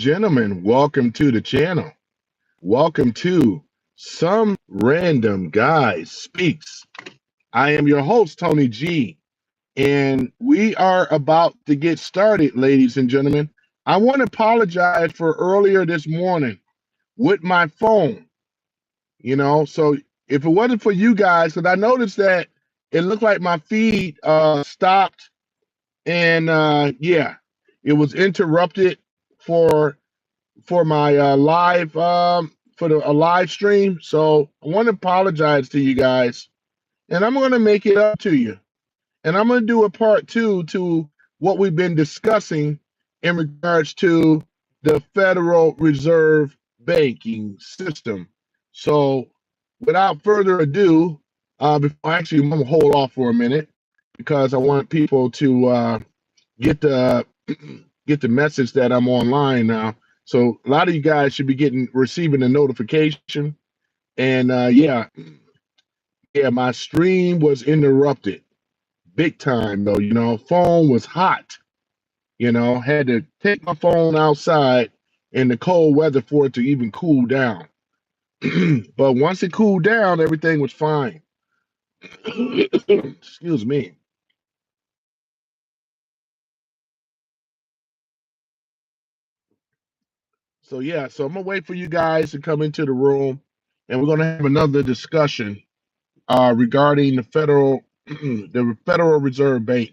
Gentlemen, welcome to the channel. Welcome to Some Random Guy Speaks. I am your host, Tony G, and we are about to get started, ladies and gentlemen. I want to apologize for earlier this morning with my phone, so if it wasn't for you guys, because I noticed that it looked like my feed stopped, and yeah, it was interrupted for my live for a live stream. So I want to apologize to you guys, and I'm going to make it up to you. And I'm going to do a part two to what we've been discussing in regards to the Federal Reserve banking system. So without further ado, actually, I'm going to hold off for a minute because I want people to get the get the message that I'm online now. So a lot of you guys should be receiving a notification. And yeah, my stream was interrupted big time though. Phone was hot. Had to take my phone outside in the cold weather for it to even cool down. But once it cooled down, everything was fine. Excuse me. So yeah, so I'm gonna wait for you guys to come into the room, and we're gonna have another discussion regarding the the Federal Reserve Bank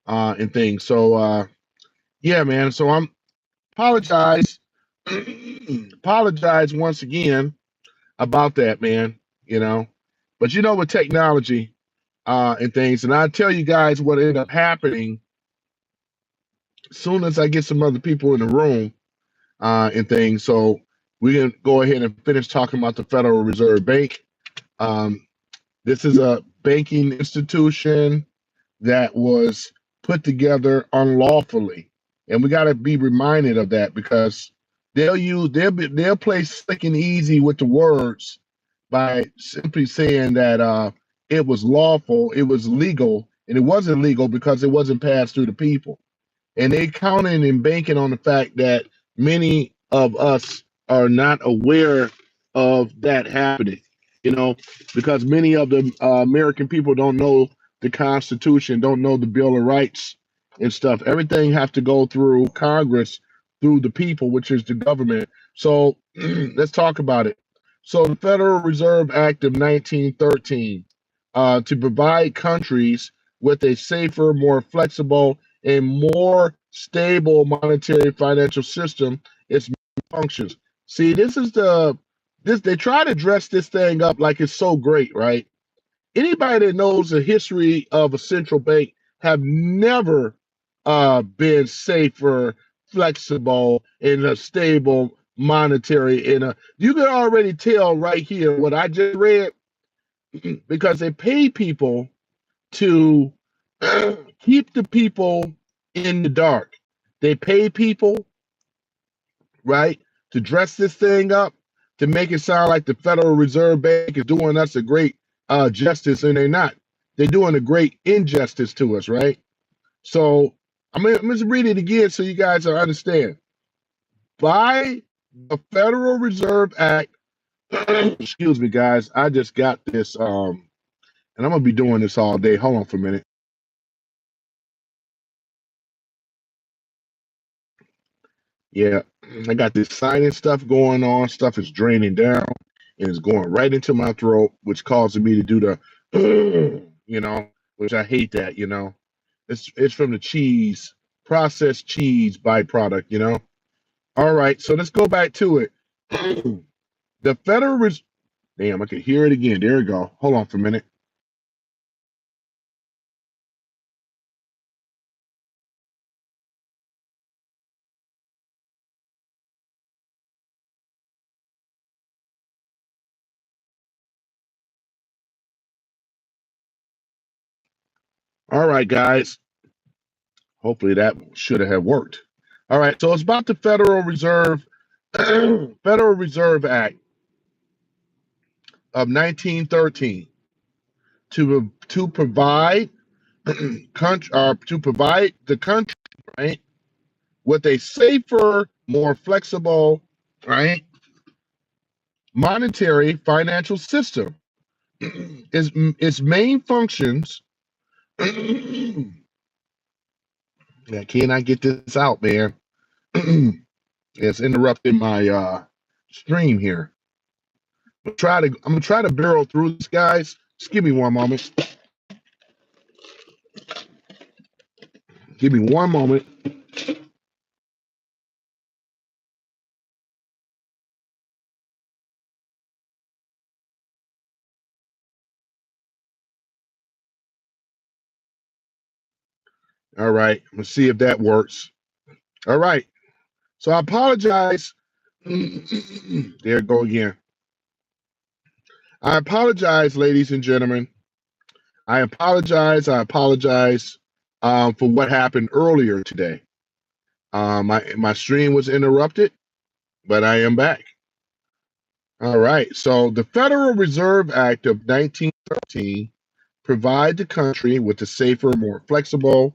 and things. So yeah, man. So I'm apologize, apologize once again about that, man. But with technology and things, and I'll tell you guys what ended up happening as soon as I get some other people in the room and things. So we can go ahead and finish talking about the Federal Reserve Bank. Um, This is a banking institution that was put together unlawfully, and we got to be reminded of that because they'll play slick and easy with the words by simply saying that it was lawful, it was legal, and it wasn't legal because it wasn't passed through the people. And they counting and banking on the fact that many of us are not aware of that happening, because many of the American people don't know the Constitution, don't know the Bill of Rights and stuff. Everything have to go through Congress, through the people, which is the government. So let's talk about it. So the Federal Reserve Act of 1913 to provide countries with a safer, more flexible, a more stable monetary financial system, its functions. See, this they try to dress this thing up like it's so great, right? Anybody that knows the history of a central bank have never been safer, flexible, in a stable monetary. You can already tell right here what I just read because they pay people to keep the people in the dark. They pay people, right, to dress this thing up to make it sound like the Federal Reserve Bank is doing us a great justice, and they're not. They're doing a great injustice to us, right? So I'm gonna read it again so you guys will understand. By the Federal Reserve Act, excuse me, guys, I just got this, and I'm gonna be doing this all day. Hold on for a minute. Yeah, I got this sinus stuff going on. Stuff is draining down and it's going right into my throat, which causes me to do the, which I hate that. It's from the cheese, processed cheese byproduct. All right, so let's go back to it. The Federal Reserve, damn, I can hear it again. There we go. Hold on for a minute. All right, guys. Hopefully that should have worked. All right, so it's about the Federal Reserve, Federal Reserve Act of 1913 to provide to provide the country, right, with a safer, more flexible, right, monetary financial system. Its main functions. Yeah, can I get this out, man? It's interrupting my stream here. I'm gonna try to barrel through this, guys. Just give me one moment. Give me one moment. All right, let's see if that works. All right. So I apologize. There it go again. I apologize, ladies and gentlemen. I apologize. I apologize for what happened earlier today. My stream was interrupted, but I am back. All right. So the Federal Reserve Act of 1913 provide the country with a safer, more flexible,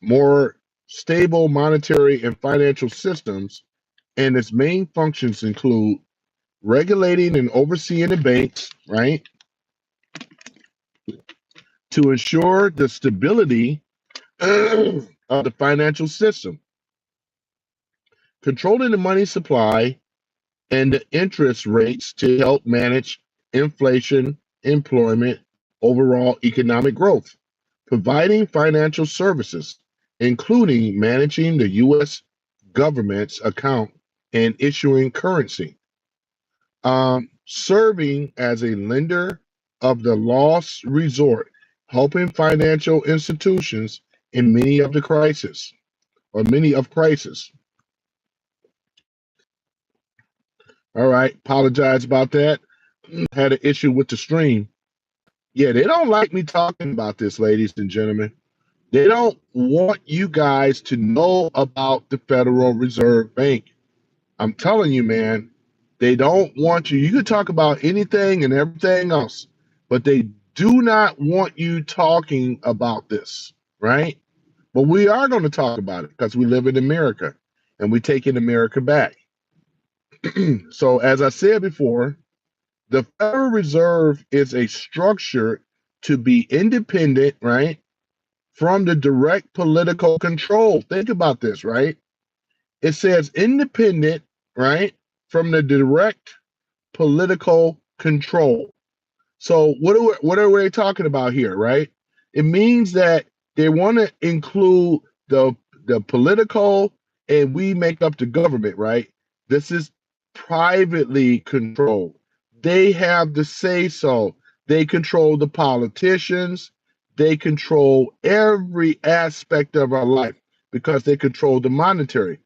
more stable monetary and financial systems, and its main functions include regulating and overseeing the banks, right, to ensure the stability of the financial system, controlling the money supply and the interest rates to help manage inflation, employment, overall economic growth, providing financial services, including managing the U.S. government's account and issuing currency, serving as a lender of the last resort, helping financial institutions in many of crisis. All right, apologize about that. Had an issue with the stream. Yeah, they don't like me talking about this, ladies and gentlemen. They don't want you guys to know about the Federal Reserve Bank. I'm telling you, man, they don't want you. You can talk about anything and everything else, but they do not want you talking about this, right? But we are going to talk about it because we live in America and we're taking America back. So, as I said before, the Federal Reserve is a structure to be independent, right, from the direct political control. Think about this, right? It says independent, right, from the direct political control. So what are we talking about here, right? It means that they want to include the political and we make up the government, right? This is privately controlled. They have the say so. They control the politicians. They control every aspect of our life because they control the monetary.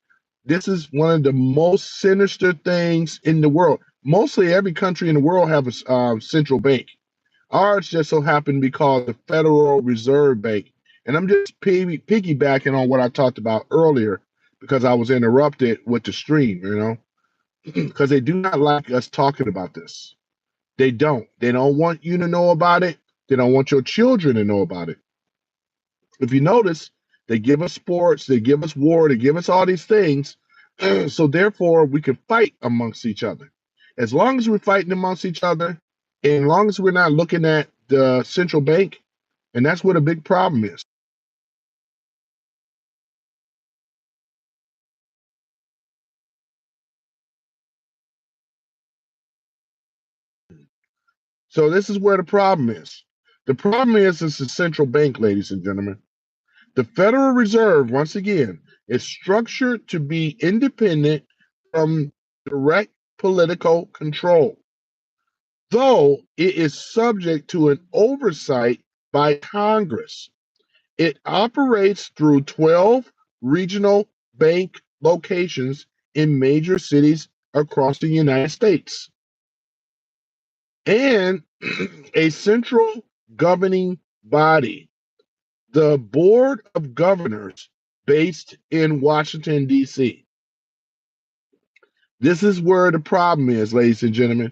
This is one of the most sinister things in the world. Mostly every country in the world have a central bank. Ours just so happened to be called the Federal Reserve Bank. And I'm just piggybacking on what I talked about earlier because I was interrupted with the stream, because they do not like us talking about this. They don't. They don't want you to know about it. They don't want your children to know about it. If you notice, they give us sports, they give us war, they give us all these things. So therefore, we can fight amongst each other. As long as we're fighting amongst each other, and as long as we're not looking at the central bank, and that's what a big problem is. So this is where the problem is. The problem is it's the central bank, ladies and gentlemen. The Federal Reserve, once again, is structured to be independent from direct political control, though it is subject to an oversight by Congress. It operates through 12 regional bank locations in major cities across the United States and a central governing body, the Board of Governors, based in Washington, D.C. This is where the problem is, ladies and gentlemen.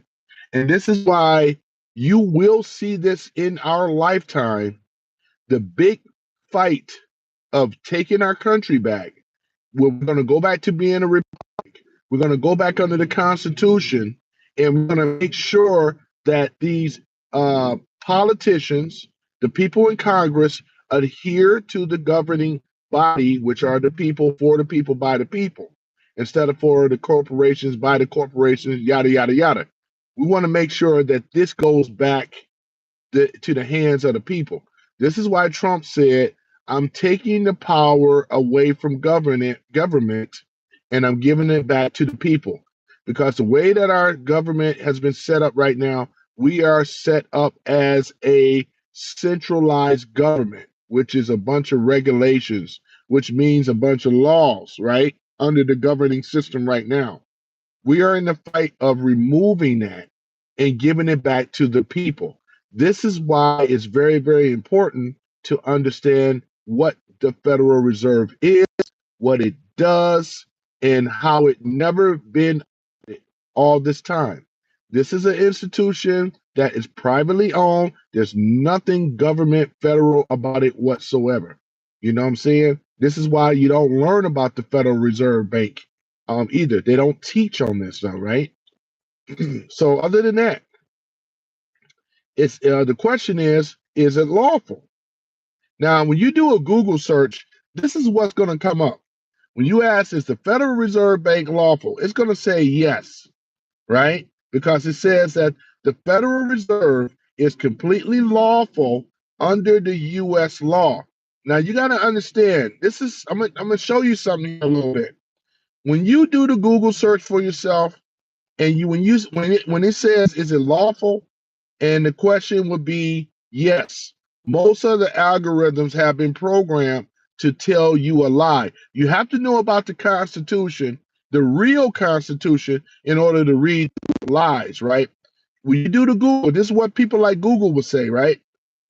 And this is why you will see this in our lifetime, the big fight of taking our country back we're going to go back to being a republic. We're going to go back under the Constitution, and we're going to make sure that these politicians, the people in Congress, adhere to the governing body, which are the people, for the people, by the people, instead of for the corporations, by the corporations, yada, yada, yada. We want to make sure that this goes back to the hands of the people. This is why Trump said, I'm taking the power away from government and I'm giving it back to the people. Because the way that our government has been set up right now, we are set up as a centralized government, which is a bunch of regulations, which means a bunch of laws, right? Under the governing system right now. We are in the fight of removing that and giving it back to the people. This is why it's very, very important to understand what the Federal Reserve is, what it does, and how it never been all this time. This is an institution that is privately owned. There's nothing government federal about it whatsoever. You know what I'm saying? This is why you don't learn about the Federal Reserve Bank either. They don't teach on this though, right? So other than that, it's the question is it lawful? Now, when you do a Google search, this is what's going to come up. When you ask, is the Federal Reserve Bank lawful? It's going to say yes, right? Because it says that the Federal Reserve is completely lawful under the U.S. law. Now, you got to understand, this is, I'm going to show you something a little bit. When you do the Google search for yourself, and when it says, is it lawful? And the question would be yes. Most of the algorithms have been programmed to tell you a lie. You have to know about the Constitution, the real Constitution, in order to read lies, right? When you do the Google, this is what people like Google would say, right?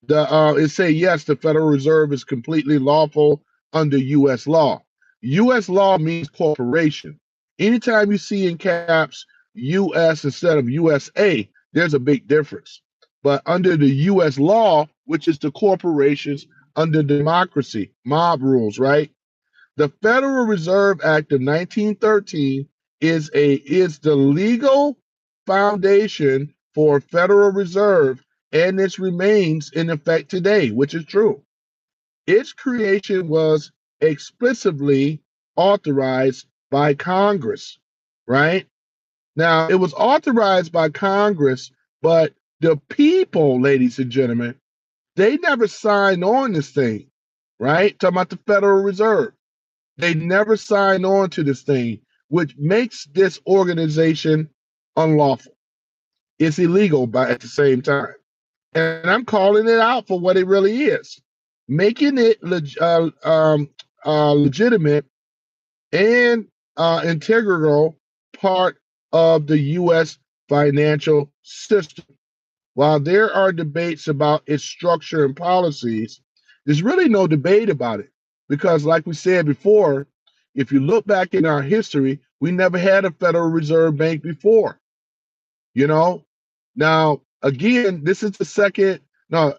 It say yes, the Federal Reserve is completely lawful under U.S. law. U.S. law means corporation. Anytime you see in caps U.S. instead of USA, there's a big difference. But under the U.S. law, which is the corporations under democracy, mob rules, right? The Federal Reserve Act of 1913 is the legal foundation for Federal Reserve, and this remains in effect today, which is true. Its creation was explicitly authorized by Congress, right? Now, it was authorized by Congress, but the people, ladies and gentlemen, they never signed on this thing, right? Talking about the Federal Reserve. They never signed on to this thing, which makes this organization unlawful. It's illegal, but at the same time. And I'm calling it out for what it really is, making it legitimate and integral part of the U.S. financial system. While there are debates about its structure and policies, there's really no debate about it. Because, like we said before, if you look back in our history, we never had a Federal Reserve Bank before. You know? Now, again, this is the second, no,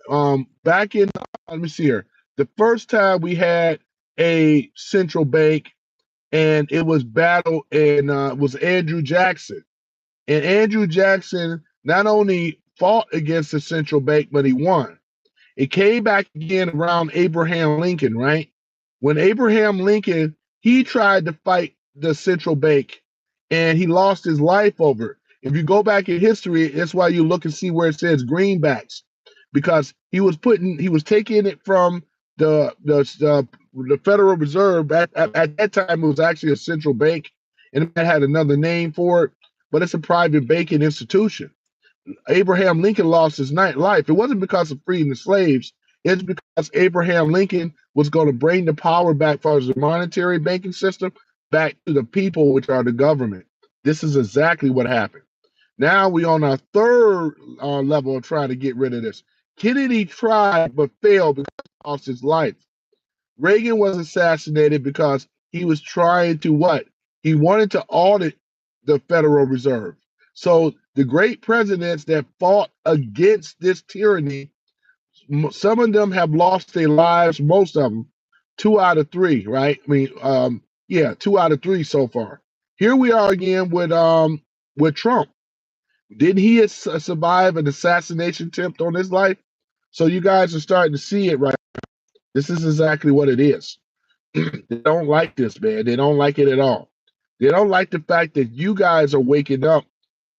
back in, let me see here. The first time we had a central bank, and it was battled, and was Andrew Jackson. And Andrew Jackson not only fought against the central bank, but he won. It came back again around Abraham Lincoln, right? When Abraham Lincoln, he tried to fight the central bank and he lost his life over it. If you go back in history, that's why you look and see where it says greenbacks, because he was taking it from the Federal Reserve. At that time, it was actually a central bank, and it had another name for it, but it's a private banking institution. Abraham Lincoln lost his life. It wasn't because of freeing the slaves. It's because Abraham Lincoln was going to bring the power back for the monetary banking system back to the people, which are the government. This is exactly what happened. Now we on our third level of trying to get rid of this. Kennedy tried but failed because he lost his life. Reagan was assassinated because he was trying to what? He wanted to audit the Federal Reserve. So the great presidents that fought against this tyranny, some of them have lost their lives, most of them, 2 out of 3, right? I mean, Yeah, 2 out of 3 so far. Here we are again with Trump. Didn't he survive an assassination attempt on his life? So you guys are starting to see it right. This is exactly what it is. They don't like this, man. They don't like it at all. They don't like the fact that you guys are waking up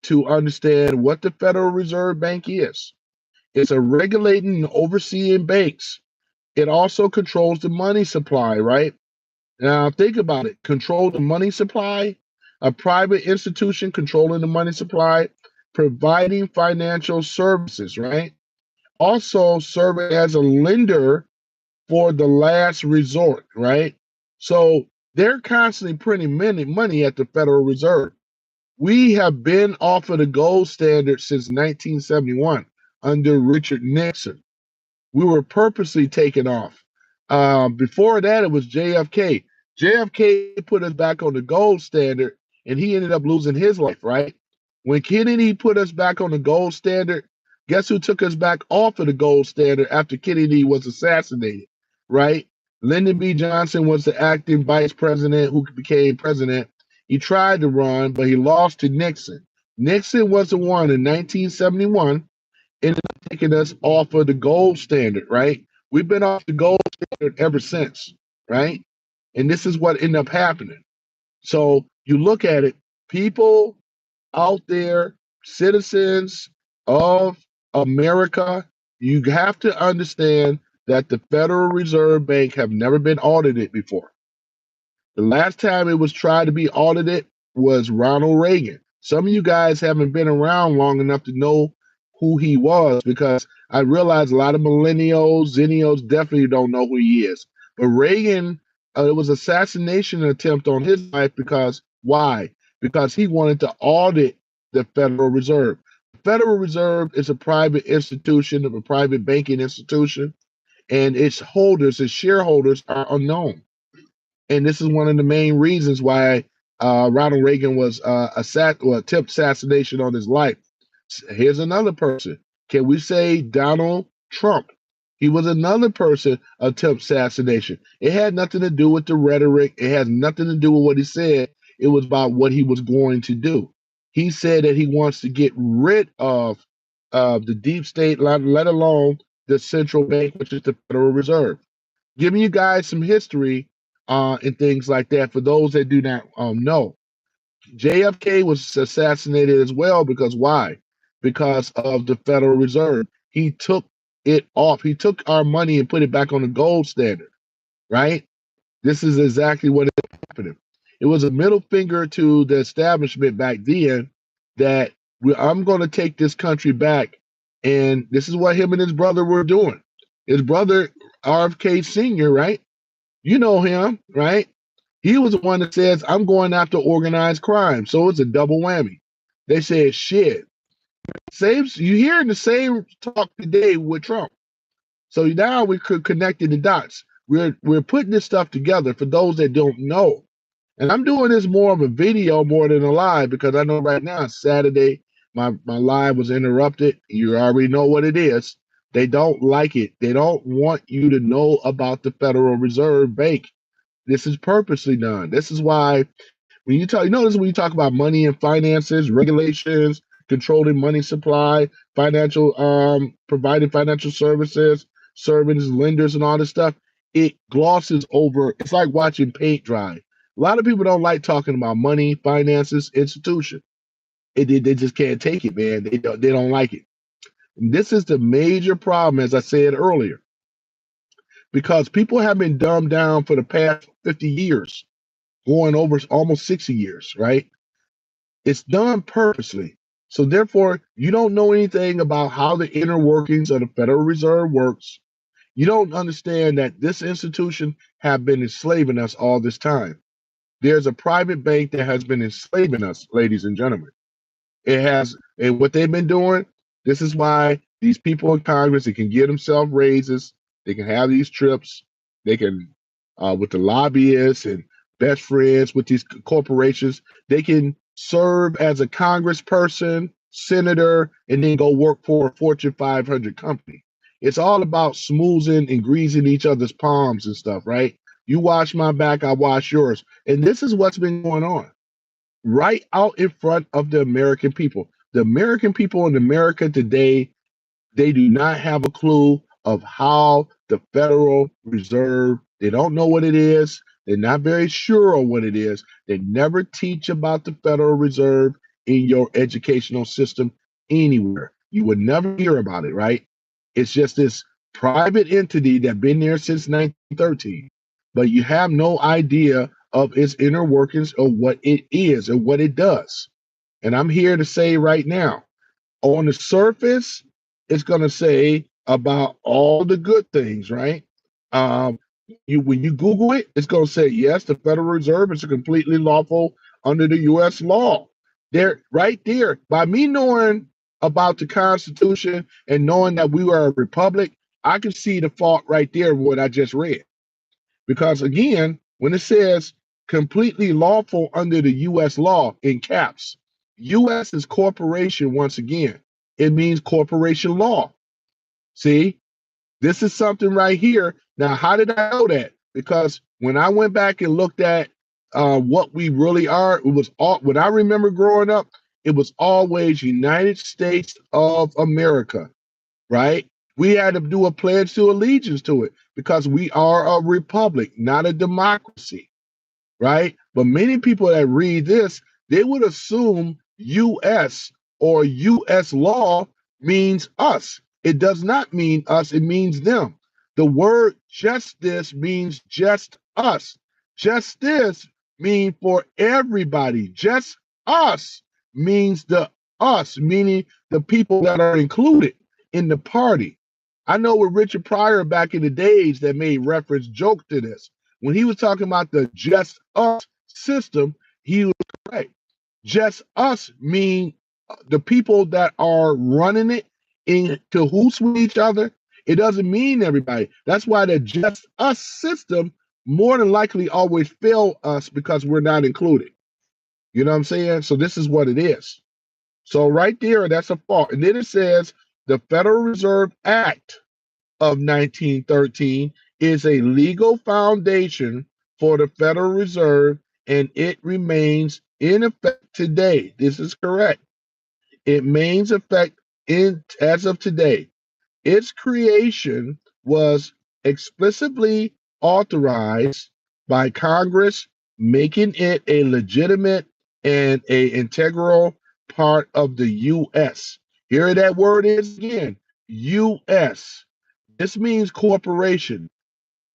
to understand what the Federal Reserve Bank is. It's a regulating and overseeing banks. It also controls the money supply, right? Now think about it. Control the money supply, a private institution controlling the money supply, providing financial services, right? Also serving as a lender for the last resort, right? So they're constantly printing money at the Federal Reserve. We have been off of the gold standard since 1971 under Richard Nixon. We were purposely taken off. Before that, it was JFK. JFK put us back on the gold standard, and he ended up losing his life, right? When Kennedy put us back on the gold standard, guess who took us back off of the gold standard after Kennedy was assassinated, right? Lyndon B. Johnson was the acting vice president who became president. He tried to run, but he lost to Nixon. Nixon was the one in 1971 ended up taking us off of the gold standard, right? We've been off the gold standard ever since, right? And this is what ended up happening. So you look at it, people out there, citizens of America, you have to understand that the Federal Reserve Bank have never been audited before. The last time it was tried to be audited was Ronald Reagan. Some of you guys haven't been around long enough to know who he was, because I realize a lot of millennials, zennials definitely don't know who he is. But Reagan, it was assassination attempt on his life because why? Because he wanted to audit the Federal Reserve. The Federal Reserve is a private institution, of a private banking institution, and its holders, its shareholders are unknown. And this is one of the main reasons why Ronald Reagan was attempt assassination on his life. Here's another person. Can we say Donald Trump? He was another person attempt assassination. It had nothing to do with the rhetoric. It has nothing to do with what he said. It was about what he was going to do. He said that he wants to get rid of the deep state, let alone the central bank, which is the Federal Reserve. Giving you guys some history and things like that for those that do not know. JFK was assassinated as well because why? Because of the Federal Reserve. He took it off. He took our money and put it back on the gold standard, right? This is exactly what is happening. It was a middle finger to the establishment back then that I'm going to take this country back. And this is what him and his brother were doing. His brother, RFK Sr., right? You know him, right? He was the one that says, I'm going after organized crime. So it's a double whammy. They said, shit. You're hearing the same talk today with Trump. So now we could connect the dots. We're putting this stuff together for those that don't know. And I'm doing this more of a video more than a live because I know right now it's Saturday. My live was interrupted. You already know what it is. They don't like it. They don't want you to know about the Federal Reserve Bank. This is purposely done. This is why when you talk, this is when you talk about money and finances, regulations, controlling money supply, financial, providing financial services, serving as lenders and all this stuff, it glosses over. It's like watching paint dry. A lot of people don't like talking about money, finances, institution. They just can't take it, man. They don't like it. And this is the major problem, as I said earlier, because people have been dumbed down for the past 50 years, going over almost 60 years, right? It's done purposely. So therefore, you don't know anything about how the inner workings of the Federal Reserve works. You don't understand that this institution have been enslaving us all this time. There's a private bank that has been enslaving us, ladies and gentlemen. It has, and what they've been doing, this is why these people in Congress, they can give themselves raises, they can have these trips, they can, with the lobbyists and best friends with these corporations, they can serve as a congressperson, senator, and then go work for a Fortune 500 company. It's all about smoothing and greasing each other's palms and stuff, right? You watch my back, I watch yours. And this is what's been going on right out in front of the American people. The American people in America today, they do not have a clue of how the Federal Reserve, they don't know what it is. They're not very sure of what it is. They never teach about the Federal Reserve in your educational system anywhere. You would never hear about it, right? It's just this private entity that's been there since 1913, but you have no idea of its inner workings of what it is and what it does. And I'm here to say right now, on the surface, it's going to say about all the good things, right? Um, when you Google it, it's going to say yes, the Federal Reserve is completely lawful under the U.S. law. There, right there, by me knowing about the Constitution and knowing that we are a republic, I can see the fault right there. What I just read. Because again, when it says completely lawful under the US law in caps, US is corporation once again. It means corporation law. See, this is something right here. Now, how did I know that? Because when I went back and looked at what we really are, it was all when I remember growing up, it was always United States of America, right? We had to do a pledge to allegiance to it because we are a republic, not a democracy, right? But many people that read this, they would assume US or US law means us. It does not mean us, it means them. The word justice means just us. Justice means for everybody. Just us means the us, meaning the people that are included in the party. I know with Richard Pryor back in the days that made reference joke to this when he was talking about the just us system, he was correct. Just us mean the people that are running it in cahoots with each other. It doesn't mean everybody. That's why the just us system more than likely always fail us because we're not included. You know what I'm saying? So this is what it is. So right there, that's a fault. And then it says the Federal Reserve Act of 1913 is a legal foundation for the Federal Reserve and it remains in effect today. This is correct. It remains effect in as of today. Its creation was explicitly authorized by Congress, making it a legitimate and a integral part of the U.S. Here that word is again, U.S. This means corporation.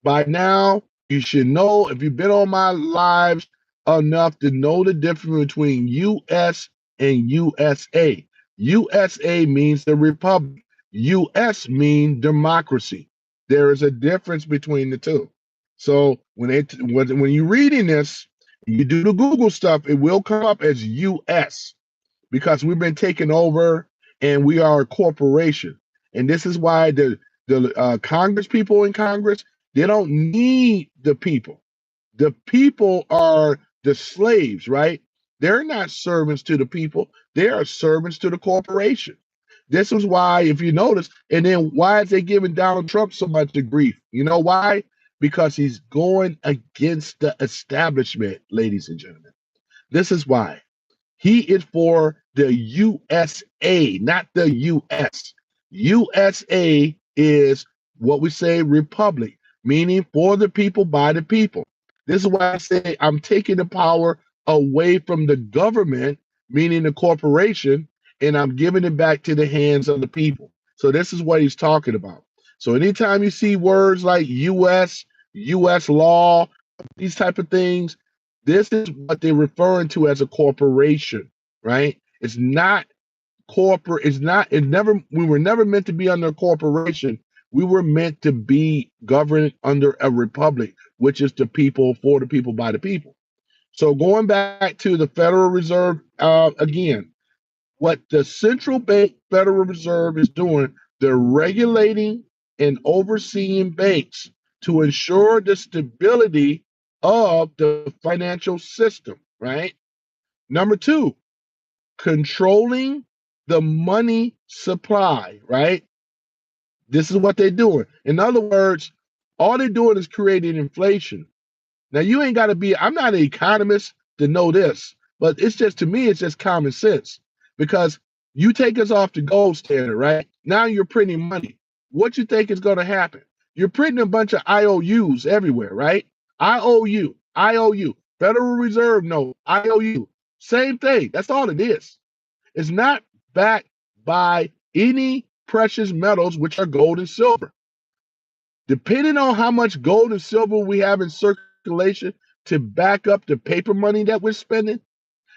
By now, you should know if you've been on my lives enough to know the difference between US and USA. USA means the republic. US means democracy. There is a difference between the two. So when you're reading this, you do the Google stuff, it will come up as US because we've been taken over and we are a corporation. And this is why the Congress people in Congress, they don't need the people. The people are the slaves, right? They're not servants to the people. They are servants to the corporation. This is why, if you notice, and then why is they giving Donald Trump so much grief? You know why? Because he's going against the establishment, ladies and gentlemen. This is why. He is for the USA, not the US. USA is what we say republic, meaning for the people, by the people. This is why I say I'm taking the power away from the government, meaning the corporation, and I'm giving it back to the hands of the people. So this is what he's talking about. So anytime you see words like US, US law, these type of things, this is what they're referring to as a corporation, right? It's not corporate, it's not, it never, we were never meant to be under a corporation. We were meant to be governed under a republic, which is the people, for the people, by the people. So going back to the Federal Reserve, again, what the central bank Federal Reserve is doing, they're regulating and overseeing banks to ensure the stability of the financial system, right? Number two, controlling the money supply, right? This is what they're doing. In other words, all they're doing is creating inflation. Now you ain't got to be. I'm not an economist to know this, but it's just to me, it's just common sense because you take us off the gold standard, right? Now you're printing money. What you think is going to happen? You're printing a bunch of IOUs everywhere, right? IOU, IOU, Federal Reserve note, IOU, same thing. That's all it is. It's not backed by any precious metals, which are gold and silver. Depending on how much gold and silver we have in circulation to back up the paper money that we're spending,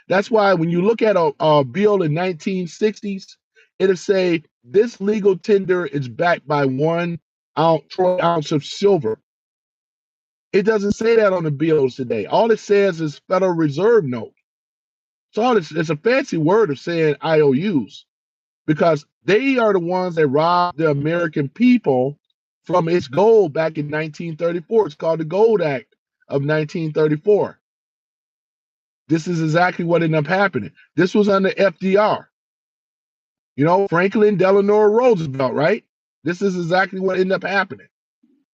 that's why when you look at a bill in 1960s, it'll say this legal tender is backed by 1 troy ounce of silver. It doesn't say that on the bills today. All it says is Federal Reserve note. It's a fancy word of saying IOUs because they are the ones that robbed the American people from its gold back in 1934. It's called the Gold Act of 1934. This is exactly what ended up happening. This was under FDR. You know, Franklin Delano Roosevelt, right? This is exactly what ended up happening.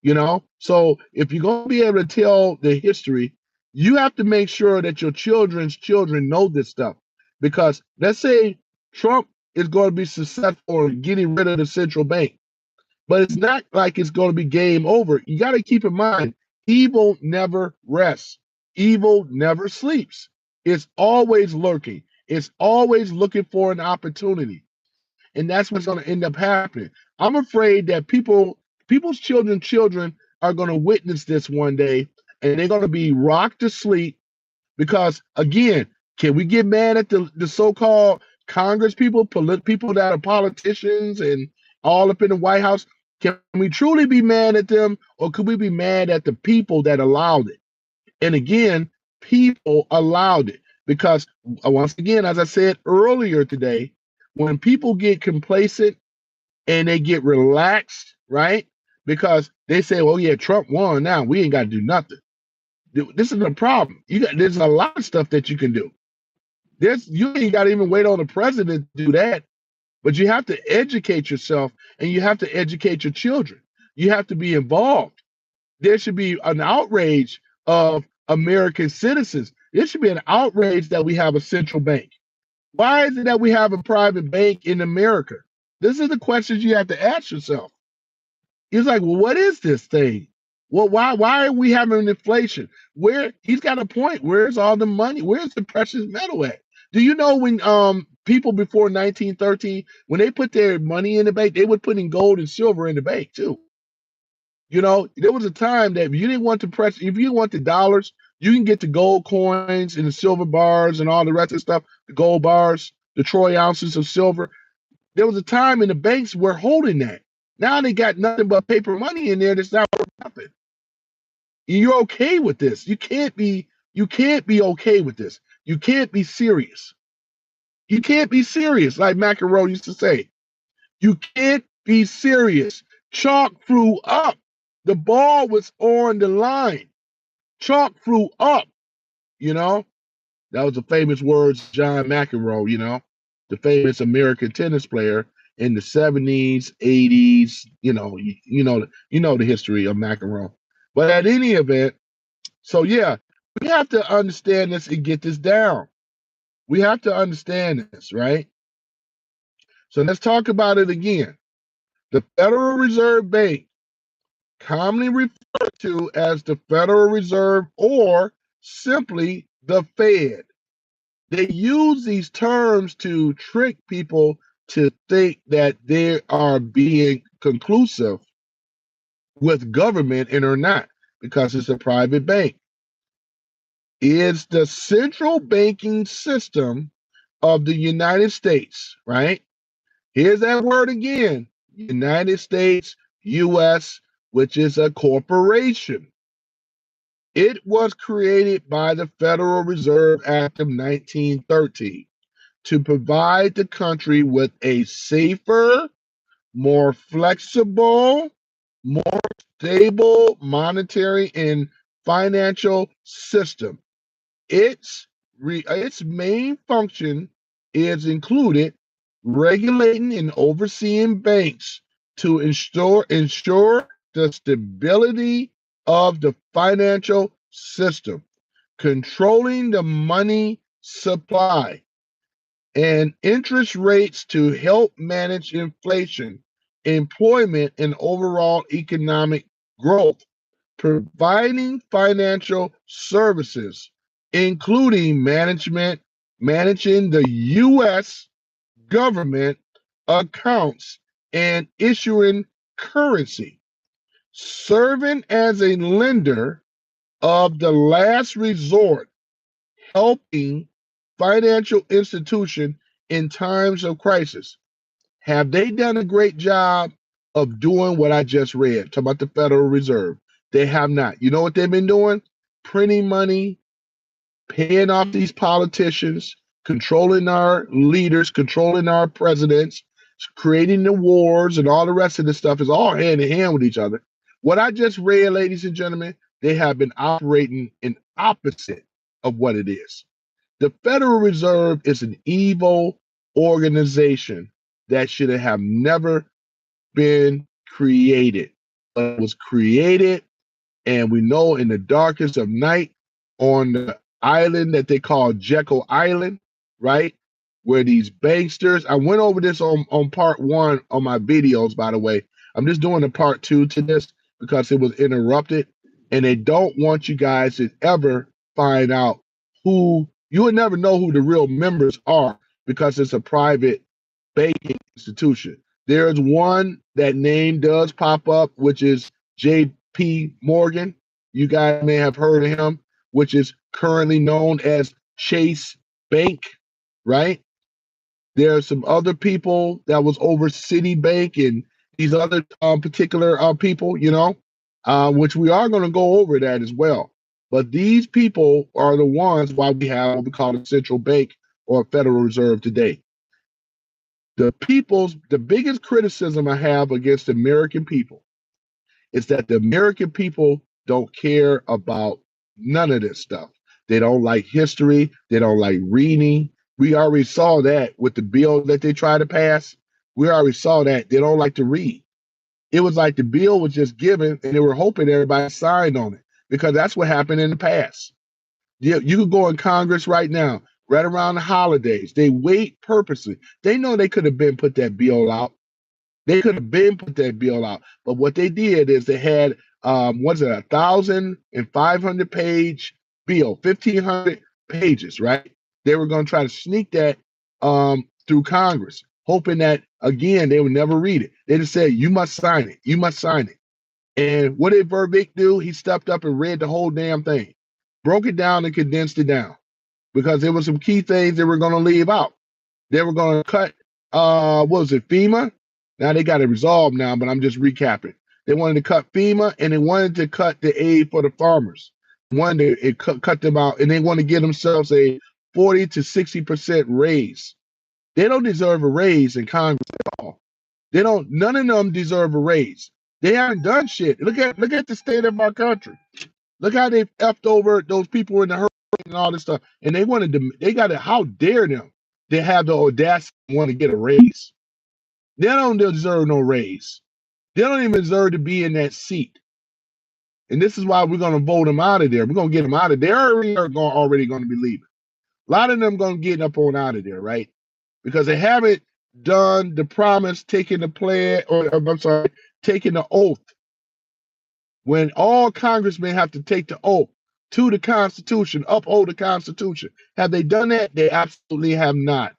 You know, so if you're going to be able to tell the history, you have to make sure that your children's children know this stuff. Because let's say Trump is going to be successful in getting rid of the central bank, but it's not like it's going to be game over. You got to keep in mind, evil never rests. Evil never sleeps. It's always lurking. It's always looking for an opportunity. And that's what's going to end up happening. I'm afraid that people's children are going to witness this one day, and they're going to be rocked to sleep because, again, can we get mad at the so-called Congress people, people that are politicians and all up in the White House? Can we truly be mad at them, or could we be mad at the people that allowed it? And again, people allowed it because, once again, as I said earlier today, when people get complacent and they get relaxed, right? Because they say, well, yeah, Trump won. Now we ain't got to do nothing. This is the problem. There's a lot of stuff that you can do. You ain't got to even wait on the president to do that. But you have to educate yourself and you have to educate your children. You have to be involved. There should be an outrage of American citizens. There should be an outrage that we have a central bank. Why is it that we have a private bank in America? This is the questions you have to ask yourself. He's like, well, what is this thing? Well, why are we having inflation? Where he's got a point. Where's all the money? Where's the precious metal at? Do you know when people before 1913, when they put their money in the bank, they would put in gold and silver in the bank too. You know, there was a time that if you didn't want if you want the dollars, you can get the gold coins and the silver bars and all the rest of the stuff, the gold bars, the troy ounces of silver. There was a time in the banks were holding that. Now they got nothing but paper money in there that's not worth nothing. You're okay with this. You can't be okay with this. You can't be serious. You can't be serious, like McEnroe used to say. You can't be serious. Chalk flew up. The ball was on the line. Chalk flew up. You know, that was the famous words, John McEnroe, you know, the famous American tennis player in the 70s, 80s, you know the history of McEnroe. But at any event, so yeah, we have to understand this and get this down. We have to understand this, right? So let's talk about it again. The Federal Reserve Bank, commonly referred to as the Federal Reserve or simply the Fed. They use these terms to trick people to think that they are being conclusive with government and are not, because it's a private bank. It's the central banking system of the United States, right? Here's that word again, United States, US, which is a corporation. It was created by the Federal Reserve Act of 1913 to provide the country with a safer, more flexible, more stable monetary and financial system. Its main function is included regulating and overseeing banks to ensure the stability of the financial system, controlling the money supply and interest rates to help manage inflation, employment, and overall economic growth, providing financial services, including managing the U.S. government accounts and issuing currency, serving as a lender of the last resort, helping financial institution in times of crisis. Have they done a great job of doing what I just read? Talk about the Federal Reserve. They have not. You know what they've been doing? Printing money, paying off these politicians, controlling our leaders, controlling our presidents, creating the wars, and all the rest of this stuff is all hand in hand with each other. What I just read, ladies and gentlemen, they have been operating in opposite of what it is. The Federal Reserve is an evil organization that should have never been created. But it was created, and we know in the darkest of night on the island that they call Jekyll Island, right? Where these banksters, I went over this on part one on my videos, by the way. I'm just doing a part two to this because it was interrupted, and they don't want you guys to ever find out who, you would never know who the real members are because it's a private banking institution. There's one that name does pop up, which is J.P. Morgan. You guys may have heard of him, which is currently known as Chase Bank, right? There are some other people that was over Citibank and these other particular people, which we are going to go over that as well. But these people are the ones why we have what we call a central bank or Federal Reserve today. The biggest criticism I have against the American people is that the American people don't care about none of this stuff. They don't like history. They don't like reading. We already saw that with the bill that they tried to pass. We already saw that. They don't like to read. It was like the bill was just given and they were hoping everybody signed on it because that's what happened in the past. You could go in Congress right now, right around the holidays. They wait purposely. They know they could have been put that bill out. They could have been put that bill out. But what they did is they had, 1,500 page bill, 1,500 pages, right? They were going to try to sneak that through Congress, hoping that, again, they would never read it. They just said, you must sign it. You must sign it. And what did Verbeek do? He stepped up and read the whole damn thing, broke it down and condensed it down because there were some key things they were going to leave out. They were going to cut, what was it, FEMA? Now they got it resolved now, but I'm just recapping. They wanted to cut FEMA and they wanted to cut the aid for the farmers. Wanted to cut them out, and they want to give themselves a 40 to 60% raise. They don't deserve a raise in Congress at all. They don't. None of them deserve a raise. They haven't done shit. Look at the state of our country. Look how they effed over those people in the hurricane and all this stuff. And they wanted to. They got it. How dare them? They have the audacity to want to get a raise. They don't deserve no raise. They don't even deserve to be in that seat. And this is why we're going to vote them out of there. We're going to get them out of there. They are already going to be leaving. A lot of them going to get up on out of there, right? Because they haven't done the promise, taking the plan, or I'm sorry, taking the oath. When all congressmen have to take the oath to the Constitution, uphold the Constitution. Have they done that? They absolutely have not.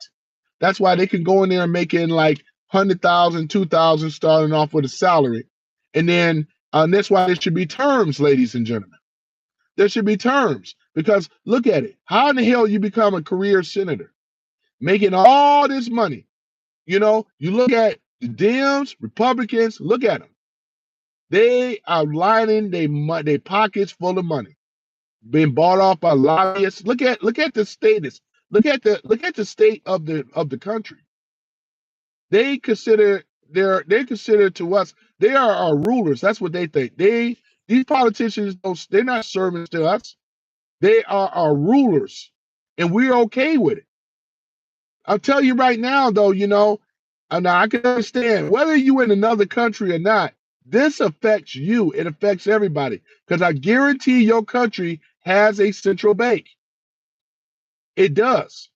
That's why they can go in there and make in like 100,000, 2,000 starting off with a salary. And then that's why there should be terms, ladies and gentlemen. There should be terms because look at it. How in the hell you become a career senator making all this money? You look at the Dems, Republicans, look at them. They are lining their pockets full of money, being bought off by lobbyists. Look at the status. Look at the state of the country. They consider to us, they are our rulers. That's what they think. These politicians they're not servants to us. They are our rulers, and we're okay with it. I'll tell you right now, though, and I can understand whether you in another country or not. This affects you. It affects everybody. Because I guarantee your country has a central bank. It does.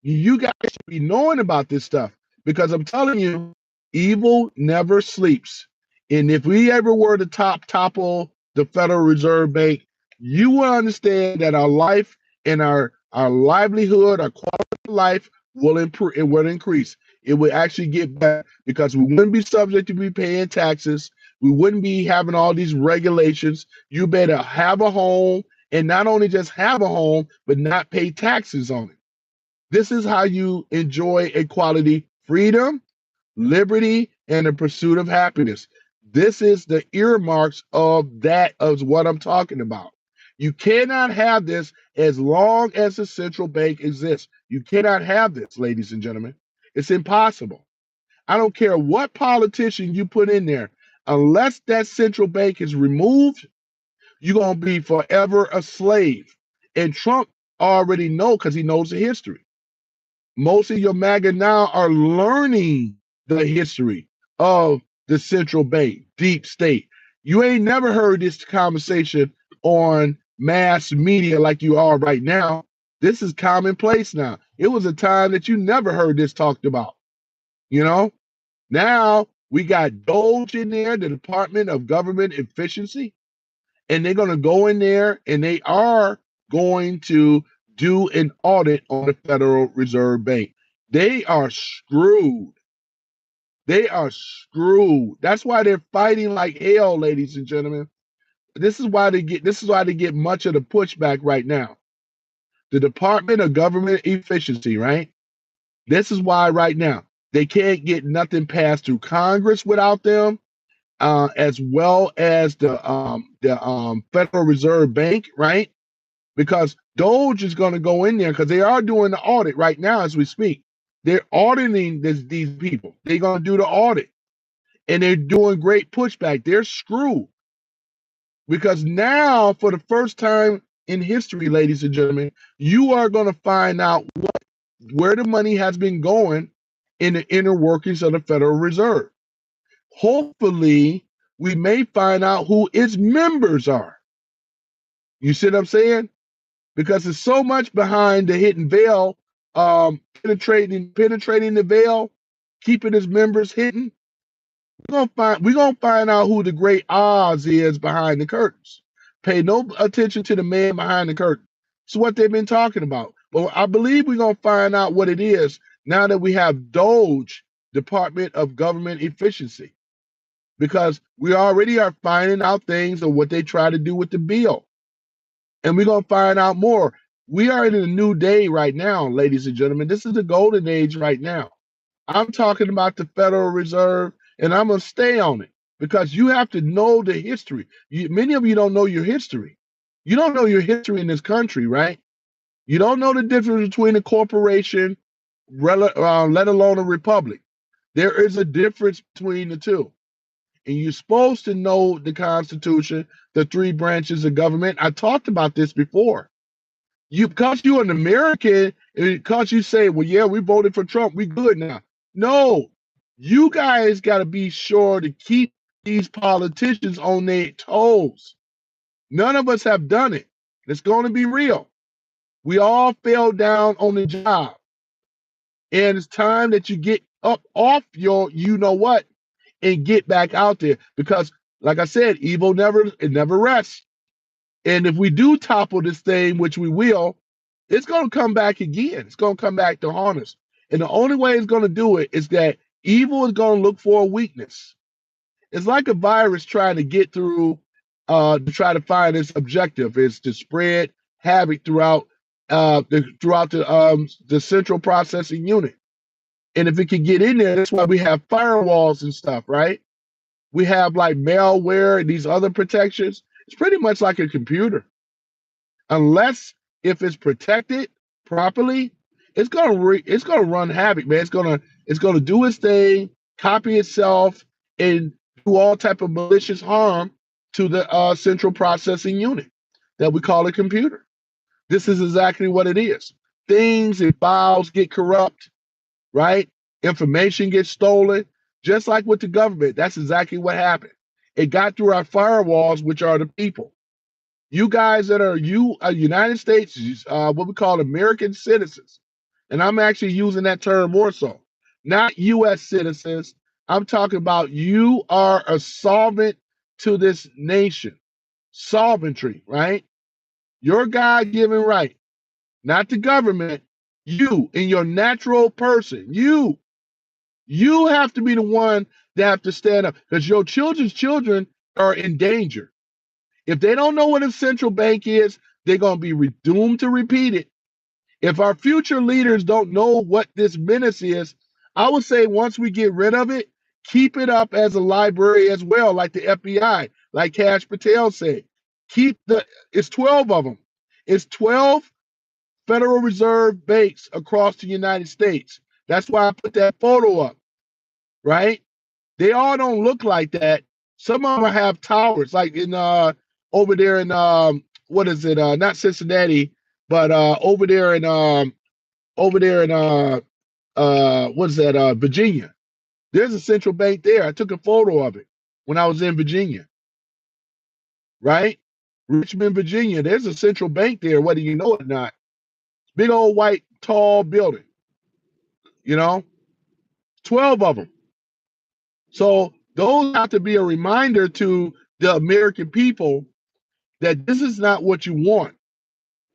You guys should be knowing about this stuff, because I'm telling you, evil never sleeps. And if we ever were to topple the Federal Reserve Bank, you will understand that our life and our livelihood, our quality of life will improve. It will increase. It will actually get better, because we wouldn't be subject to be paying taxes. We wouldn't be having all these regulations. You better have a home, and not only just have a home, but not pay taxes on it. This is how you enjoy equality, freedom, liberty, and the pursuit of happiness. This is the earmarks of that, of what I'm talking about. You cannot have this as long as the central bank exists. You cannot have this, ladies and gentlemen. It's impossible. I don't care what politician you put in there, unless that central bank is removed, you're going to be forever a slave. And Trump already knows, because he knows the history. Most of your MAGA now are learning the history of the central bank, deep state. You ain't never heard this conversation on mass media like you are right now. This is commonplace now. It was a time that you never heard this talked about. You know, now we got Doge in there, the Department of Government Efficiency, and they're going to go in there and they are going to do an audit on the Federal Reserve Bank. They are screwed. They are screwed. That's why they're fighting like hell, ladies and gentlemen. This is why they get much of the pushback right now. The Department of Government Efficiency, right? This is why right now they can't get nothing passed through Congress without them, as well as the Federal Reserve Bank, right? Because Doge is going to go in there, because they are doing the audit right now as we speak. They're auditing these people. They're going to do the audit, and they're doing great pushback. They're screwed, because now, for the first time in history, ladies and gentlemen, you are going to find out where the money has been going in the inner workings of the Federal Reserve. Hopefully, we may find out who its members are. You see what I'm saying? Because there's so much behind the hidden veil, penetrating the veil, keeping his members hidden. We're gonna find out who the great Oz is behind the curtains. Pay no attention to the man behind the curtain. It's what they've been talking about. But I believe we're gonna find out what it is now that we have Doge, Department of Government Efficiency, because we already are finding out things of what they try to do with the bill. And we're going to find out more. We are in a new day right now, ladies and gentlemen. This is the golden age right now. I'm talking about the Federal Reserve, and I'm going to stay on it, because you have to know the history. Many of you don't know your history. You don't know your history in this country, right? You don't know the difference between a corporation, let alone a republic. There is a difference between the two. And you're supposed to know the Constitution, the three branches of government. I talked about this before. Because you're an American, because you say, well, yeah, we voted for Trump, we good now. No, you guys got to be sure to keep these politicians on their toes. None of us have done it. It's going to be real. We all fell down on the job. And it's time that you get up off your you know what and get back out there, because, like I said, evil never rests. And if we do topple this thing, which we will, it's going to come back again. It's going to come back to haunt us. And the only way it's going to do it is that evil is going to look for a weakness. It's like a virus trying to get through, to try to find its objective is to spread havoc throughout the central processing unit. And if it can get in there, that's why we have firewalls and stuff, right? We have like malware and these other protections. It's pretty much like a computer. Unless if it's protected properly, it's gonna run havoc, man. It's gonna do its thing, copy itself, and do all type of malicious harm to the central processing unit that we call a computer. This is exactly what it is. Things and files get corrupt, right? Information gets stolen. Just like with the government, that's exactly what happened. It got through our firewalls, which are the people. You guys that are United States, what we call American citizens, and I'm actually using that term more so, not U.S. citizens. I'm talking about you are a solvent to this nation, sovereignty, right? Your God-given right, not the government. You in your natural person, you have to be the one that have to stand up because your children's children are in danger. If they don't know what a central bank is, they're going to be doomed to repeat it. If our future leaders don't know what this menace is, I would say once we get rid of it, keep it up as a library as well, like the FBI, like Cash Patel said. It's 12 of them. It's 12 Federal Reserve banks across the United States. That's why I put that photo up, right? They all don't look like that. Some of them have towers, like in over there in what is it? Not Cincinnati, but over there in what is that? Virginia. There's a central bank there. I took a photo of it when I was in Virginia, right? Richmond, Virginia. There's a central bank there, whether you know it or not. Big old white tall building, you know, 12 of them. So those have to be a reminder to the American people that this is not what you want.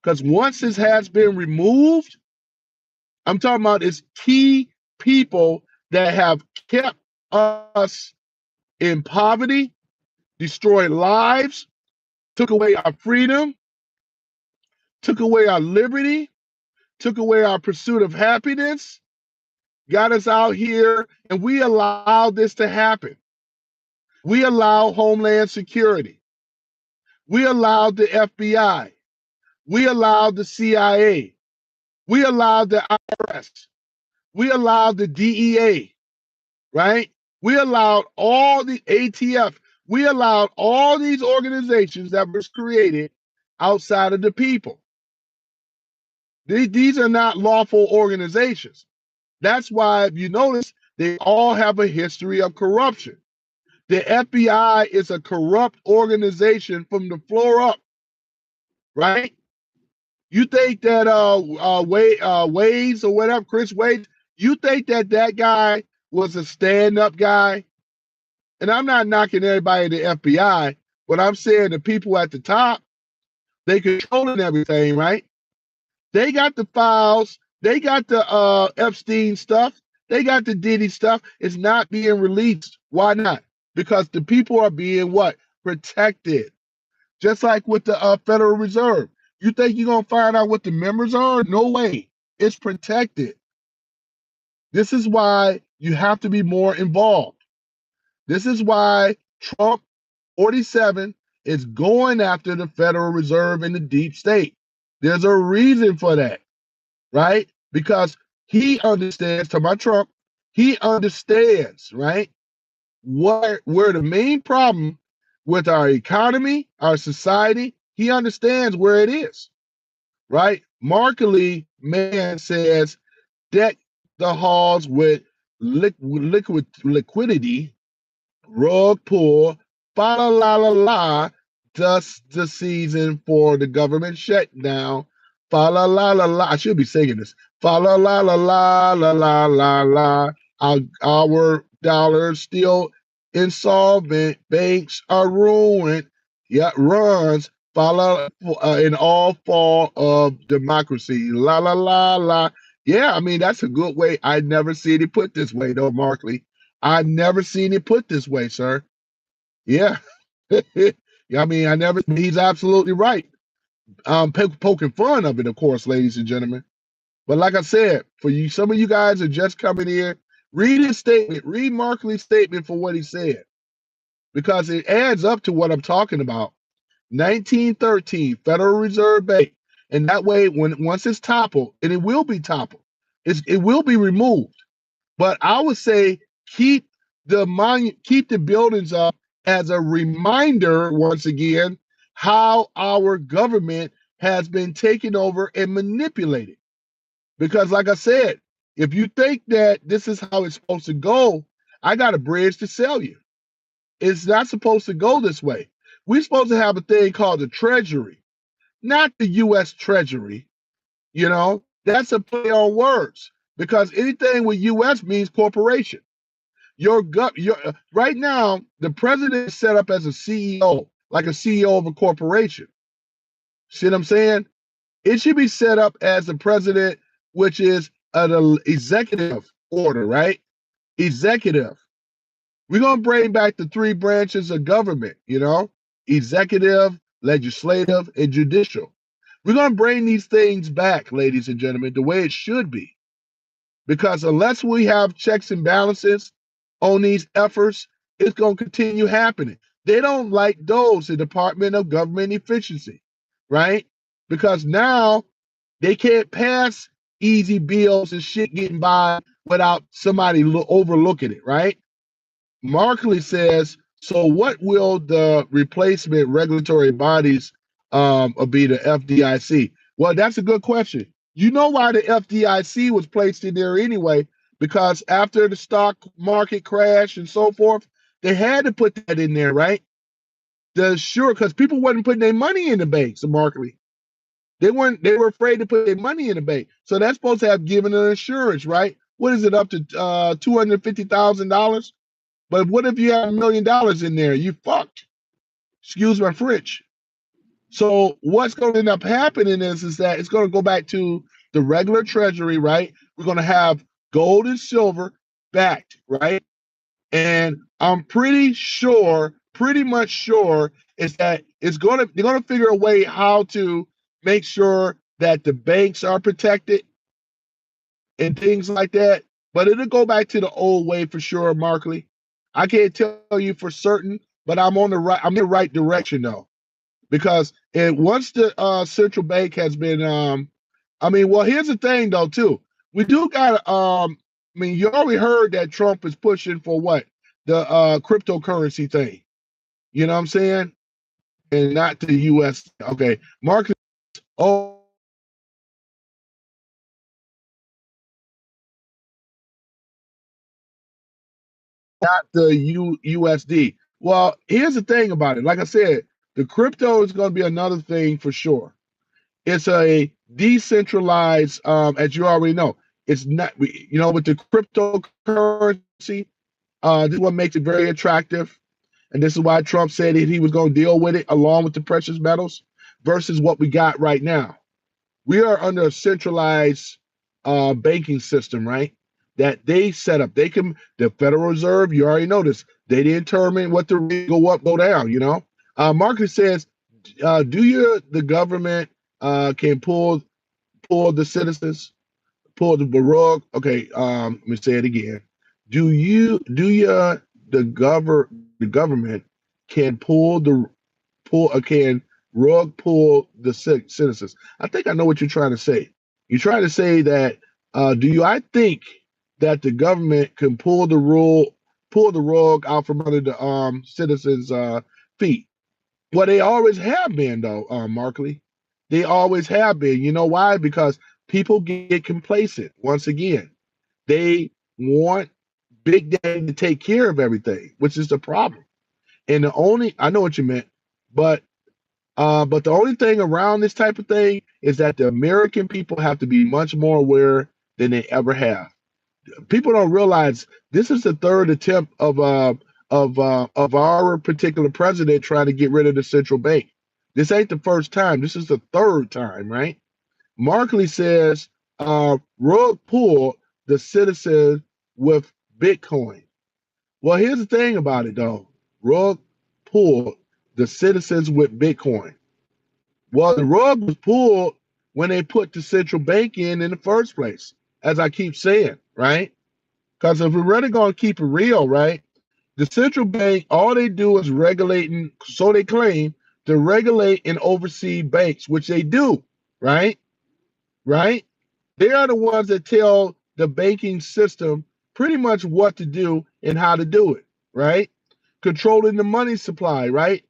Because once this has been removed, I'm talking about it's key people that have kept us in poverty, destroyed lives, took away our freedom, took away our liberty, took away our pursuit of happiness, got us out here, and we allowed this to happen. We allowed Homeland Security. We allowed the FBI. We allowed the CIA. We allowed the IRS. We allowed the DEA, right? We allowed all the ATF. We allowed all these organizations that was created outside of the people. These are not lawful organizations. That's why, if you notice, they all have a history of corruption. The FBI is a corrupt organization from the floor up, right? You think that Waze or whatever, Chris Waze, you think that that guy was a stand-up guy? And I'm not knocking everybody in the FBI, but I'm saying the people at the top, they controlling everything, right? They got the files, they got the Epstein stuff, they got the Diddy stuff. It's not being released. Why not? Because the people are being what? Protected. Just like with the Federal Reserve. You think you're going to find out what the members are? No way. It's protected. This is why you have to be more involved. This is why Trump 47 is going after the Federal Reserve and the deep state. There's a reason for that, right? Because he understands, to my Trump, he understands, right, where the main problem with our economy, our society, he understands where it is, right? Markley man says, deck the halls with liquidity, rug pull, fa la la la la, just the season for the government shutdown. Fa la la la la. I should be singing this. Fa la la la la la la la la. Our dollars still insolvent. Banks are ruined. Yeah, runs. Follow in all fall of democracy. La la la la. Yeah, I mean that's a good way. I never seen it put this way though, Markley. I never seen it put this way, sir. Yeah. Yeah, I mean, he's absolutely right. Poking fun of it, of course, ladies and gentlemen. But like I said, for you, some of you guys are just coming here, read his statement, read Markley's statement for what he said, because it adds up to what I'm talking about. 1913, Federal Reserve Bank. And that way, once it's toppled, and it will be toppled, it will be removed. But I would say keep the buildings up as a reminder, once again, how our government has been taken over and manipulated. Because like I said, if you think that this is how it's supposed to go, I got a bridge to sell you. It's not supposed to go this way. We're supposed to have a thing called the Treasury, not the U.S. Treasury. You know, that's a play on words because anything with U.S. means corporation. Your right now, the president is set up as a CEO, like a CEO of a corporation. See what I'm saying? It should be set up as the president, which is an executive order, right? Executive. We're gonna bring back the three branches of government, executive, legislative, and judicial. We're gonna bring these things back, ladies and gentlemen, the way it should be. Because unless we have checks and balances on these efforts, it's going to continue happening. They don't like those, the Department of Government Efficiency, right? Because now they can't pass easy bills and shit getting by without somebody overlooking it, right? Markley says, so what will the replacement regulatory bodies be the FDIC? Well, that's a good question. You know why the FDIC was placed in there anyway? Because after the stock market crash and so forth, they had to put that in there, right? Because people wasn't putting their money in the banks, Markley. They were afraid to put their money in the bank. So that's supposed to have given an insurance, right? What is it, up to $250,000? But what if you have $1 million in there? You fucked. Excuse my French. So what's going to end up happening is that it's going to go back to the regular treasury, right? We're going to have gold and silver backed, right? And I'm pretty much sure, is that they're going to figure a way how to make sure that the banks are protected and things like that. But it'll go back to the old way for sure, Markley. I can't tell you for certain, but I'm in the right direction though. Because once the central bank has been here's the thing though too. We do got you already heard that Trump is pushing for what? The cryptocurrency thing. You know what I'm saying? And not the US. Okay. Marcus, oh, not the USD. Well, here's the thing about it. Like I said, the crypto is going to be another thing for sure. It's a decentralized, as you already know. It's not, with the cryptocurrency, this is what makes it very attractive. And this is why Trump said that he was going to deal with it along with the precious metals versus what we got right now. We are under a centralized banking system, right? That they set up. The Federal Reserve, you already noticed, they determine what the rate go up, go down, Marcus says, the government can pull the citizens, pull the Baroque. Okay, let me say it again. The government can can rug pull the citizens? I think I know what you're trying to say. You're trying to say that I think that the government can pull the rug out from under the citizens' feet. Well, they always have been, though, Markley. They always have been. You know why? Because people get complacent. Once again, they want Big Daddy to take care of everything, which is the problem. And I know what you meant, but the only thing around this type of thing is that the American people have to be much more aware than they ever have. People don't realize this is the third attempt of our particular president trying to get rid of the central bank. This ain't the first time. This is the third time, right? Markley says, rug pull the citizen with Bitcoin. Well, here's the thing about it, though. Rug pull the citizens with Bitcoin. Well, the rug was pulled when they put the central bank in the first place, as I keep saying, right? Because if we're really going to keep it real, right, the central bank, all they do is regulating, so they claim, to regulate and oversee banks, which they do, right? Right? They are the ones that tell the banking system pretty much what to do and how to do it, right? Controlling the money supply, right?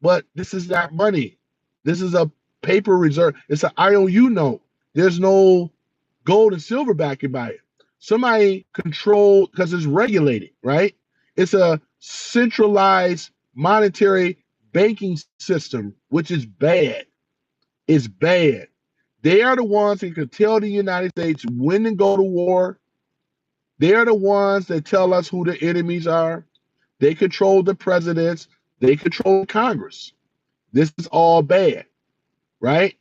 But this is not money. This is a paper reserve. It's an IOU note. There's no gold and silver backing by it. Somebody controlled because it's regulated, right? It's a centralized monetary banking system, which is bad. It's bad. They are the ones that can tell the United States when to go to war. They are the ones that tell us who the enemies are. They control the presidents. They control Congress. This is all bad, right?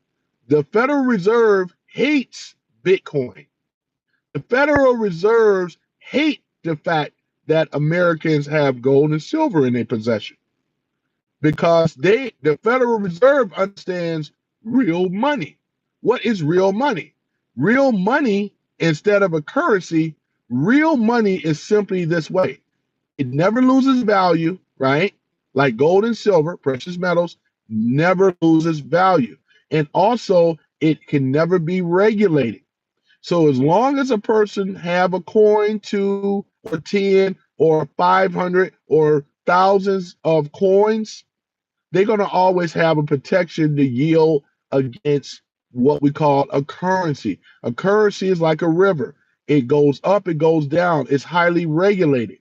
The Federal Reserve hates Bitcoin. The Federal Reserves hate the fact that Americans have gold and silver in their possession because the Federal Reserve understands real money. What is real money? Real money, instead of a currency, real money is simply this way. It never loses value, right? Like gold and silver, precious metals, never loses value. And also, it can never be regulated. So as long as a person have a coin, 2 or 10 or 500 or thousands of coins, they're going to always have a protection to yield against what we call a currency. A currency is like a river. It goes up, it goes down. It's highly regulated.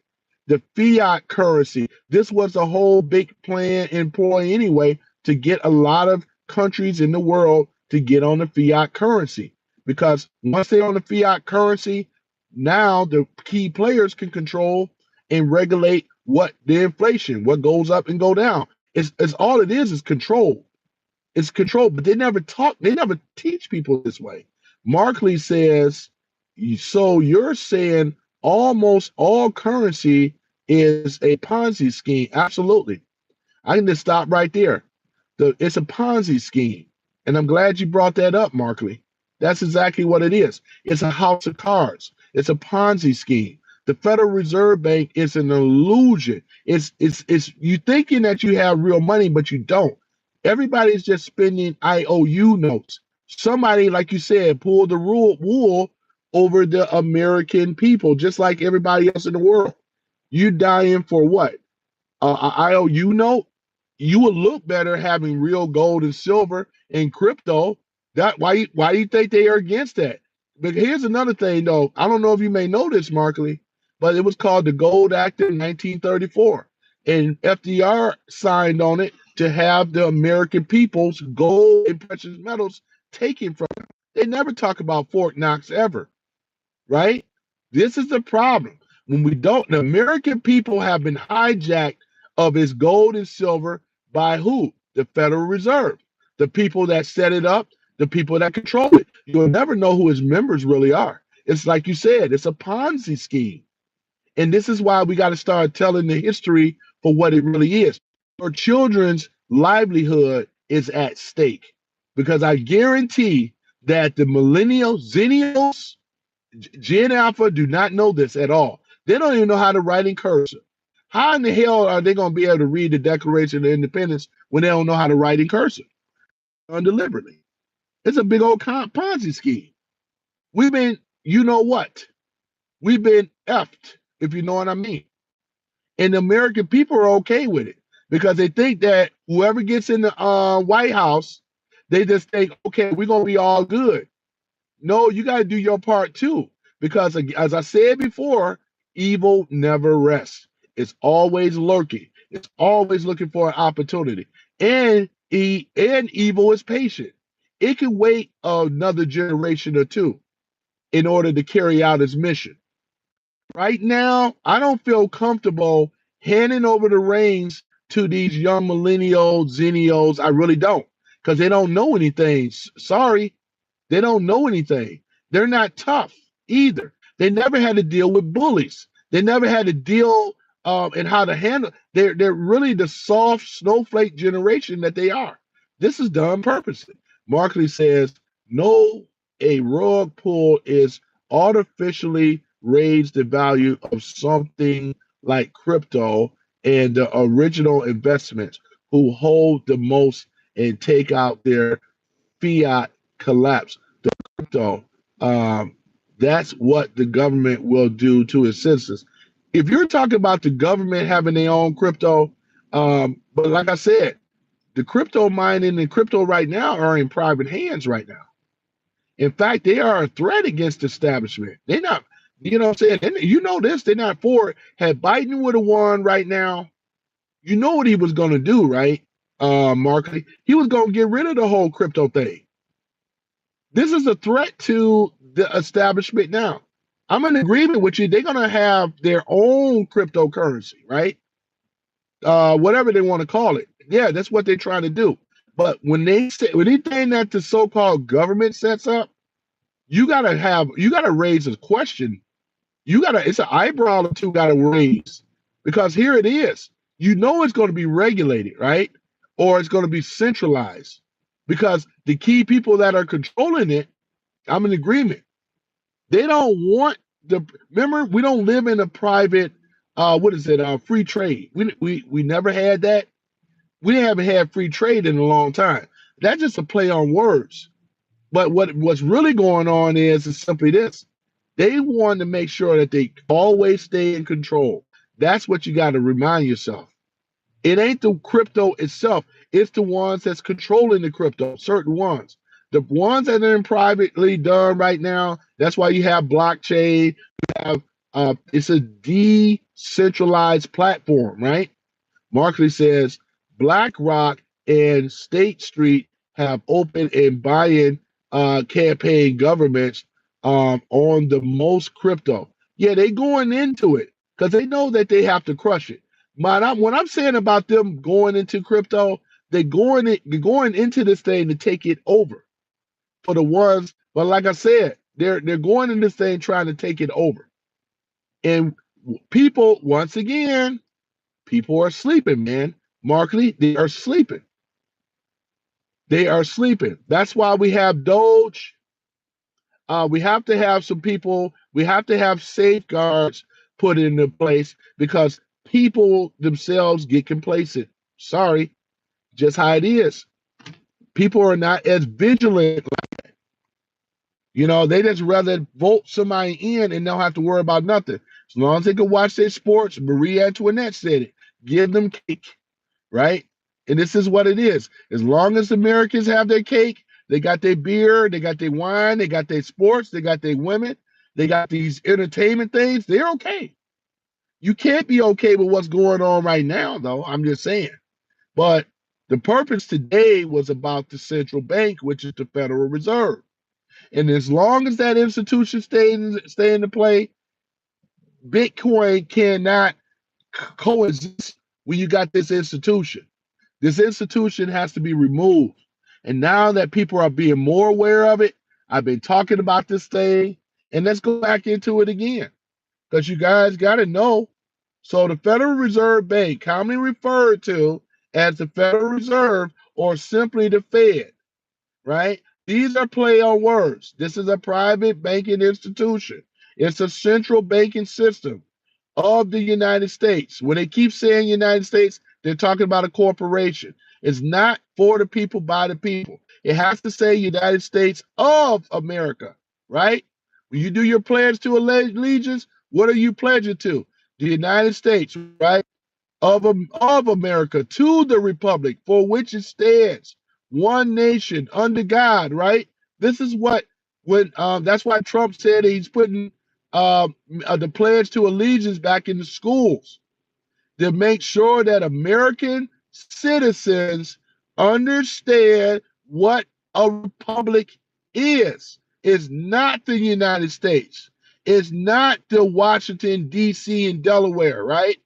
The fiat currency, this was a whole big plan in ploy anyway to get a lot of countries in the world to get on the fiat currency. Because once they're on the fiat currency, now the key players can control and regulate what the inflation, what goes up and go down. It's all it is control. It's control, but they never teach people this way. Markley says, so you're saying almost all currency is a Ponzi scheme. Absolutely. I can just stop right there. It's a Ponzi scheme. And I'm glad you brought that up, Markley. That's exactly what it is. It's a house of cards. It's a Ponzi scheme. The Federal Reserve Bank is an illusion. It's you thinking that you have real money, but you don't. Everybody's just spending IOU notes. Somebody, like you said, pulled the wool over the American people, just like everybody else in the world. You dying for what? An IOU note? You would look better having real gold and silver and crypto. That why do you think they are against that? But here's another thing, though. I don't know if you may know this, Markley, but it was called the Gold Act in 1934, and FDR signed on it to have the American people's gold and precious metals taken from them. They never talk about Fort Knox ever, right? This is the problem. When we don't, the American people have been hijacked of its gold and silver by who? The Federal Reserve. The people that set it up, the people that control it. You'll never know who its members really are. It's like you said, it's a Ponzi scheme. And this is why we got to start telling the history for what it really is. Your children's livelihood is at stake because I guarantee that the millennials, zennials, Gen Alpha do not know this at all. They don't even know how to write in cursive. How in the hell are they going to be able to read the Declaration of Independence when they don't know how to write in cursive? Deliberately. It's a big old Ponzi scheme. We've been, you know what? We've been effed, if you know what I mean. And the American people are okay with it because they think that whoever gets in the White House, they just think, okay, we're going to be all good. No, you got to do your part too. Because as I said before, evil never rests. It's always lurking. It's always looking for an opportunity. And evil is patient. It can wait another generation or two in order to carry out its mission. Right now, I don't feel comfortable handing over the reins to these young millennials, zennials. I really don't, because they don't know anything. Sorry, they don't know anything. They're not tough either. They never had to deal with bullies. They never had to deal and how to handle. They're really the soft snowflake generation that they are. This is done purposely. Markley says, no, a rug pull is artificially raise the value of something like crypto and the original investments who hold the most and take out their fiat collapse. The crypto, that's what the government will do to its citizens. If you're talking about the government having their own crypto, but like I said, the crypto mining and crypto right now are in private hands right now. In fact, they are a threat against the establishment. They're not. You know what I'm saying? And you know this, they're not for it. Had Biden would have won right now, you know what he was going to do, right? Marketing. He was going to get rid of the whole crypto thing. This is a threat to the establishment now. I'm in agreement with you. They're going to have their own cryptocurrency, right? Whatever they want to call it. Yeah, that's what they're trying to do. But when they say anything that the so-called government sets up, you gotta raise a question. It's an eyebrow or two gotta raise. Because here it is. You know it's going to be regulated, right? Or it's going to be centralized. Because the key people that are controlling it, I'm in agreement. They don't want remember, we don't live in a private what is it, free trade. We never had that. We haven't had free trade in a long time. That's just a play on words. But what's really going on is simply this. They want to make sure that they always stay in control. That's what you got to remind yourself. It ain't the crypto itself. It's the ones that's controlling the crypto, certain ones. The ones that are privately done right now, that's why you have blockchain. You have it's a decentralized platform, right? Markley says BlackRock and State Street have open and buy-in campaign governments on the most crypto. Yeah, they going into it because they know that they have to crush it. What I'm saying about them going into crypto, they're going into this thing to take it over for the ones. But like I said, they're going in this thing trying to take it over. And people, once again, people are sleeping, man. Markley, they are sleeping. They are sleeping. That's why we have Doge. We have to have some people, we have to have safeguards put into place because people themselves get complacent. Sorry, just how it is. People are not as vigilant. You know, they just rather vote somebody in and don't have to worry about nothing. As long as they can watch their sports, Marie Antoinette said it. Give them cake, right? And this is what it is. As long as Americans have their cake, they got their beer, they got their wine, they got their sports, they got their women, they got these entertainment things, they're okay. You can't be okay with what's going on right now, though. I'm just saying. But the purpose today was about the central bank, which is the Federal Reserve. And as long as that institution stay into play, Bitcoin cannot coexist when you got this institution. This institution has to be removed. And now that people are being more aware of it, I've been talking about this thing, and let's go back into it again because you guys got to know. So the Federal Reserve Bank, commonly referred to as the Federal Reserve or simply the Fed, right? These are play on words. This is a private banking institution. It's a central banking system of the United States. When they keep saying United States, they're talking about a corporation. It's not for the people, by the people. It has to say United States of America, right? When you do your pledge to allegiance, what are you pledging to? The United States, right? Of America to the republic for which it stands, one nation under God, right? This is what when that's why Trump said he's putting the pledge to allegiance back in the schools to make sure that American citizens understand what a republic is. It's not the United States. It's not the Washington, D.C. and Delaware, right?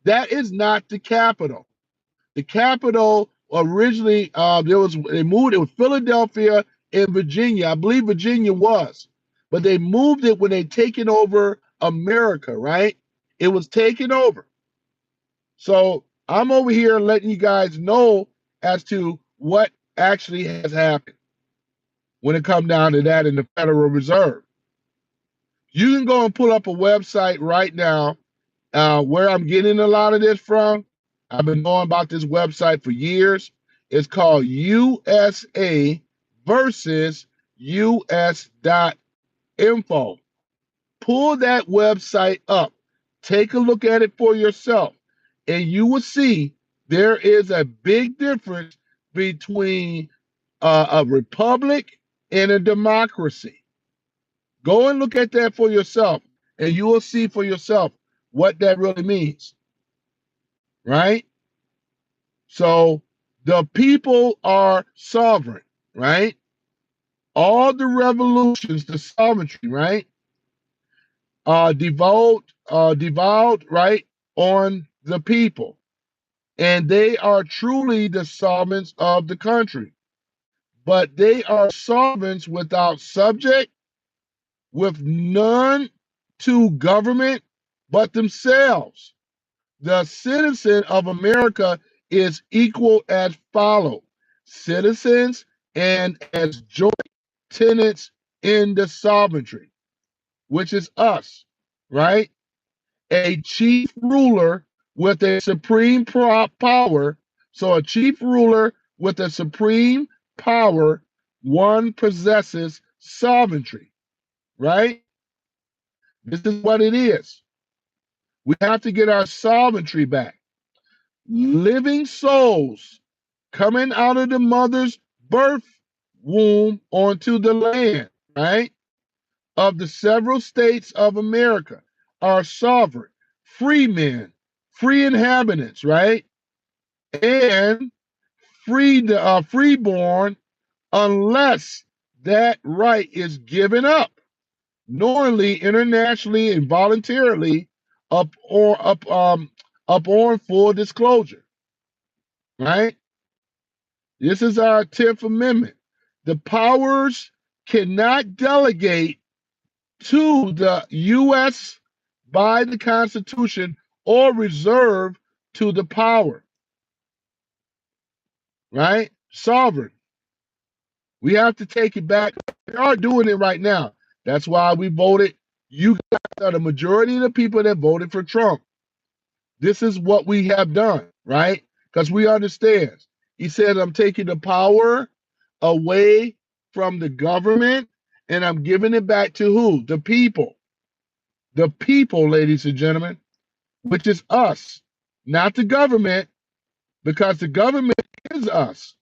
That is not the capital. The capital originally they moved it was Philadelphia and Virginia. I believe Virginia was, but they moved it when they taken over America, right? It was taken over. So I'm over here letting you guys know as to what actually has happened when it comes down to that in the Federal Reserve. You can go and pull up a website right now where I'm getting a lot of this from. I've been knowing about this website for years. It's called USA versus US.info. Pull that website up. Take a look at it for yourself, and you will see there is a big difference between a republic and a democracy. Go and look at that for yourself. and you will see for yourself what that really means, right? So the people are sovereign, right? All the revolutions, the sovereignty, right, devolved, right, on the people. And they are truly the sovereigns of the country. But they are sovereigns without subject, with none to government but themselves. The citizen of America is equal as follow: citizens and as joint tenants in the sovereignty, which is us, right? A chief ruler with a supreme power. So a chief ruler with a supreme power, one possesses sovereignty, right? This is what it is. We have to get our sovereignty back. Living souls coming out of the mother's birth womb onto the land, right, of the several states of America are sovereign, free men, free inhabitants, right, and freeborn, unless that right is given up knowingly, internationally, and voluntarily up on full disclosure, right? This is our 10th Amendment. The powers cannot delegate to the U.S. by the Constitution or reserve to the power, right? Sovereign. We have to take it back. We are doing it right now. That's why we voted. You guys are the majority of the people that voted for Trump. This is what we have done, right? Because we understand. He said, I'm taking the power away from the government and I'm giving it back to who? The people. The people, ladies and gentlemen, which is us, not the government, because the government is us.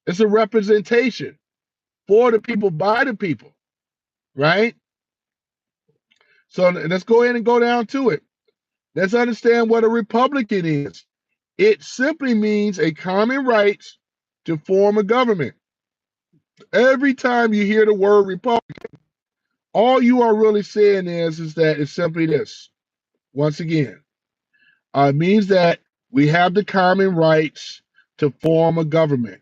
It's a representation for the people, by the people, right? So let's go ahead and go down to it. Let's understand what a Republican is. It simply means a common rights to form a government. Every time you hear the word Republican, all you are really saying is that it's simply this. Once again, it means that we have the common rights to form a government.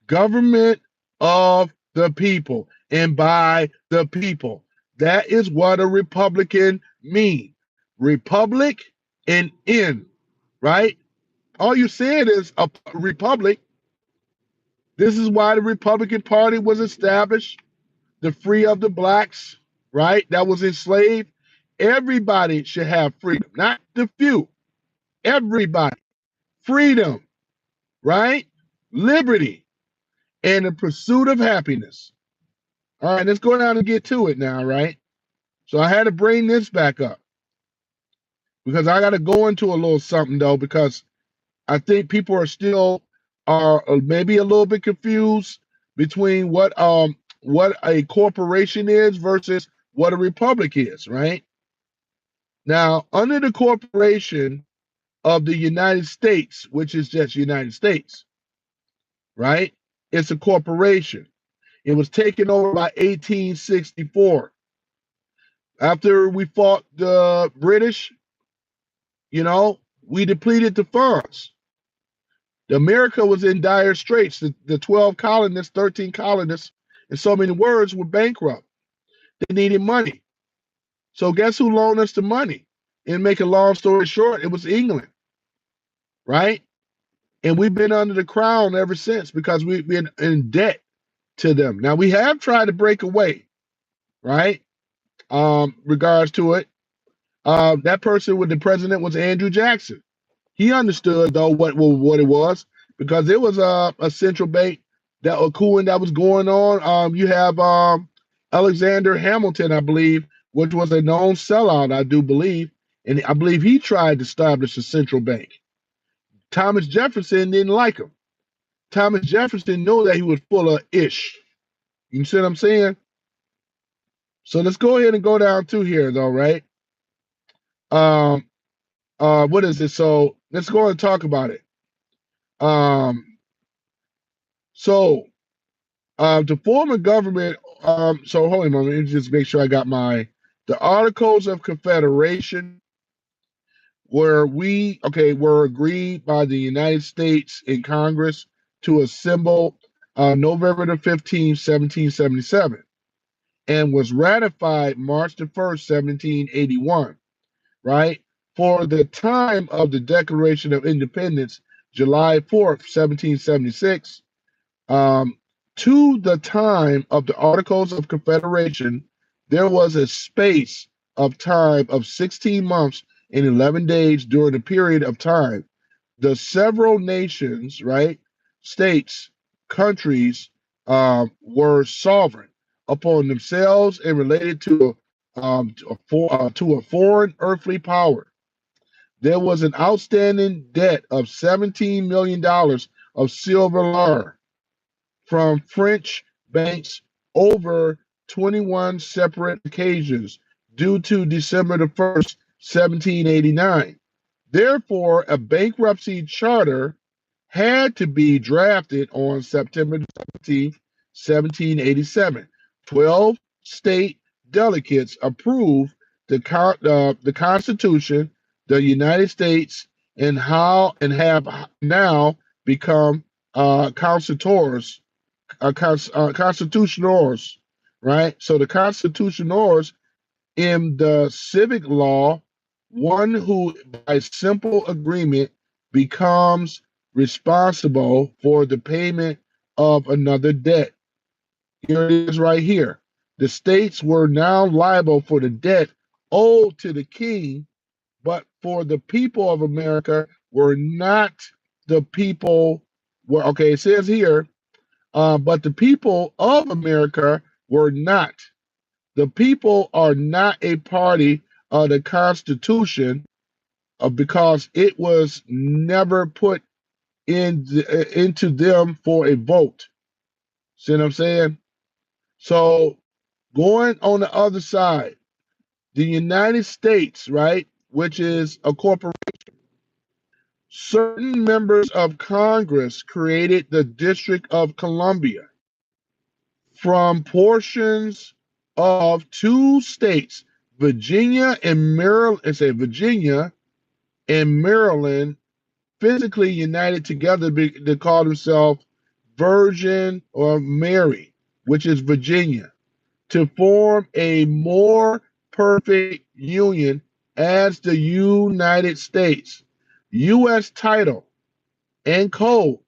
Government of the people and by the people. That is what a Republican means. Republic and in, right? All you said is a republic. This is why the Republican Party was established, the free of the blacks, right? That was enslaved. Everybody should have freedom, not the few. Everybody. Freedom, right? Liberty and the pursuit of happiness. All right, let's go down and get to it now, right? So I had to bring this back up because I got to go into a little something though, because I think people are still maybe a little bit confused between what a corporation is versus what a republic is, right? Now, under the corporation of the United States, which is just United States, right? It's a corporation. It was taken over by 1864. After we fought the British, we depleted the funds. America was in dire straits. The 12 colonists, 13 colonists, in so many words, were bankrupt. They needed money. So guess who loaned us the money? And make a long story short, it was England, right? And we've been under the crown ever since because we've been in debt to them. Now we have tried to break away, right? Regards to it. That person with the president was Andrew Jackson. He understood though what it was because it was a central bank that was cooling that was going on. You have Alexander Hamilton, I believe, which was a known sellout, I do believe, and I believe he tried to establish a central bank. Thomas Jefferson didn't like him. Thomas Jefferson knew that he was full of ish. You see what I'm saying? So let's go ahead and go down to here, though, right? Um, what is it? So let's go and talk about it. Um, so to form a government. So hold on a moment. Let me just make sure I got the Articles of Confederation were agreed by the United States in Congress to assemble November the 15th, 1777, and was ratified March the 1st, 1781, right? For the time of the Declaration of Independence, July 4th, 1776, um, to the time of the Articles of Confederation, there was a space of time of 16 months and 11 days during the period of time. The several nations, right, states, countries, were sovereign upon themselves and related to a foreign earthly power. There was an outstanding debt of $17 million of silver lire from French banks over 21 separate occasions due to December the 1st, 1789. Therefore, a bankruptcy charter had to be drafted on September 17th, 1787. 12 state delegates approved the Constitution, the United States, and have now become constitutors, constitutionals, right? So the constitutionals in the civic law, one who by simple agreement becomes responsible for the payment of another debt. Here it is right here. The states were now liable for the debt owed to the king, but for the people of America were not the people were okay, it says here, but the people of America were not. The people are not a party of the Constitution because it was never put into them for a vote. See what I'm saying? So going on the other side, the United States, right, which is a corporation, certain members of Congress created the District of Columbia from portions of two states, Virginia and Maryland. Virginia and Maryland, physically united together to call themselves Virgin or Mary, which is Virginia, to form a more perfect union as the United States. U.S. title and code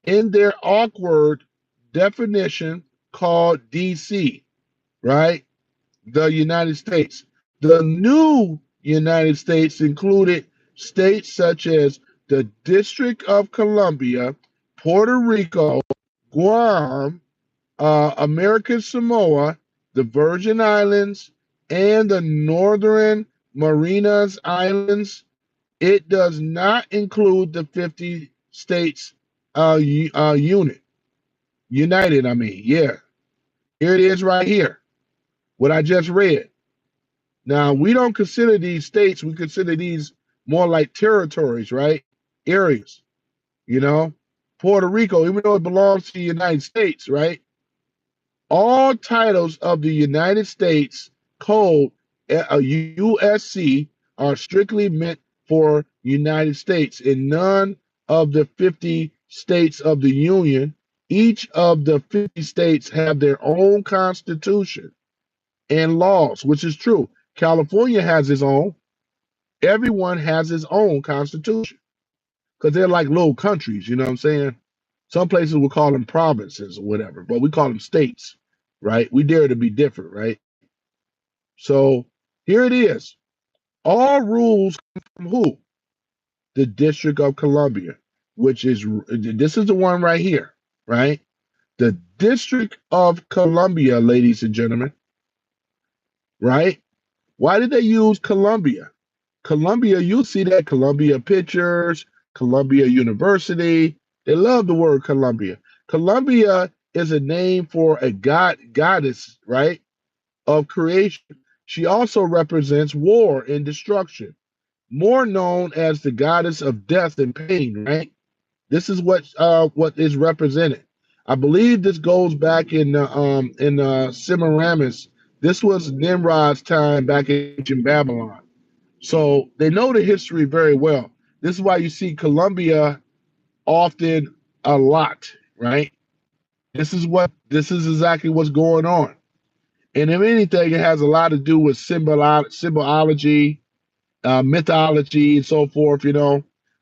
in their awkward definition called DC, right? The United States. The new United States included states such as the District of Columbia, Puerto Rico, Guam, American Samoa, the Virgin Islands, and the Northern Marianas Islands. It does not include the 50 states unit. United, I mean, yeah. Here it is right here, what I just read. Now, we don't consider these states, we consider these more like territories, right? Areas, you know? Puerto Rico, even though it belongs to the United States, right? All titles of the United States Code, a USC, are strictly meant for United States, and none of the 50 states of the Union. Each of the 50 states have their own constitution and laws, which is true. California has its own. Everyone has its own constitution because they're like little countries, you know what I'm saying? Some places will call them provinces or whatever, but we call them states, right? We dare to be different, right? So here it is. All rules come from who? The District of Columbia, which is this is the one right here, right? The District of Columbia, ladies and gentlemen, right? Why did they use Columbia? Columbia, you'll see that Columbia Pictures, Columbia University. They love the word Columbia. Columbia is a name for a goddess, right? of creation. She also represents war and destruction, more known as the goddess of death and pain, right? This is what is represented. I believe this goes back in Semiramis. This was Nimrod's time back in ancient Babylon. So they know the history very well. This is why you see Colombia often a lot, right? This is exactly what's going on. And if anything, it has a lot to do with symbology, mythology, and so forth.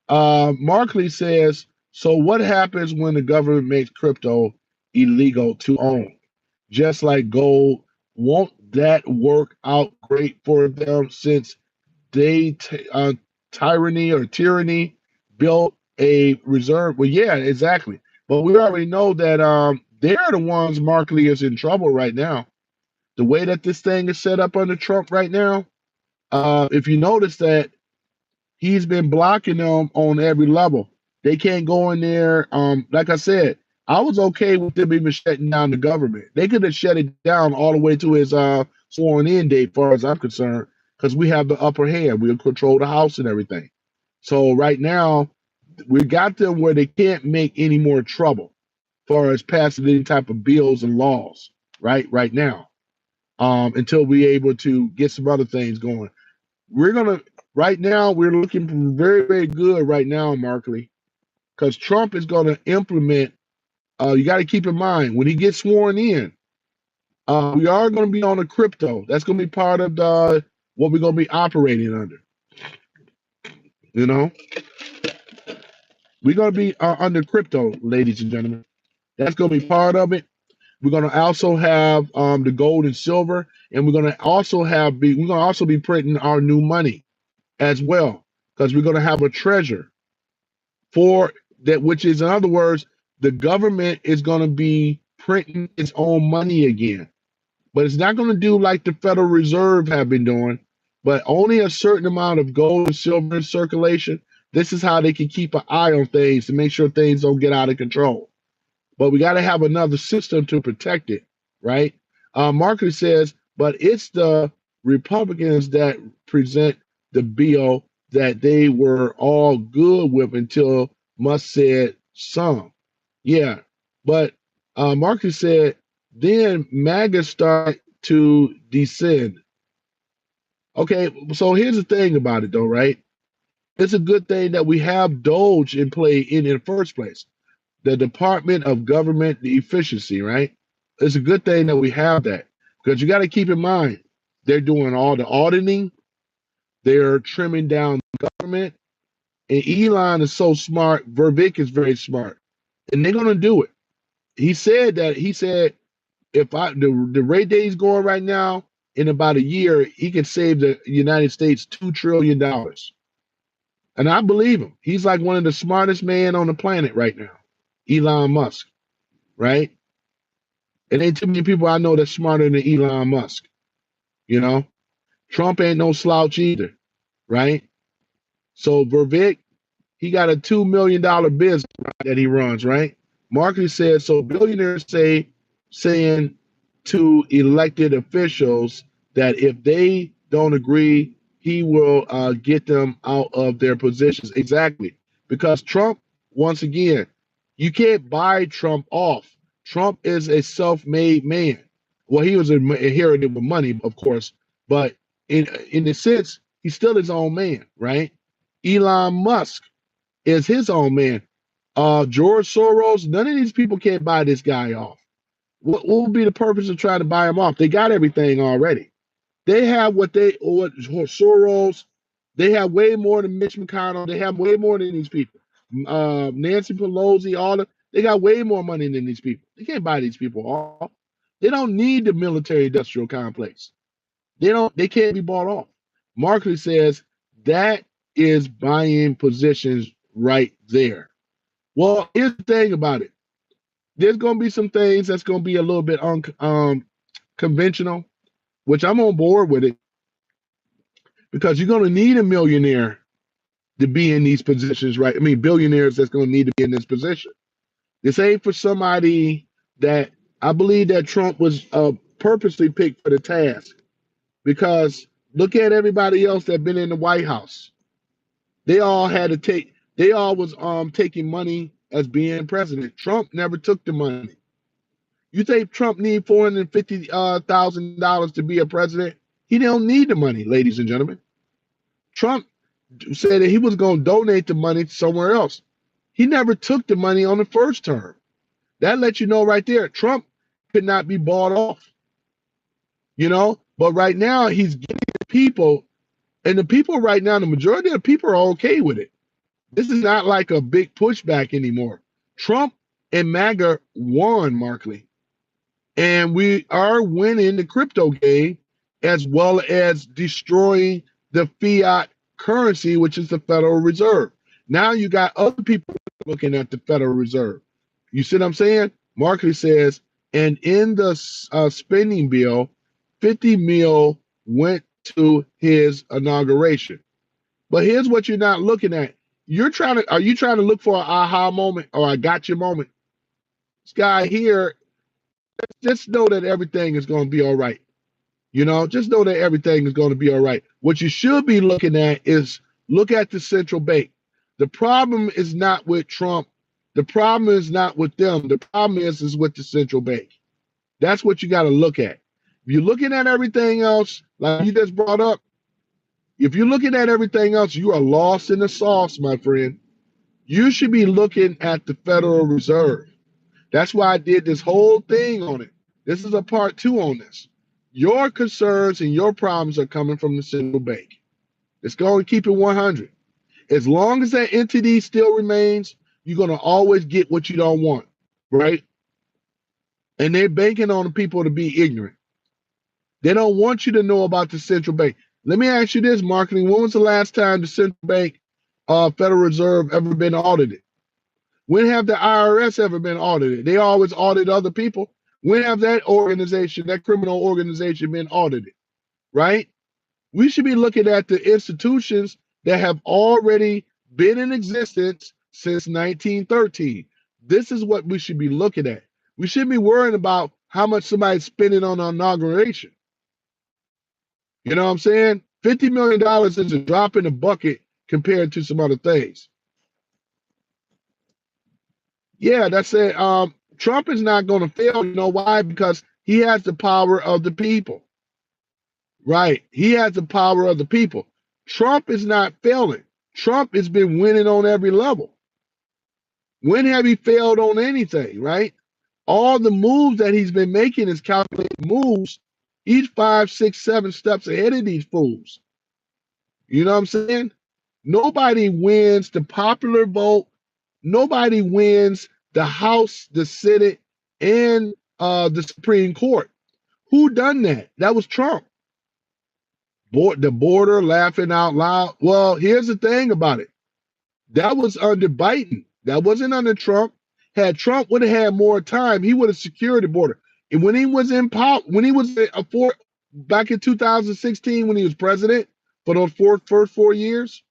Markley says, so what happens when the government makes crypto illegal to own? Just like gold, won't that work out great for them since they tyranny built a reserve? Well, yeah, exactly. But we already know that they're the ones Markley is in trouble right now. The way that this thing is set up under Trump right now, if you notice that he's been blocking them on every level. They can't go in there. Like I said, I was okay with them even shutting down the government. They could have shut it down all the way to his sworn in date, as far as I'm concerned, because we have the upper hand. We'll control the House and everything. So right now, we got them where they can't make any more trouble as far as passing any type of bills and laws, right now, until we're able to get some other things going. We're gonna right now. We're looking very, very good right now, Markley, because Trump is going to implement. You got to keep in mind when he gets sworn in. We are going to be on a crypto. That's going to be part of the what we're going to be operating under. You know, we're going to be under crypto, ladies and gentlemen. That's going to be part of it. We're going to also have the gold and silver, and we're going to also be printing our new money as well, because we're going to have a treasure for that, which is, in other words, the government is going to be printing its own money again, but it's not going to do like the Federal Reserve have been doing, but only a certain amount of gold and silver in circulation. This is how they can keep an eye on things to make sure things don't get out of control. But we got to have another system to protect it, right? Marcus says, but it's the Republicans that present the bill that they were all good with until Musk said some. Yeah, but Marcus said, then MAGA start to descend. Okay, so here's the thing about it, though, right? It's a good thing that we have Doge in play in the first place, the Department of Government Efficiency, right? It's a good thing that we have that, because you got to keep in mind they're doing all the auditing, they're trimming down the government, and Elon is so smart. Vervick is very smart, and they're gonna do it. He said if the rate that he's going right now, in about a year, he can save the United States $2 trillion. And I believe him. He's like one of the smartest men on the planet right now, Elon Musk, right? And ain't too many people I know that's smarter than Elon Musk. You know, Trump ain't no slouch either, right? So Vervick, he got a $2 million business that he runs, right? Marcus says, so billionaires saying to elected officials that if they don't agree, he will get them out of their positions. Exactly. Because Trump, once again, you can't buy Trump off. Trump is a self-made man. Well, he was inherited with money, of course, but in a sense, he's still his own man, right? Elon Musk is his own man. George Soros, none of these people can't buy this guy off. What would be the purpose of trying to buy him off? They got everything already. They have what Soros, they have way more than Mitch McConnell. They have way more than these people. Nancy Pelosi, they got way more money than these people. They can't buy these people off. They don't need the military industrial complex. They can't be bought off. Markley says that is buying positions right there. Well, here's the thing about it. There's going to be some things that's going to be a little bit conventional, which I'm on board with it, because you're going to need a millionaire to be in these positions, right? I mean, billionaires that's going to need to be in this position. This ain't for somebody that I believe that Trump was purposely picked for the task because look at everybody else that been in the White House. They all had to take. They all was taking money as being president. Trump never took the money. You think Trump need $450,000 to be a president? He don't need the money, ladies and gentlemen. Trump said that he was going to donate the money somewhere else. He never took the money on the first term. That lets you know right there, Trump could not be bought off. You know, but right now he's getting the people, and the people right now, the majority of the people are okay with it. This is not like a big pushback anymore. Trump and MAGA won, Markley. And we are winning the crypto game as well as destroying the fiat currency, which is the Federal Reserve. Now you got other people looking at the Federal Reserve. You see what I'm saying? Markley says, and in the spending bill, 50 mil went to his inauguration. But here's what you're not looking at. Are you trying to look for an aha moment or a gotcha moment? This guy here, just know that everything is going to be all right. You know, just know that everything is going to be all right. What you should be looking at is look at the central bank. The problem is not with Trump. The problem is not with them. The problem is with the central bank. That's what you got to look at. If you're looking at everything else, like you just brought up, if you're looking at everything else, you are lost in the sauce, my friend. You should be looking at the Federal Reserve. That's why I did this whole thing on it. This is a part 2 on this. Your concerns and your problems are coming from the central bank. It's going to keep it 100. As long as that entity still remains, you're going to always get what you don't want, right? And they're banking on the people to be ignorant. They don't want you to know about the central bank. Let me ask you this, Marketing. When was the last time the central bank, Federal Reserve, ever been audited? When have the IRS ever been audited? They always audit other people. When have that organization, that criminal organization, been audited, right? We should be looking at the institutions that have already been in existence since 1913. This is what we should be looking at. We shouldn't be worrying about how much somebody's spending on inauguration. You know what I'm saying? $50 million is a drop in the bucket compared to some other things. Yeah, that's it. Trump is not going to fail. You know why? Because he has the power of the people. Right. He has the power of the people. Trump is not failing. Trump has been winning on every level. When have he failed on anything, right? All the moves that he's been making is calculated moves. He's 5, 6, 7 steps ahead of these fools. You know what I'm saying? Nobody wins the popular vote. Nobody wins the House, the Senate, and the Supreme Court. Who done that? That was Trump. The border, laughing out loud. Well, here's the thing about it. That was under Biden. That wasn't under Trump. Had Trump would have had more time, he would have secured the border. And when he was in power, when he was back in 2016, when he was president for those first 4 years,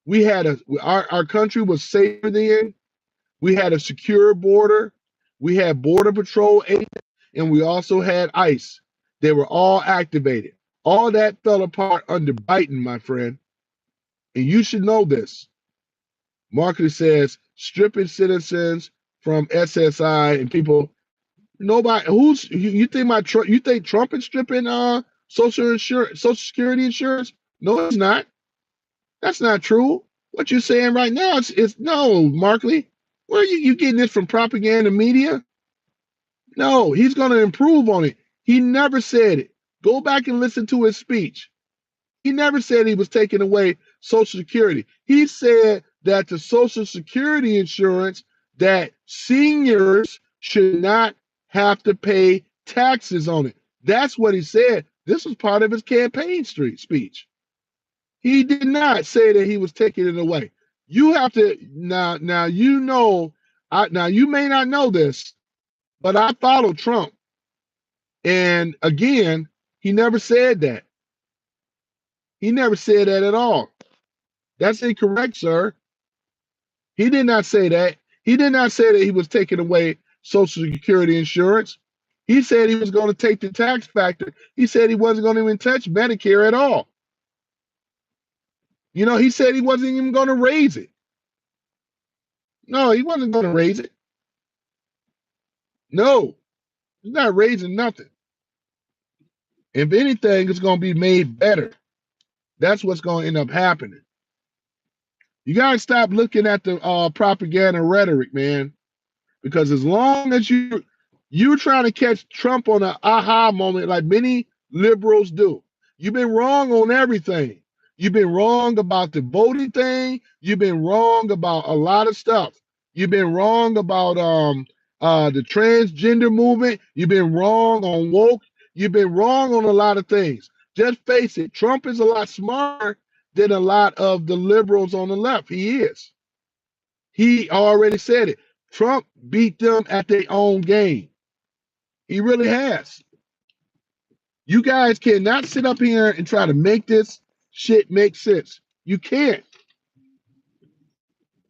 we had our country was safer then. We had a secure border. We had Border Patrol agents, and we also had ICE. They were all activated. All that fell apart under Biden, my friend. And you should know this. Marketing says stripping citizens from SSI and people. Nobody you think Trump is stripping social security insurance? No, it's not. That's not true. What you're saying right now is no, Markley. Where are you getting this from, propaganda media? No, he's going to improve on it. He never said it. Go back and listen to his speech. He never said he was taking away Social Security. He said that the Social Security insurance, that seniors should not have to pay taxes on it. That's what he said. This was part of his campaign speech. He did not say that he was taking it away. You have to now you know, now you may not know this, but I follow Trump. And again, he never said that. He never said that at all. That's incorrect, sir. He did not say that. He did not say that he was taking away Social Security insurance. He said he was going to take the tax factor. He said he wasn't going to even touch Medicare at all. You know, he said he wasn't even going to raise it. No, he wasn't going to raise it. No, he's not raising nothing. If anything, it's going to be made better. That's what's going to end up happening. You got to stop looking at the propaganda rhetoric, man. Because as long as you're trying to catch Trump on an aha moment like many liberals do, you've been wrong on everything. You've been wrong about the voting thing. You've been wrong about a lot of stuff. You've been wrong about the transgender movement. You've been wrong on woke. You've been wrong on a lot of things. Just face it, Trump is a lot smarter than a lot of the liberals on the left. He is. He already said it. Trump beat them at their own game. He really has. You guys cannot sit up here and try to make this shit make sense. You can't.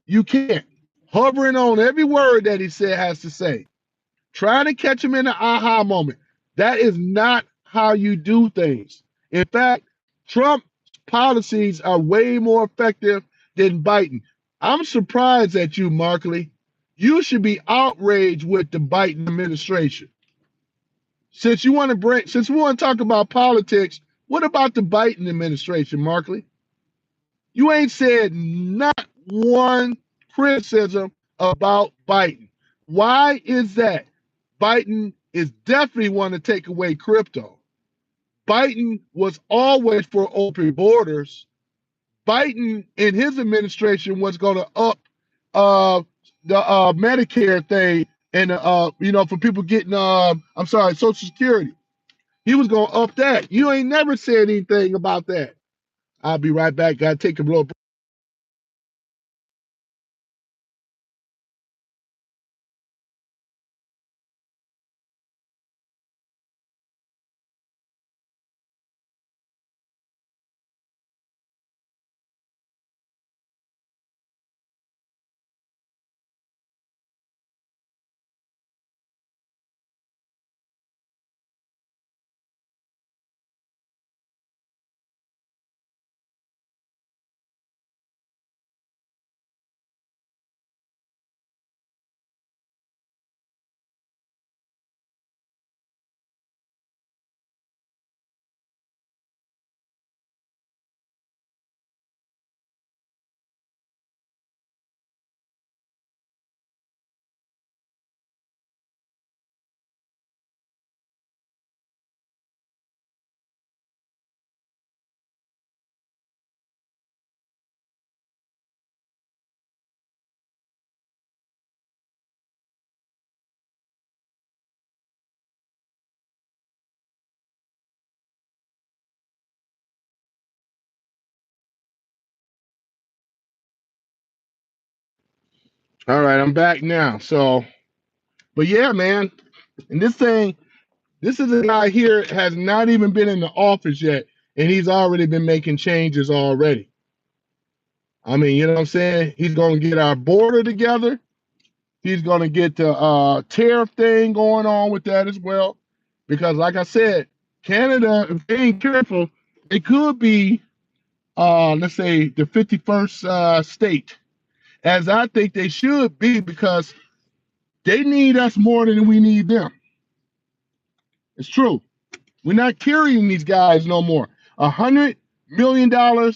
You can't. Hovering on every word that he said has to say. Trying to catch him in the aha moment. That is not how you do things. In fact, Trump's policies are way more effective than Biden. I'm surprised at you, Markley. You should be outraged with the Biden administration. Since we want to talk about politics, what about the Biden administration, Markley? You ain't said not one criticism about Biden. Why is that? Biden is definitely want to take away crypto. Biden was always for open borders. Biden in his administration was going to up the Medicare thing and for people getting Social Security. He was going to up that. You ain't never said anything about that. I'll be right back. Got to take a little break. All right, I'm back now. But yeah, man. And this is a guy here has not even been in the office yet, and he's already been making changes already. I mean, you know what I'm saying? He's going to get our border together. He's going to get the tariff thing going on with that as well. Because like I said, Canada, if they ain't careful, it could be, let's say, the 51st state, as I think they should be, because they need us more than we need them. It's true. We're not carrying these guys no more. $100 million. I'm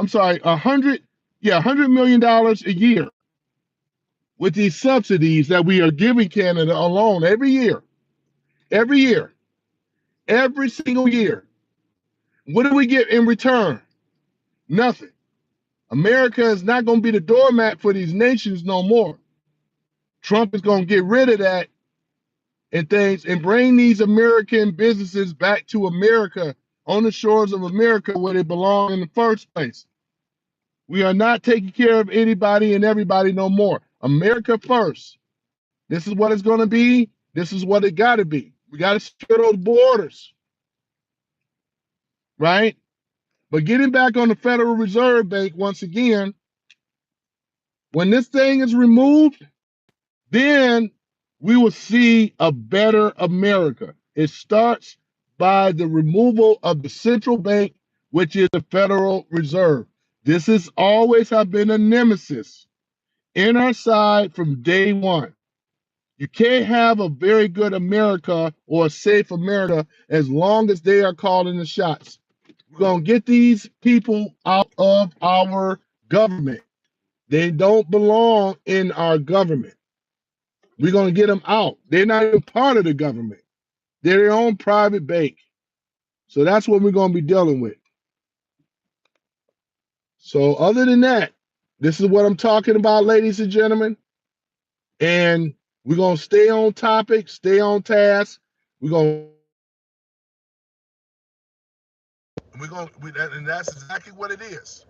sorry, $100 million a year with these subsidies that we are giving Canada alone every year, every single year. What do we get in return? Nothing. America is not going to be the doormat for these nations no more. Trump is going to get rid of that and things and bring these American businesses back to America, on the shores of America where they belong in the first place. We are not taking care of anybody and everybody no more. America first. This is what it's going to be. This is what it got to be. We got to secure those borders, right? But getting back on the Federal Reserve Bank once again, when this thing is removed, then we will see a better America. It starts by the removal of the central bank, which is the Federal Reserve. This has always have been a nemesis in our side from day one. You can't have a very good America or a safe America as long as they are calling the shots. We're going to get these people out of our government. They don't belong in our government. We're going to get them out. They're not even part of the government. They're their own private bank. So that's what we're going to be dealing with. So other than that, this is what I'm talking about, ladies and gentlemen. And we're going to stay on topic, stay on task. And that's exactly what it is.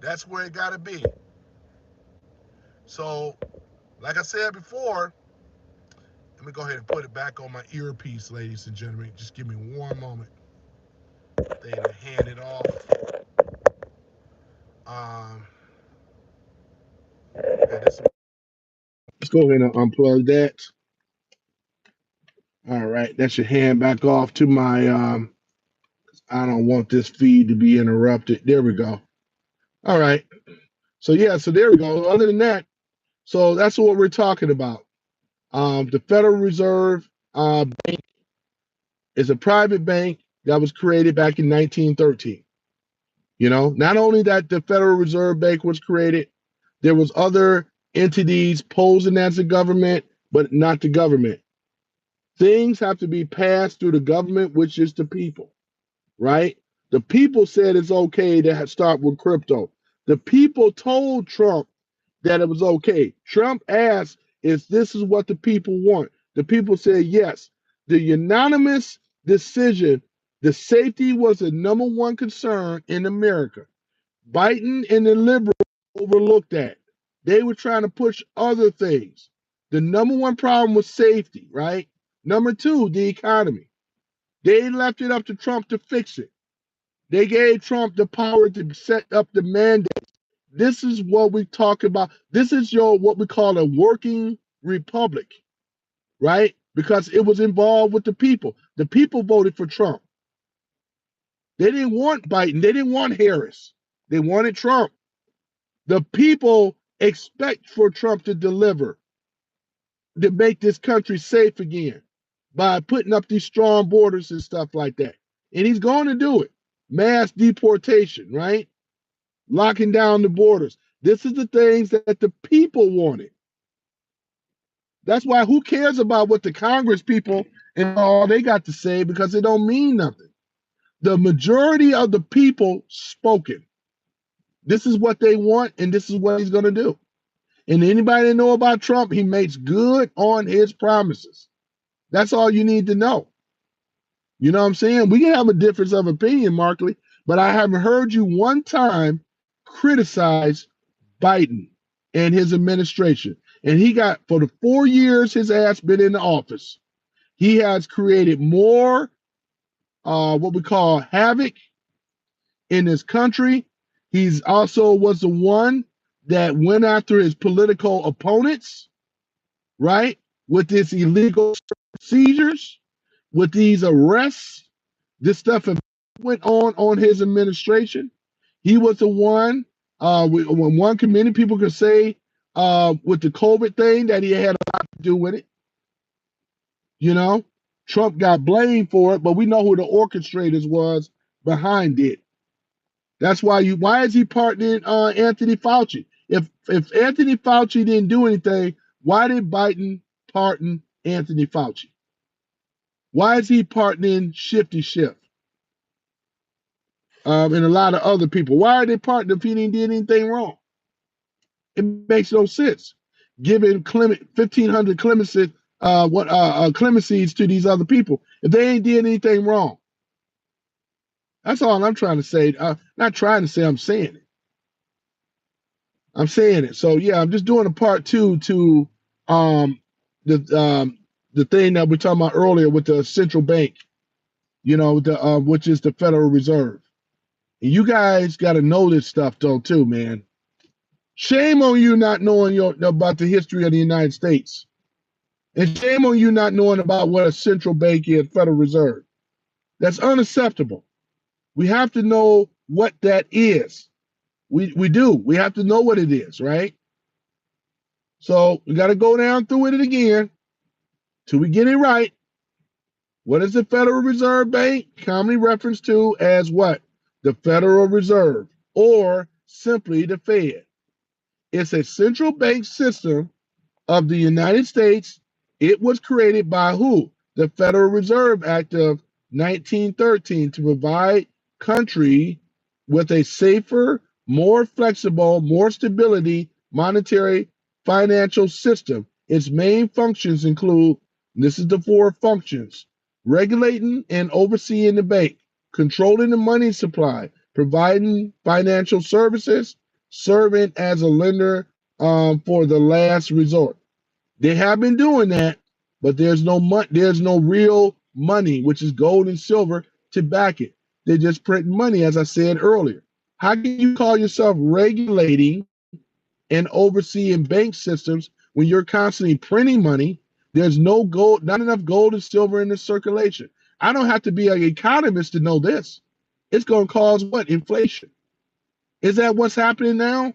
That's where it got to be. So, like I said before, let me go ahead and put it back on my earpiece, ladies and gentlemen. Just give me one moment. They hand it off. Let's go ahead and unplug that. All right, that should hand back off to my. I don't want this feed to be interrupted. There we go. All right. So yeah, so there we go. Other than that, so that's what we're talking about. The Federal Reserve Bank is a private bank that was created back in 1913. You know, not only that the Federal Reserve Bank was created, there was other entities posing as a government, but not the government. Things have to be passed through the government, which is the people, right? The people said it's okay to start with crypto. The people told Trump that it was okay. Trump asked if this is what the people want. The people said yes. The unanimous decision, the safety was the number one concern in America. Biden and the liberals overlooked that. They were trying to push other things. The number one problem was safety, right? Number two, the economy. They left it up to Trump to fix it. They gave Trump the power to set up the mandate. This is what we talk about. This is what we call a working republic, right? Because it was involved with the people. The people voted for Trump. They didn't want Biden. They didn't want Harris. They wanted Trump. The people expect for Trump to deliver, to make this country safe again by putting up these strong borders and stuff like that. And he's going to do it. Mass deportation, right? Locking down the borders. This is the things that the people wanted. That's why who cares about what the Congress people and all they got to say, because it don't mean nothing. The majority of the people spoken. This is what they want, and this is what he's going to do. And anybody that know about Trump, he makes good on his promises. That's all you need to know. You know what I'm saying? We can have a difference of opinion, Markley, but I haven't heard you one time criticize Biden and his administration. And he got, for the 4 years his ass been in the office, he has created more what we call havoc in this country. He's also was the one that went after his political opponents, right? With this illegal seizures, with these arrests, this stuff went on his administration. He was the one, when one committee people could say with the COVID thing that he had a lot to do with it. You know, Trump got blamed for it, but we know who the orchestrators was behind it. That's why why is he partnering Anthony Fauci? If Anthony Fauci didn't do anything, why did Biden pardon Anthony Fauci? Why is he partnering Shifty Shift? And a lot of other people. Why are they partnering if he didn't do anything wrong? It makes no sense. Giving 1,500 clemencies, clemencies to these other people if they ain't did anything wrong. That's all I'm trying to say. Not trying to say, I'm saying it. I'm saying it. So yeah, I'm just doing a part two to the thing that we talked about earlier with the central bank, you know, which is the Federal Reserve. And you guys got to know this stuff though too, man. Shame on you not knowing about the history of the United States. And shame on you not knowing about what a central bank is, Federal Reserve. That's unacceptable. We have to know what that is. We do. We have to know what it is, right? So we got to go down through it again till we get it right. What is the Federal Reserve Bank? Commonly referenced to as what? The Federal Reserve, or simply the Fed. It's a central bank system of the United States. It was created by who? The Federal Reserve Act of 1913 to provide country with a safer, more flexible, more stability monetary financial system. Its main functions include, this is the four functions: regulating and overseeing the bank, controlling the money supply, providing financial services, serving as a lender for the last resort. They have been doing that, but there's no real money, which is gold and silver, to back it. They're just printing money, as I said earlier. How can you call yourself regulating and overseeing bank systems when you're constantly printing money? There's no gold, not enough gold and silver in the circulation. I don't have to be an economist to know this. It's going to cause what? Inflation. Is that what's happening now?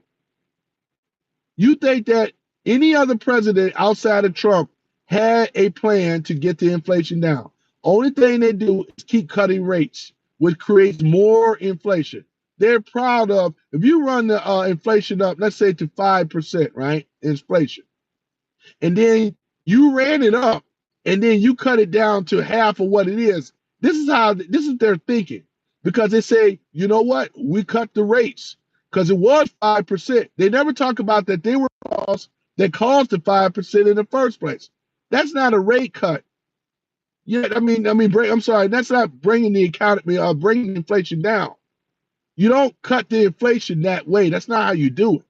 You think that any other president outside of Trump had a plan to get the inflation down? Only thing they do is keep cutting rates, which creates more inflation. They're proud of, if you run the inflation up, let's say to 5%, right? Inflation. And then you ran it up and then you cut it down to half of what it is. This is their thinking, because they say, you know what? We cut the rates because it was 5%. They never talk about that they were that caused the 5% in the first place. That's not a rate cut. Yeah, I'm sorry, that's not bringing the economy or bringing inflation down. You don't cut the inflation that way. That's not how you do it.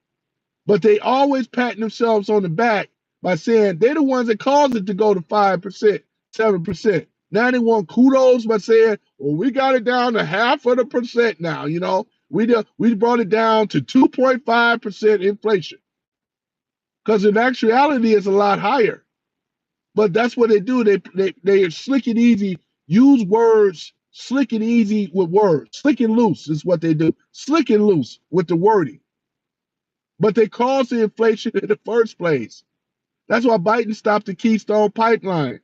But they always patting themselves on the back by saying they're the ones that caused it to go to 5%, 7%. Now they want kudos by saying, well, we got it down to half of the percent now. We brought it down to 2.5% inflation. Because in actuality, it's a lot higher. But that's what they do. They are slick and easy, use words, slick and easy with words. Slick and loose is what they do. Slick and loose with the wording. But they caused the inflation in the first place. That's why Biden stopped the Keystone Pipeline.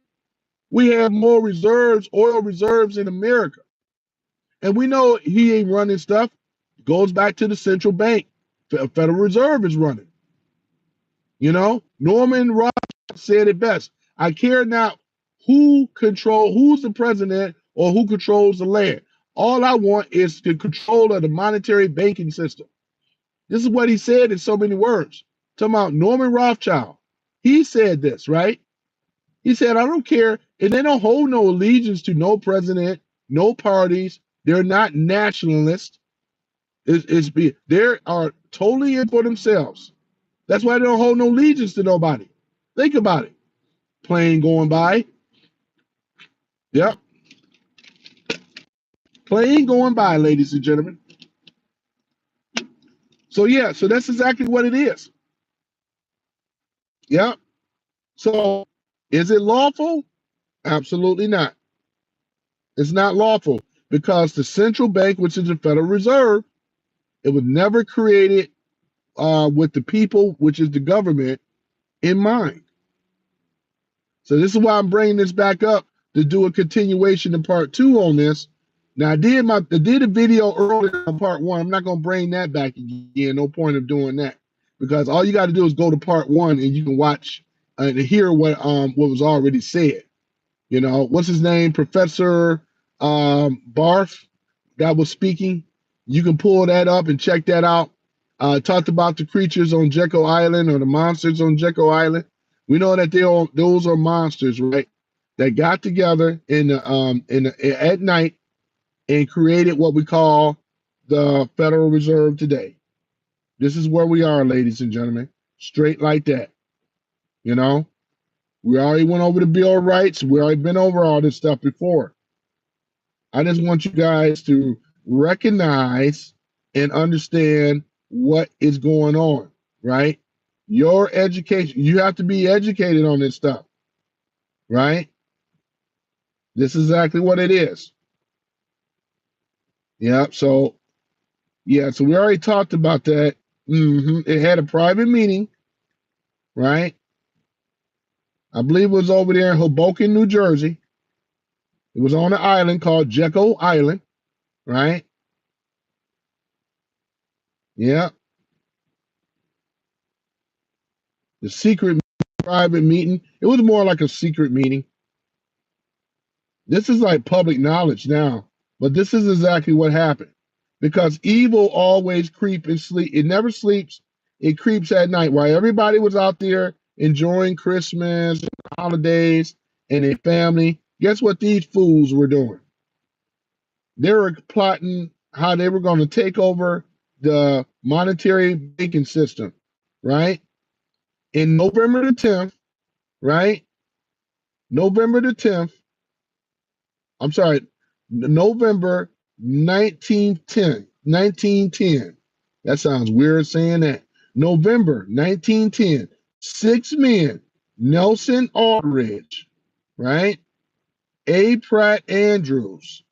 We have more reserves, oil reserves in America. And we know he ain't running stuff. Goes back to the central bank. The Federal Reserve is running. Norman Rothschild said it best. I care not who's the president or who controls the land. All I want is the control of the monetary banking system. This is what he said in so many words. Talking about Norman Rothschild. He said this, right? He said, I don't care. And they don't hold no allegiance to no president, no parties. They're not nationalists. They are totally in for themselves. That's why they don't hold no allegiance to nobody. Think about it. Plane going by. Yep. Plane going by, ladies and gentlemen. So that's exactly what it is. Yep. So is it lawful? Absolutely not. It's not lawful because the central bank, which is the Federal Reserve, it was never created with the people, which is the government, in mind. So this is why I'm bringing this back up to do a continuation in part 2 on this. Now I did a video earlier on part 1. I'm not going to bring that back again. No point of doing that, because all you got to do is go to part 1 and you can watch and hear what was already said. What's his name? Professor Barth that was speaking. You can pull that up and check that out. Talked about the creatures on Jekyll Island, or the monsters on Jekyll Island. We know that those are monsters, right? That got together at night and created what we call the Federal Reserve today. This is where we are, ladies and gentlemen. Straight like that. We already went over the Bill of Rights. We already been over all this stuff before. I just want you guys to recognize and understand what is going on, right? Your education, you have to be educated on this stuff. right? This is exactly what it is. Yep. So yeah, so we already talked about that. It had a private meeting, right? I believe it was over there in Hoboken, New Jersey. It was on an island called Jekyll Island, right? Yeah. The secret private meeting. It was more like a secret meeting. This is like public knowledge now, but this is exactly what happened. Because evil always creeps and sleep. It never sleeps. It creeps at night. While everybody was out there enjoying Christmas, and holidays, and their family, guess what these fools were doing? They were plotting how they were going to take over the monetary banking system, right? In November the 10th, right? November the 10th, I'm sorry, November 1910. 1910. That sounds weird saying that. November 1910. Six men, Nelson Aldrich, right? A. Pratt Andrews,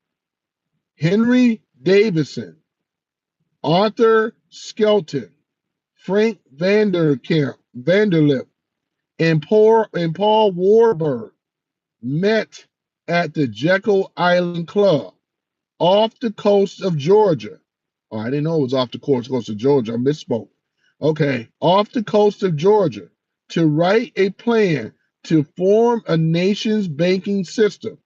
Henry Davison, Arthur Skelton, Frank Vanderlip, and Paul Warburg met at the Jekyll Island Club off the coast of Georgia. Oh, I didn't know it was off the coast of Georgia. I misspoke. Okay, off the coast of Georgia to write a plan to form a nation's banking system.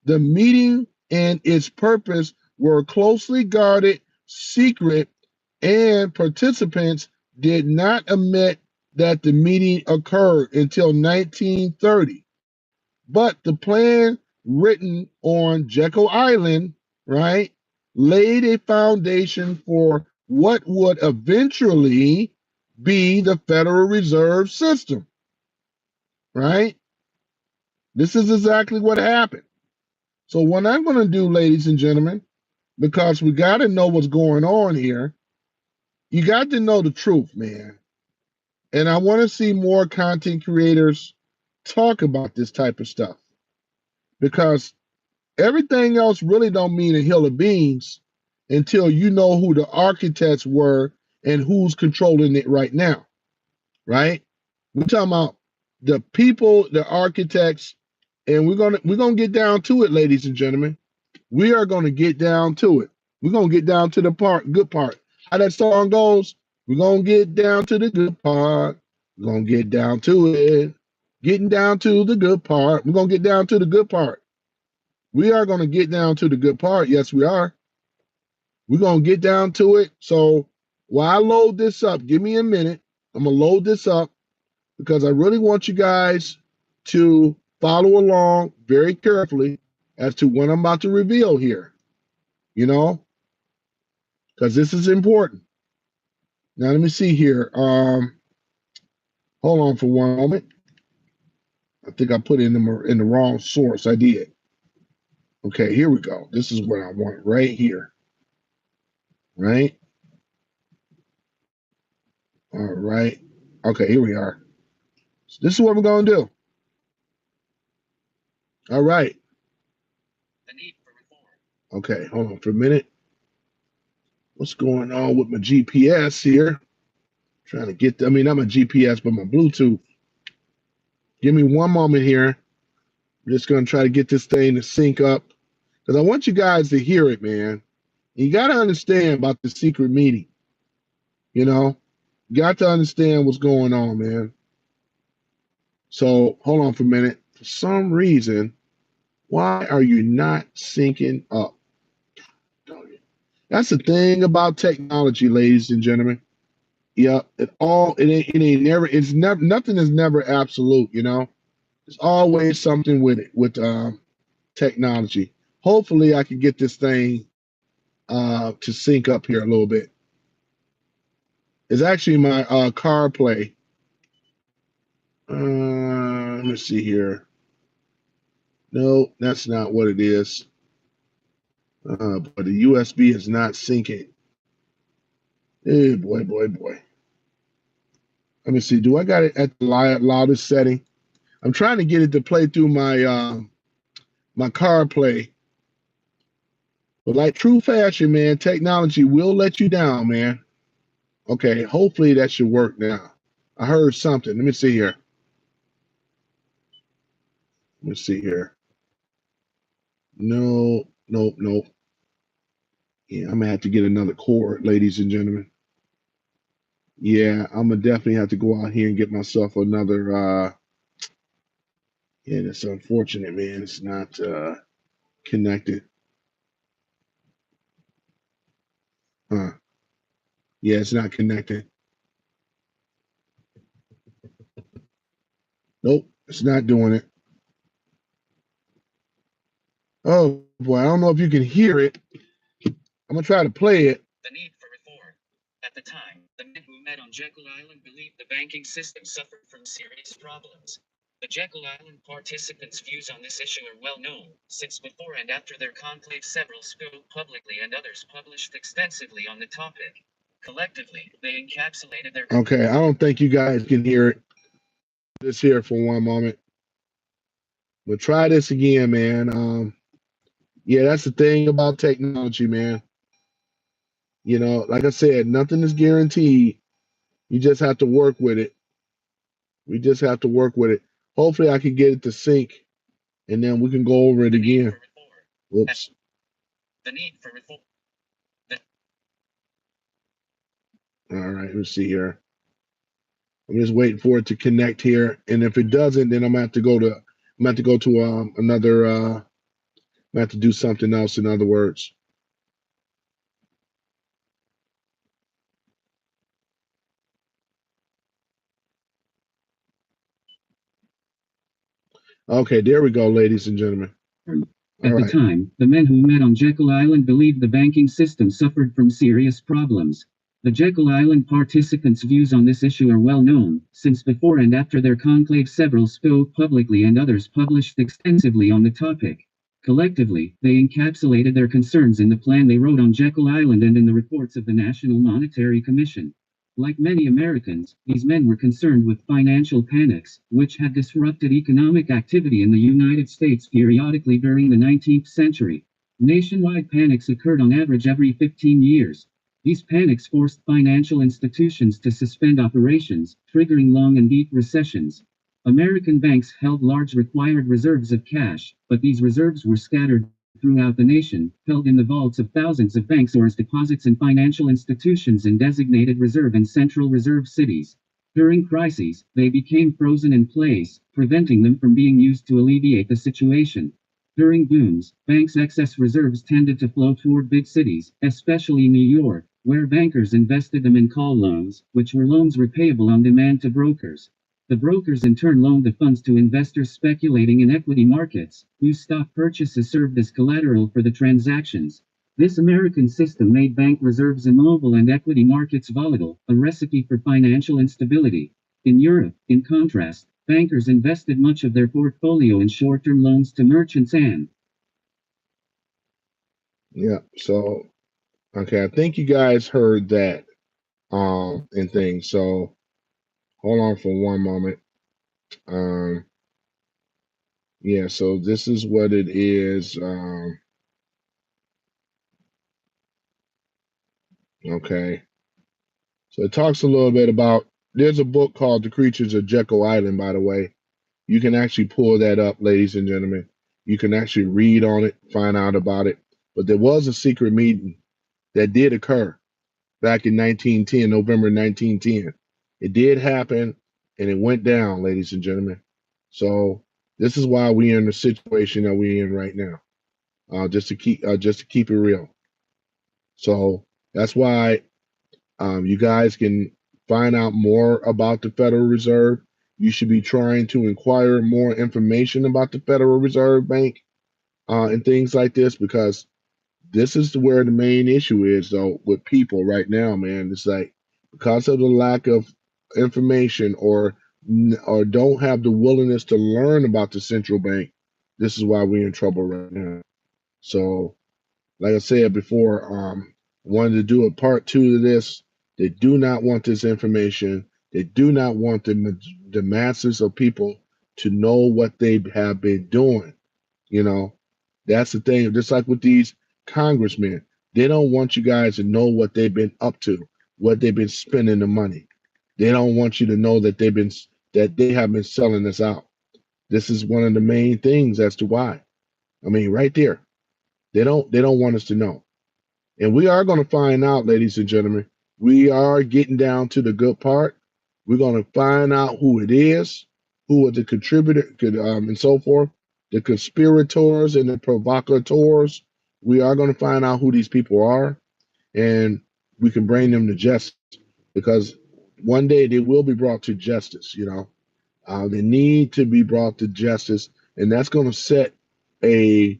The meeting and its purpose were closely guarded, secret, and participants did not admit that the meeting occurred until 1930. But the plan written on Jekyll Island, right, laid a foundation for what would eventually be the Federal Reserve System, right? This is exactly what happened. So, what I'm going to do, ladies and gentlemen, because we got to know what's going on here, you got to know the truth, man. And I want to see more content creators talk about this type of stuff because everything else really don't mean a hill of beans until you know who the architects were and who's controlling it right now, right? We're talking about the people, the architects, and we're gonna get down to it, ladies and gentlemen. We are gonna get down to it. We're gonna get down to the good part. How that song goes, we're gonna get down to the good part. We're gonna get down to it. Getting down to the good part. We're gonna get down to the good part. We are going to get down to the good part. Yes, we are. We're going to get down to it. So while I load this up, give me a minute. I'm going to load this up because I really want you guys to follow along very carefully as to what I'm about to reveal here, you know, because this is important. Now, let me see here. Hold on for one moment. I think I put in the wrong source. I did. Okay, here we go. This is what I want right here, right? All right. Okay, here we are. So this is what we're going to do. All right. Okay, hold on for a minute. What's going on with my GPS here? Trying to get, not my GPS, but my Bluetooth. Give me one moment here. I'm just going to try to get this thing to sync up because I want you guys to hear it, man. You got to understand about the secret meeting. You know, you got to understand what's going on, man. So hold on for a minute. For some reason, why are you not syncing up? That's the thing about technology, ladies and gentlemen. Yeah, it ain't never, it's never, nothing is never absolute, you know. There's always something with it, with technology. Hopefully I can get this thing to sync up here a little bit. It's actually my car play. Let me see here. No, that's not what it is. But the USB is not syncing. Hey, boy. Let me see. Do I got it at the loudest setting? I'm trying to get it to play through my car play. But like true fashion, man, technology will let you down, man. Okay, hopefully that should work now. I heard something. Let me see here. Let me see here. No, nope, nope. Yeah, I'm gonna have to get another cord, ladies and gentlemen. Yeah, I'm gonna definitely have to go out here and get myself another yeah, that's unfortunate, man. It's not connected. Huh. Yeah, it's not connected. Nope, it's not doing it. Oh boy, I don't know if you can hear it. I'm gonna try to play it. The need for reform. At the time, the men who met on Jekyll Island believed the banking system suffered from serious problems. The Jekyll Island participants' views on this issue are well known, since before and after their conclave several spoke publicly and others published extensively on the topic. Collectively, they encapsulated their... Okay, I don't think you guys can hear it. Just here for one moment. But try this again, man. Yeah, that's the thing about technology, man. You know, like I said, nothing is guaranteed. You just have to work with it. We just have to work with it. Hopefully, I can get it to sync, and then we can go over it again. Whoops. The need for reform. All right, let's see here. I'm just waiting for it to connect here, and if it doesn't, then I'm gonna have to go to another. I'm gonna have to do something else. In other words. Okay, there we go, ladies and gentlemen. At the time, the men who met on Jekyll Island believed the banking system suffered from serious problems. The Jekyll Island participants' views on this issue are well known, since before and after their conclave several spoke publicly and others published extensively on the topic. Collectively, they encapsulated their concerns in the plan they wrote on Jekyll Island and in the reports of the National Monetary Commission. Like many Americans, these men were concerned with financial panics, which had disrupted economic activity in the United States periodically during the 19th century. Nationwide panics occurred on average every 15 years. These panics forced financial institutions to suspend operations, triggering long and deep recessions. American banks held large required reserves of cash, but these reserves were scattered throughout the nation, held in the vaults of thousands of banks or as deposits in financial institutions in designated reserve and central reserve cities. During crises, they became frozen in place, preventing them from being used to alleviate the situation. During booms, banks' excess reserves tended to flow toward big cities, especially New York, where bankers invested them in call loans, which were loans repayable on demand to brokers. The brokers in turn loaned the funds to investors speculating in equity markets, whose stock purchases served as collateral for the transactions. This American system made bank reserves immobile and equity markets volatile, a recipe for financial instability. In Europe, in contrast, bankers invested much of their portfolio in short-term loans to merchants and... Yeah, so okay, I think you guys heard that and things. So hold on for one moment. Yeah, so this is what it is. Okay. So it talks a little bit about there's a book called The Creatures of Jekyll Island, by the way. You can actually pull that up, ladies and gentlemen. You can actually read on it, find out about it. But there was a secret meeting that did occur back in 1910, November 1910. It did happen and it went down, ladies and gentlemen. So this is why we're in the situation that we're in right now. Just to keep it real. So that's why you guys can find out more about the Federal Reserve. You should be trying to inquire more information about the Federal Reserve Bank and things like this, because this is where the main issue is, though, with people right now, man. It's like because of the lack of information or don't have the willingness to learn about the central bank. This is why we're in trouble right now. So, like I said before, wanted to do a part 2 to this. They do not want this information. They do not want the masses of people to know what they have been doing. You know, that's the thing. Just like with these congressmen, they don't want you guys to know what they've been up to, what they've been spending the money. They don't want you to know that they have been selling us out. This is one of the main things as to why. I mean, right there, they don't want us to know. And we are going to find out, ladies and gentlemen. We are getting down to the good part. We're going to find out who it is, who are the contributor, and so forth, the conspirators and the provocateurs. We are going to find out who these people are, and we can bring them to justice because one day they will be brought to justice. They need to be brought to justice, and that's going to set a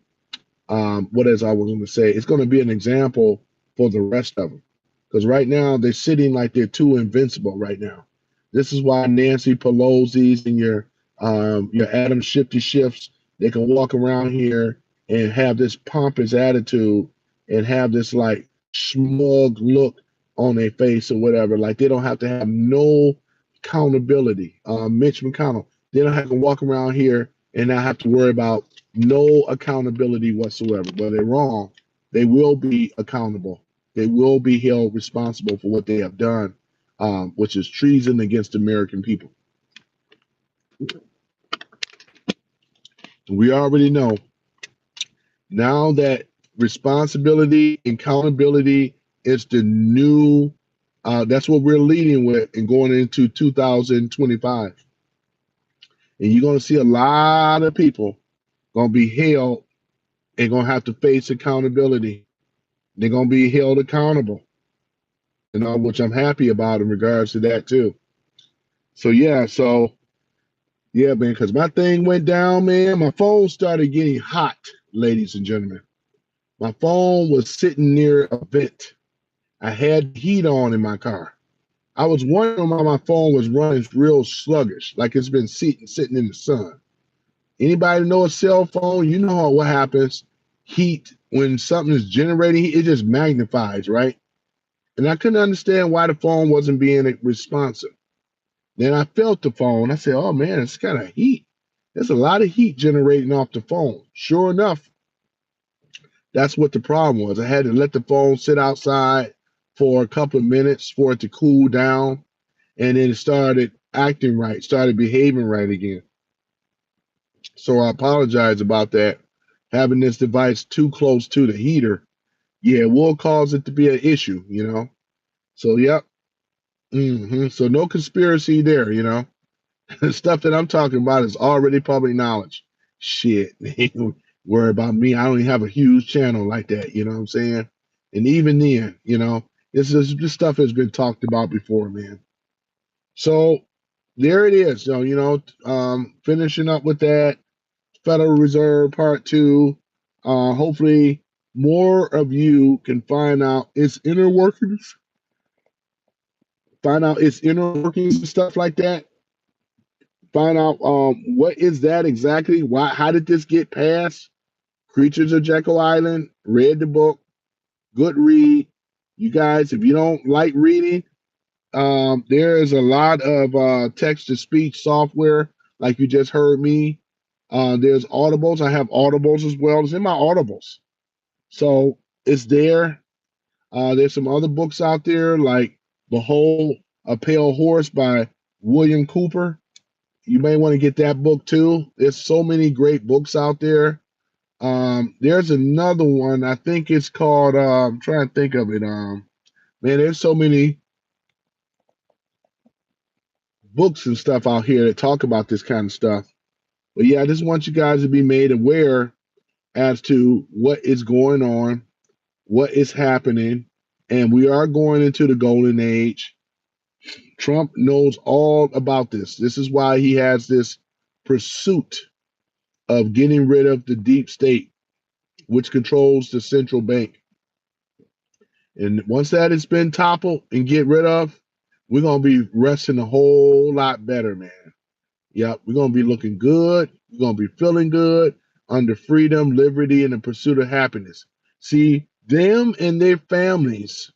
what as I was going to say, it's going to be an example for the rest of them. Because right now they're sitting like they're too invincible right now. This is why Nancy Pelosi's and your Adam Shifty Shifts, they can walk around here and have this pompous attitude and have this like smug look on their face or whatever. Like they don't have to have no accountability. Mitch McConnell, they don't have to walk around here and not have to worry about no accountability whatsoever. When they're wrong, they will be accountable. They will be held responsible for what they have done, which is treason against the American people. We already know now that responsibility, accountability is the new, that's what we're leading with and going into 2025. And you're going to see a lot of people going to be held and going to have to face accountability. They're going to be held accountable, which I'm happy about in regards to that too. So yeah, man, because my thing went down, man. My phone started getting hot, ladies and gentlemen. My phone was sitting near a vent. I had heat on in my car. I was wondering why my phone was running real sluggish, like it's been sitting in the sun. Anybody know a cell phone? You know what happens. Heat, when something is generating heat, it just magnifies, right? And I couldn't understand why the phone wasn't being responsive. Then I felt the phone. I said, oh man, it's kind of heat. There's a lot of heat generating off the phone. Sure enough, that's what the problem was. I had to let the phone sit outside for a couple of minutes for it to cool down. And then it started acting right, started behaving right again. So I apologize about that. Having this device too close to the heater, yeah, will cause it to be an issue, So, yep. So no conspiracy there, The stuff that I'm talking about is already public knowledge. Shit, worry about me. I don't even have a huge channel like that, you know what I'm saying? And even then, this stuff has been talked about before, man. So there it is. So, finishing up with that Federal Reserve Part 2. Hopefully more of you can find out its inner workings, and stuff like that. Find out what is that exactly? How did this get passed? Creatures of Jekyll Island, read the book, good read. You guys, if you don't like reading, there is a lot of text to speech software, like you just heard me. There's Audibles. I have Audibles as well. It's in my Audibles. So it's there. There's some other books out there, like Behold a Pale Horse by William Cooper. You may want to get that book too. There's so many great books out there. There's another one. I think it's called. I'm trying to think of it. Man, there's so many books and stuff out here that talk about this kind of stuff. But yeah, I just want you guys to be made aware as to what is going on, what is happening, and we are going into the golden age. Trump knows all about this. This is why he has this pursuit of getting rid of the deep state, which controls the central bank. And once that has been toppled and get rid of, we're going to be resting a whole lot better, man. Yep, we're going to be looking good. We're going to be feeling good under freedom, liberty, and the pursuit of happiness. See, them and their families,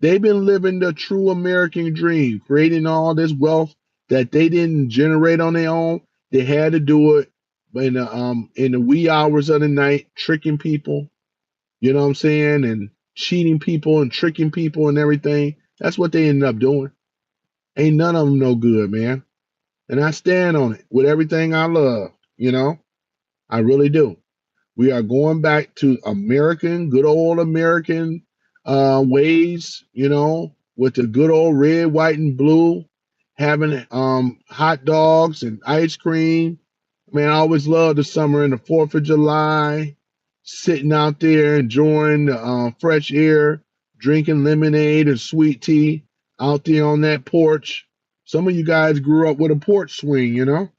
they've been living the true American dream, creating all this wealth that they didn't generate on their own. They had to do it in the wee hours of the night, tricking people, you know what I'm saying, and cheating people and tricking people and everything. That's what they ended up doing. Ain't none of them no good, man. And I stand on it with everything I love, you know. I really do. We are going back to American, good old American ways, you know, with the good old red, white, and blue, having hot dogs and ice cream. Man, I always loved the summer and the 4th of July, sitting out there enjoying the fresh air, drinking lemonade and sweet tea out there on that porch. Some of you guys grew up with a porch swing, you know.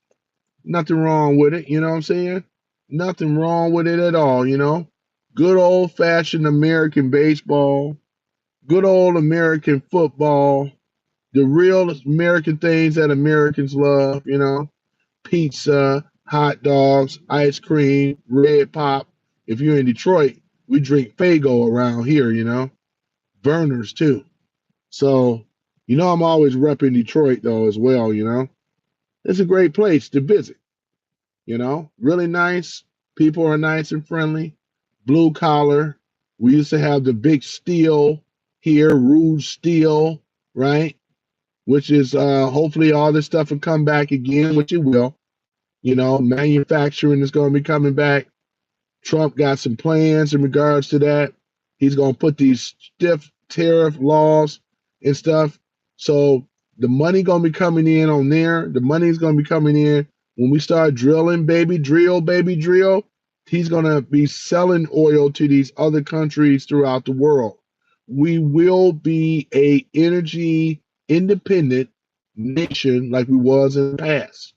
Nothing wrong with it, you know what I'm saying? Nothing wrong with it at all, you know? Good old fashioned American baseball, good old American football, the real American things that Americans love, you know? Pizza, hot dogs, ice cream, red pop. If you're in Detroit, we drink Fago around here, you know? Burners too. So, you know, I'm always repping Detroit though as well, you know? It's a great place to visit. You know, really nice. People are nice and friendly. Blue collar. We used to have the big steel here, Rouge Steel, right? Which is hopefully all this stuff will come back again, which it will. You know, manufacturing is going to be coming back. Trump got some plans in regards to that. He's going to put these stiff tariff laws and stuff. So the money going to be coming in on there. The money is going to be coming in when we start drilling, baby drill, baby drill. He's going to be selling oil to these other countries throughout the world. We will be a energy independent nation like we was in the past.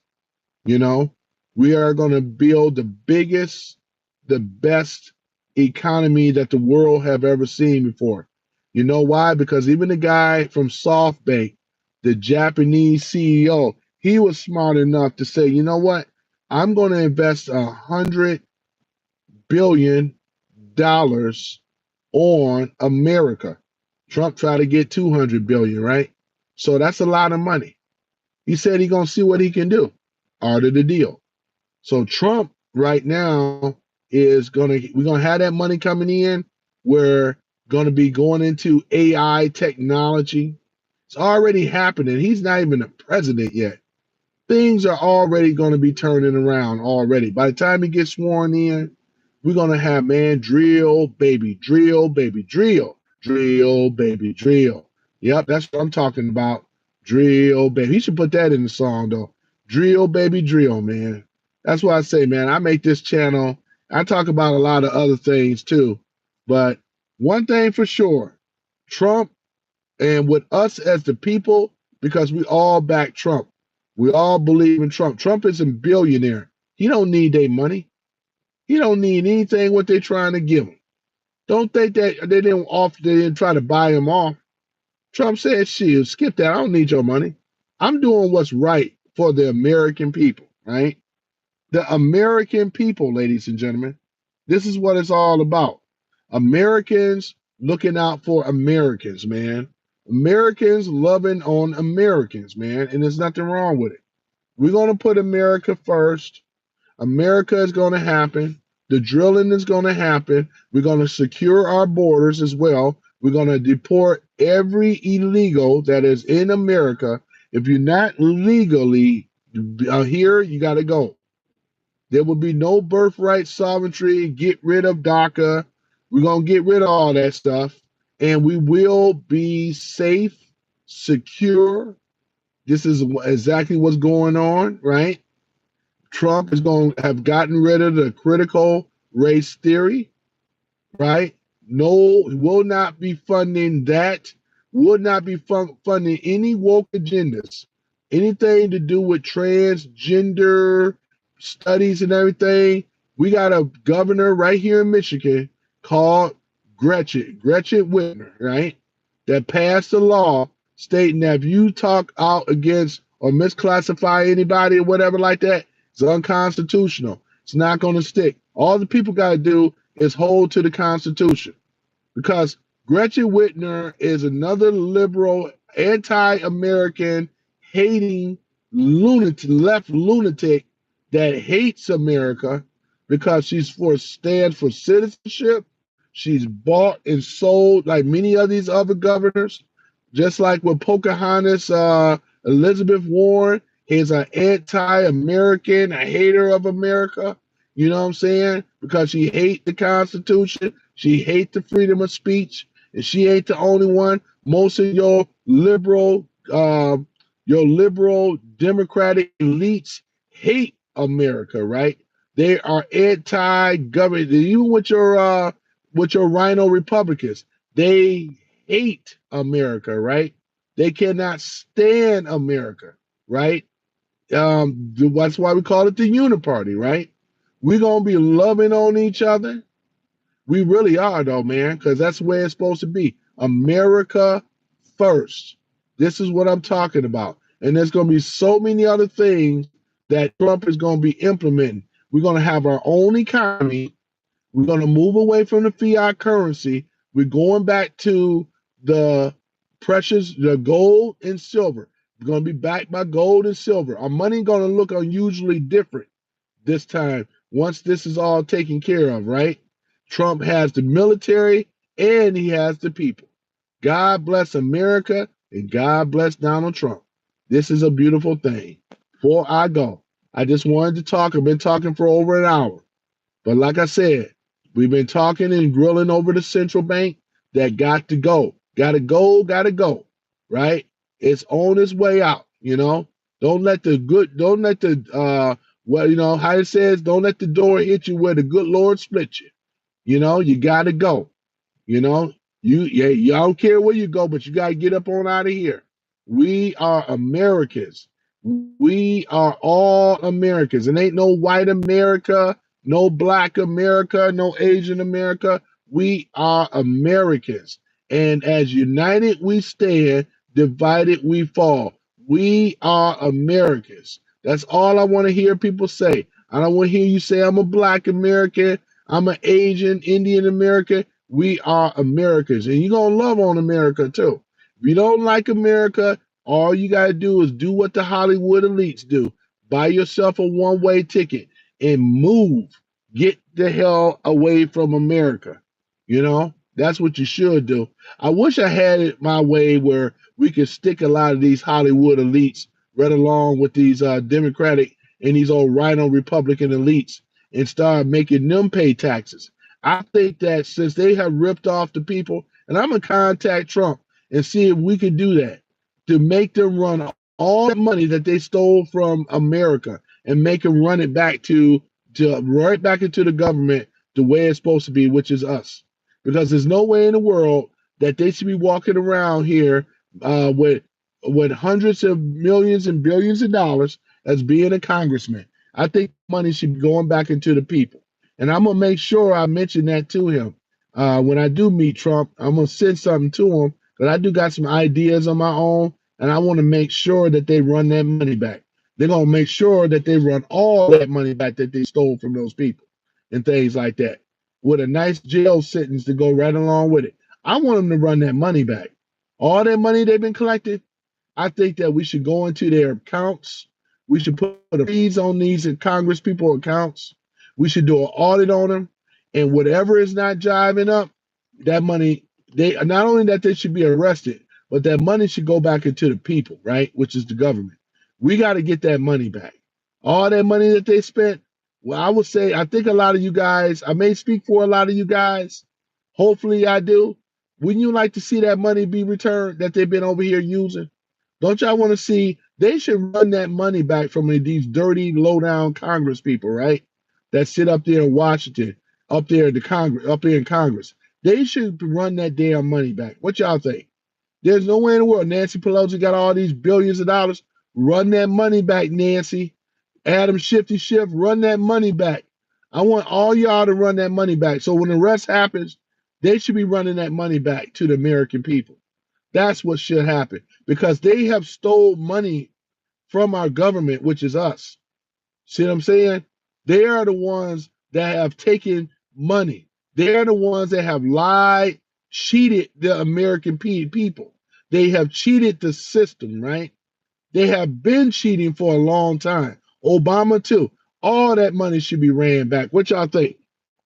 You know, we are going to build the biggest, the best economy that the world have ever seen before. You know why? Because even the guy from SoftBank, the Japanese CEO, he was smart enough to say, you know what? I'm going to invest $100 billion on America. Trump tried to get 200 billion, right? So that's a lot of money. He said he's going to see what he can do. Art of the deal. So Trump right now is we're gonna have that money coming in. We're gonna be going into AI technology. It's already happening. He's not even the president yet. Things are already gonna be turning around already. By the time he gets sworn in, we're gonna have man drill, baby drill, baby drill, drill, baby drill. Yep, that's what I'm talking about. Drill, baby. He should put that in the song though. Drill, baby, drill, man. That's why I say, man, I make this channel. I talk about a lot of other things too. But one thing for sure, Trump and with us as the people, because we all back Trump. We all believe in Trump. Trump is a billionaire. He don't need their money. He don't need anything what they're trying to give him. Don't think that they didn't try to buy him off. Trump said, shit, skip that. I don't need your money. I'm doing what's right for the American people, right? The American people, ladies and gentlemen. This is what it's all about. Americans looking out for Americans, man. Americans loving on Americans, man. And there's nothing wrong with it. We're going to put America first. America is going to happen. The drilling is going to happen. We're going to secure our borders as well. We're going to deport every illegal that is in America. If you're not legally here, you got to go. There will be no birthright sovereignty. Get rid of DACA. We're going to get rid of all that stuff. And we will be safe, secure. This is exactly what's going on, right? Trump is going to have gotten rid of the critical race theory, right? No, will not be funding that. Will not be funding any woke agendas. Anything to do with transgender studies and everything. We got a governor right here in Michigan called Gretchen Whitmer, right? That passed a law stating that if you talk out against or misclassify anybody or whatever like that, it's unconstitutional. It's not going to stick. All the people got to do is hold to the Constitution, because Gretchen Whitmer is another liberal, anti-American, hating lunatic, left lunatic that hates America because she's stands for citizenship. She's bought and sold like many of these other governors, just like with Pocahontas, Elizabeth Warren is an anti-American, a hater of America. You know what I'm saying? Because she hates the Constitution, she hates the freedom of speech, and she ain't the only one. Most of your liberal Democratic elites hate America, right? They are anti-government. Even with your rhino Republicans, they hate America, right? They cannot stand America, right? That's why we call it the Uniparty, right? We're gonna be loving on each other. We really are, though, man, because that's where it's supposed to be. America first. This is what I'm talking about. And there's going to be so many other things that Trump is going to be implementing. We're going to have our own economy. We're going to move away from the fiat currency. We're going back to the the gold and silver. We're going to be backed by gold and silver. Our money going to look unusually different this time once this is all taken care of, right? Trump has the military and he has the people. God bless America and God bless Donald Trump. This is a beautiful thing. Before I go, I just wanted to talk. I've been talking for over an hour. But like I said, we've been talking and grilling over the central bank that got to go. Gotta go, gotta go. Right? It's on its way out, you know. Don't let the well, you know, how it says, don't let the door hit you where the good Lord split you. You know, you gotta go. You know, you don't care where you go, but you gotta get up on out of here. We are Americans. We are all Americans. And ain't no white America, no black America, no Asian America. We are Americans. And as united we stand, divided we fall. We are Americans. That's all I want to hear people say. I don't want to hear you say I'm a black American, I'm an Asian, Indian American. We are Americans. And you're going to love on America too. If you don't like America, all you got to do is do what the Hollywood elites do. Buy yourself a one-way ticket and move. Get the hell away from America. You know, that's what you should do. I wish I had it my way where we could stick a lot of these Hollywood elites right along with these Democratic and these old rhino Republican elites and start making them pay taxes. I think that since they have ripped off the people, and I'm going to contact Trump and see if we can do that to make them run all that money that they stole from America and make them run it back to right back into the government the way it's supposed to be, which is us. Because there's no way in the world that they should be walking around here with hundreds of millions and billions of dollars as being a congressman. I think money should be going back into the people. And I'm gonna make sure I mention that to him when I do meet Trump. I'm gonna send something to him because I do got some ideas on my own, and I want to make sure that they run that money back. They're gonna make sure that they run all that money back that they stole from those people and things like that, with a nice jail sentence to go right along with it. I want them to run that money back. All that money they've been collecting, I think that we should go into their accounts. We should put a freeze on these Congress people accounts. We should do an audit on them, and whatever is not jiving up, that money, they not only that they should be arrested, but that money should go back into the people, right? Which is the government. We got to get that money back. All that money that they spent. Well, I would say I think a lot of you guys, I may speak for a lot of you guys. Hopefully I do. Wouldn't you like to see that money be returned that they've been over here using? Don't y'all want to see? They should run that money back from these dirty, low-down Congress people, right? That sit up there in Washington, up there in the Congress, up there in Congress. They should run that damn money back. What y'all think? There's no way in the world. Nancy Pelosi got all these billions of dollars. Run that money back, Nancy. Adam Shifty Schiff, run that money back. I want all y'all to run that money back. So when the rest happens, they should be running that money back to the American people. That's what should happen because they have stole money from our government, which is us. See what I'm saying? They are the ones that have taken money. They are the ones that have lied, cheated the American people. They have cheated the system, right? They have been cheating for a long time. Obama, too. All that money should be ran back. What y'all think?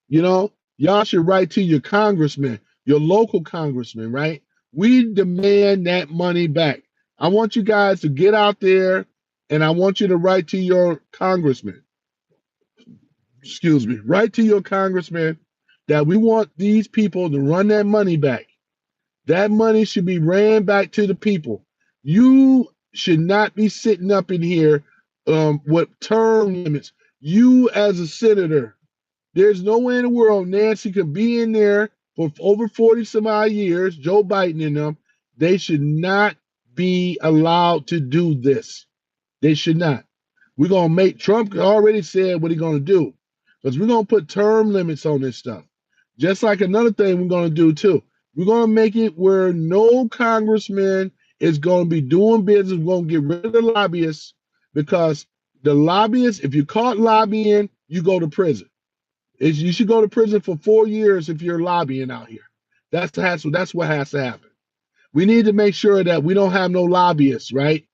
You know, y'all should write to your congressman, your local congressman, right? We demand that money back. I want you guys to get out there and I want you to write to your congressman, excuse me, write to your congressman that we want these people to run that money back. That money should be ran back to the people. You should not be sitting up in here with term limits. You as a senator, there's no way in the world Nancy could be in there for over 40 some odd years, Joe Biden and them. They should not be allowed to do this. They should not. We're going to make Trump already said what he's going to do because we're going to put term limits on this stuff. Just like another thing we're going to do too. We're going to make it where no congressman is going to be doing business. We're going to get rid of the lobbyists because the lobbyists, if you're caught lobbying, you go to prison. You should go to prison for 4 years if you're lobbying out here. That's what has to happen. We need to make sure that we don't have no lobbyists, right?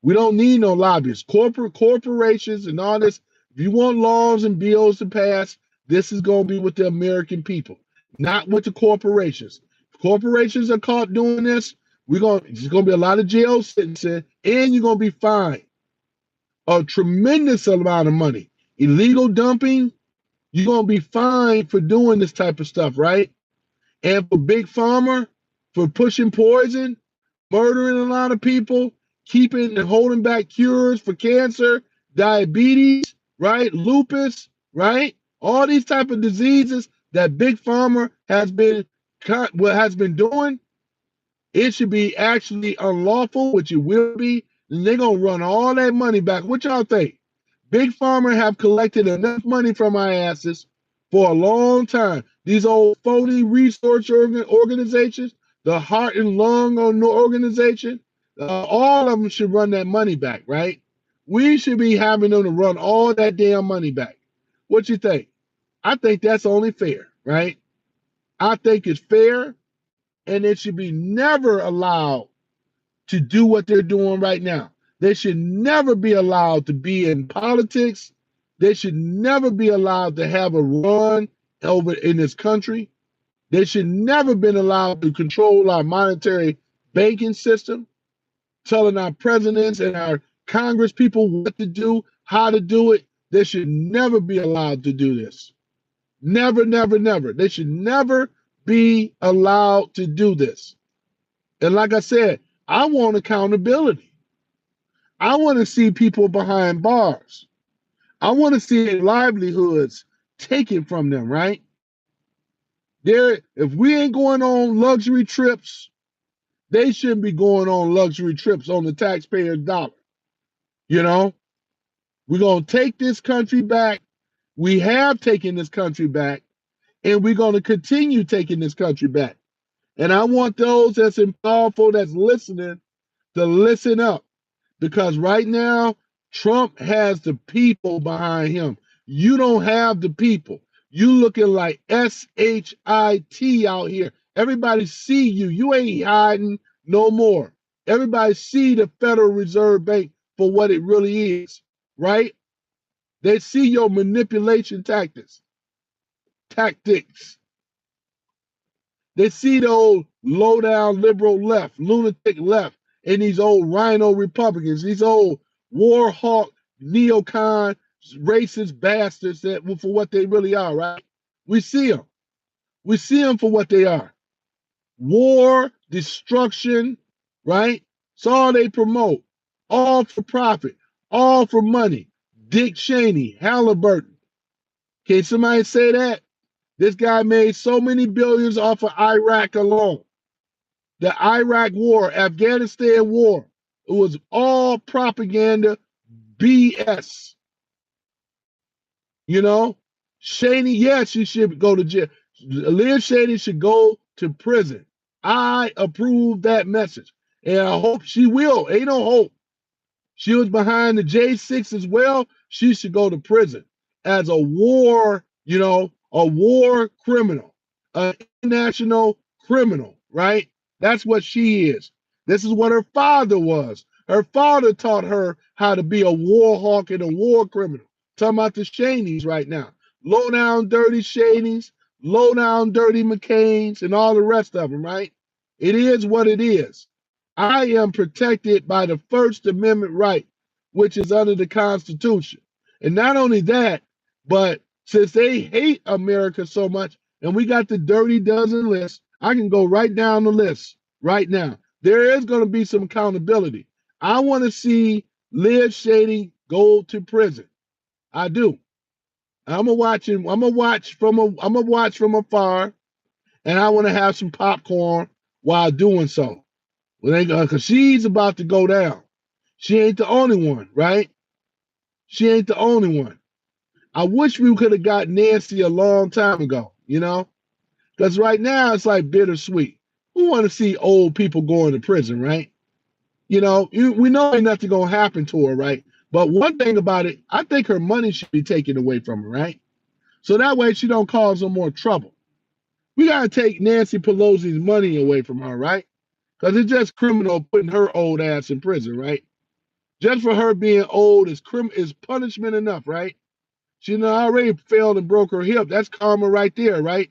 We don't need no lobbyists. Corporations and all this. If you want laws and bills to pass, this is going to be with the American people, not with the corporations. If corporations are caught doing this, there's going to be a lot of jail sentencing, and you're going to be fined a tremendous amount of money. Illegal dumping, you're going to be fined for doing this type of stuff, right? And for Big Pharma, for pushing poison, murdering a lot of people, keeping and holding back cures for cancer, diabetes, right? Lupus, right? All these type of diseases that Big Pharma has been doing, it should be actually unlawful, which it will be, and they're going to run all that money back. What y'all think? Big Pharma have collected enough money from our asses for a long time. These old phony research organizations, the Heart and Lung Organization, all of them should run that money back, right? We should be having them to run all that damn money back. What you think? I think that's only fair, right? I think it's fair, and it should be never allowed to do what they're doing right now. They should never be allowed to be in politics. They should never be allowed to have a run over in this country. They should never been allowed to control our monetary banking system, telling our presidents and our Congress people what to do, how to do it. They should never be allowed to do this. Never, never, never. They should never be allowed to do this. And like I said, I want accountability. I want to see people behind bars. I want to see their livelihoods taken from them, right? If we ain't going on luxury trips, they shouldn't be going on luxury trips on the taxpayer's dollar. You know, we're going to take this country back. We have taken this country back, and we're going to continue taking this country back. And I want those that's powerful, that's listening, to listen up. Because right now, Trump has the people behind him. You don't have the people. You looking like SHIT out here. Everybody see you. You ain't hiding no more. Everybody see the Federal Reserve Bank for what it really is, right? They see your manipulation tactics. They see the old low-down liberal left, lunatic left, and these old rhino Republicans, these old war hawk, neocon, racist bastards for what they really are, right? We see them. We see them for what they are. War, destruction, right? It's all they promote. All for profit. All for money. Dick Cheney, Halliburton. Can somebody say that? This guy made so many billions off of Iraq alone. The Iraq war, Afghanistan war, it was all propaganda, BS. You know, Cheney, yes, she should go to jail. Liz Cheney should go to prison. I approve that message. And I hope she will. Ain't no hope. She was behind the J6 as well. She should go to prison as a war, a war criminal, an international criminal, right? That's what she is. This is what her father was. Her father taught her how to be a war hawk and a war criminal. Talking about the Shaneys right now. Low down dirty Shaneys, low down dirty McCains, and all the rest of them, right? It is what it is. I am protected by the First Amendment right, which is under the Constitution. And not only that, but since they hate America so much, and we got the dirty dozen list, I can go right down the list right now. There is going to be some accountability. I want to see Liv Shady go to prison. I do. I'm gonna watch from afar, and I want to have some popcorn while doing so. Because she's about to go down. She ain't the only one, right? She ain't the only one. I wish we could have got Nancy a long time ago, you know? Because right now it's like bittersweet. We want to see old people going to prison, right? You know, we know ain't nothing gonna happen to her, right? But one thing about it, I think her money should be taken away from her, right? So that way she don't cause no more trouble. We gotta take Nancy Pelosi's money away from her, right? Because it's just criminal putting her old ass in prison, right? Just for her being old is punishment enough, right? She already failed and broke her hip. That's karma right there, right?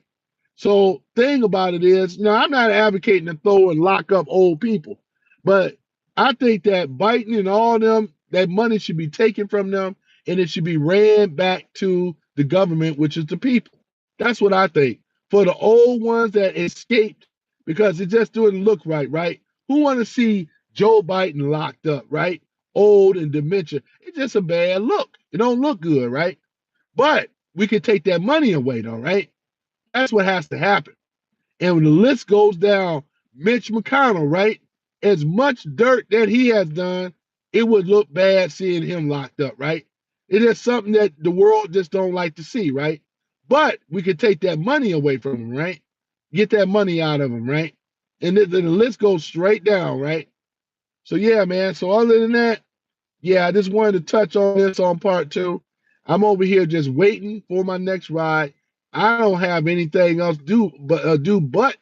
So thing about it is, I'm not advocating to throw and lock up old people, but I think that Biden and all them, that money should be taken from them and it should be ran back to the government, which is the people. That's what I think. For the old ones that escaped, because it just didn't look right, right? Who want to see Joe Biden locked up, right? Old and dementia. It's just a bad look. It don't look good, right? But we could take that money away, though, right? That's what has to happen. And when the list goes down, Mitch McConnell, right? As much dirt that he has done, it would look bad seeing him locked up, right? It is something that the world just don't like to see, right? But we could take that money away from him, right? Get that money out of him, right? And then the list goes straight down, right? So yeah, man. So other than that, yeah, I just wanted to touch on this on part two. I'm over here just waiting for my next ride. I don't have anything else but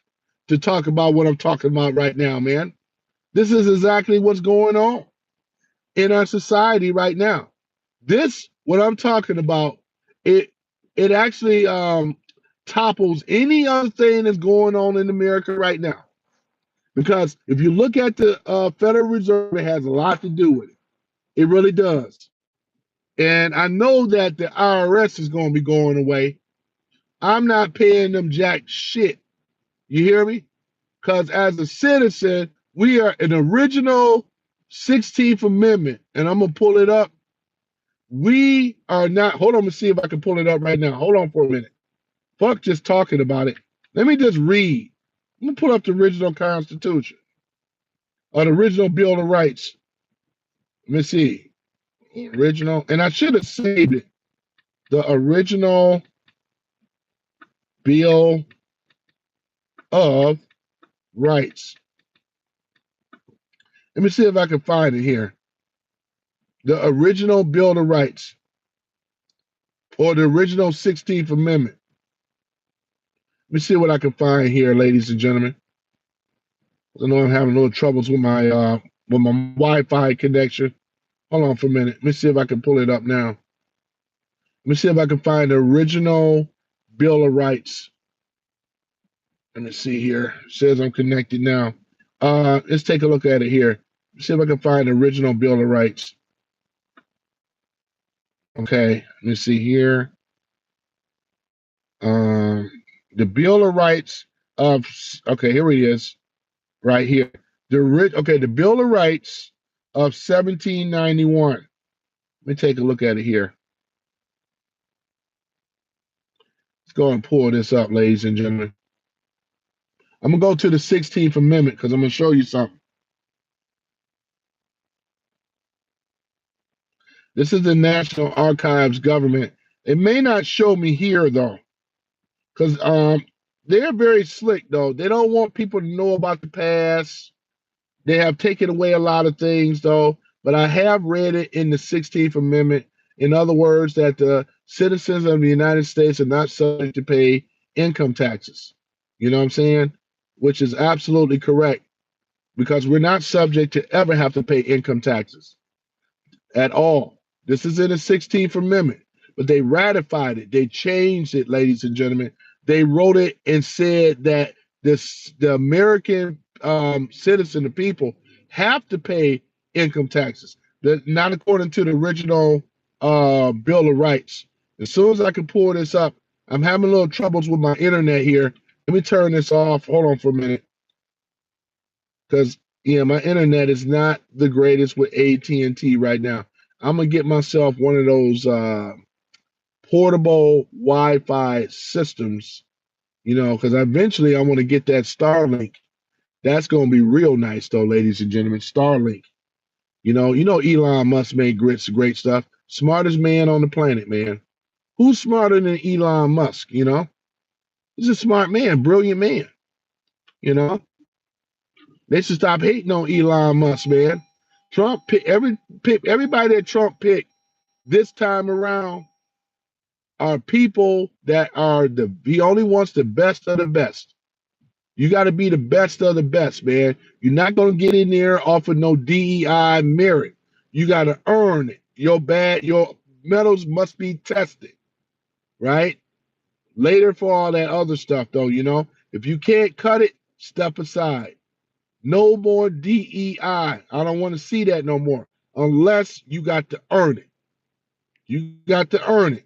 to talk about what I'm talking about right now, man. This is exactly what's going on in our society right now. This, what I'm talking about, it actually topples any other thing that's going on in America right now. Because if you look at the Federal Reserve, it has a lot to do with it. It really does. And I know that the IRS is going to be going away. I'm not paying them jack shit. You hear me? Because as a citizen, we are an original 16th Amendment. And I'm going to pull it up. We are not, hold on, let me see if I can pull it up right now. Hold on for a minute. Fuck just talking about it. Let me just read. I'm going to pull up the original Constitution or the original Bill of Rights. Let me see. Original, and I should have saved it. The original Bill of Rights. Let me see if I can find it here. The original Bill of Rights, or the original 16th Amendment. Let me see what I can find here, ladies and gentlemen. I know I'm having a little troubles with my Wi-Fi connection. Hold on for a minute. Let me see if I can pull it up now. Let me see if I can find the original Bill of Rights. Let me see here. It says I'm connected now. Let's take a look at it here. See if I can find the original Bill of Rights. Okay, let me see here. The Bill of Rights of, okay, here it is, right here. The Bill of Rights of 1791. Let me take a look at it here. Let's go and pull this up, ladies and gentlemen. I'm gonna go to the 16th Amendment because I'm gonna show you something. This is the National Archives government. It may not show me here though, because they're very slick though. They don't want people to know about the past. They have taken away a lot of things though, but I have read it in the 16th Amendment. In other words, that the citizens of the United States are not subject to pay income taxes. You know what I'm saying? Which is absolutely correct, because we're not subject to ever have to pay income taxes at all. This is in the 16th Amendment. but they ratified it. They changed it, ladies and gentlemen. They wrote it and said that the American citizen, the people, have to pay income taxes. Not according to the original Bill of Rights. As soon as I can pull this up, I'm having a little troubles with my internet here. Let me turn this off. Hold on for a minute, because yeah, my internet is not the greatest with AT&T right now. I'm gonna get myself one of those portable Wi-Fi systems, because eventually I want to get that Starlink. That's gonna be real nice, though, ladies and gentlemen. Starlink. Elon Musk made great stuff. Smartest man on the planet, man. Who's smarter than Elon Musk? He's a smart man, brilliant man. You know, they should stop hating on Elon Musk, man. Trump everybody that Trump picked this time around are people that are he only wants the best of the best. You got to be the best of the best, man. You're not gonna get in there off of no DEI merit. You got to earn it. Your metals must be tested, right? Later for all that other stuff, though, if you can't cut it, step aside. No more DEI. I don't want to see that no more unless you got to earn it. You got to earn it,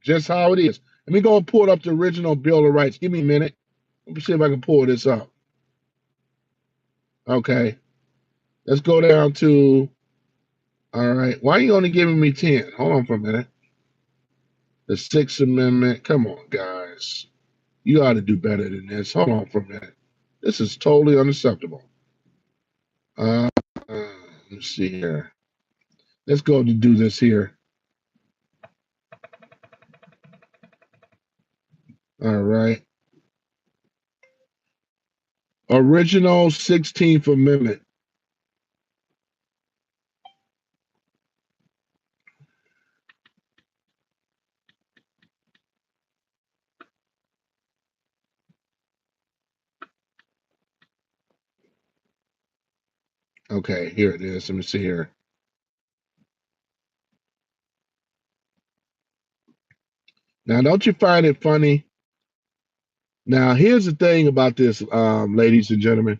just how it is. Let me go and pull up the original Bill of Rights. Give me a minute. Let me see if I can pull this up. Okay. Let's go down to, all right. Why are you only giving me 10? Hold on for a minute. The Sixth Amendment. Come on, guys. You ought to do better than this. Hold on for a minute. This is totally unacceptable. Let's see here. Let's go to do this here. All right. Original 16th Amendment. Okay, here it is. Let me see here. Now, don't you find it funny? Now, here's the thing about this, ladies and gentlemen.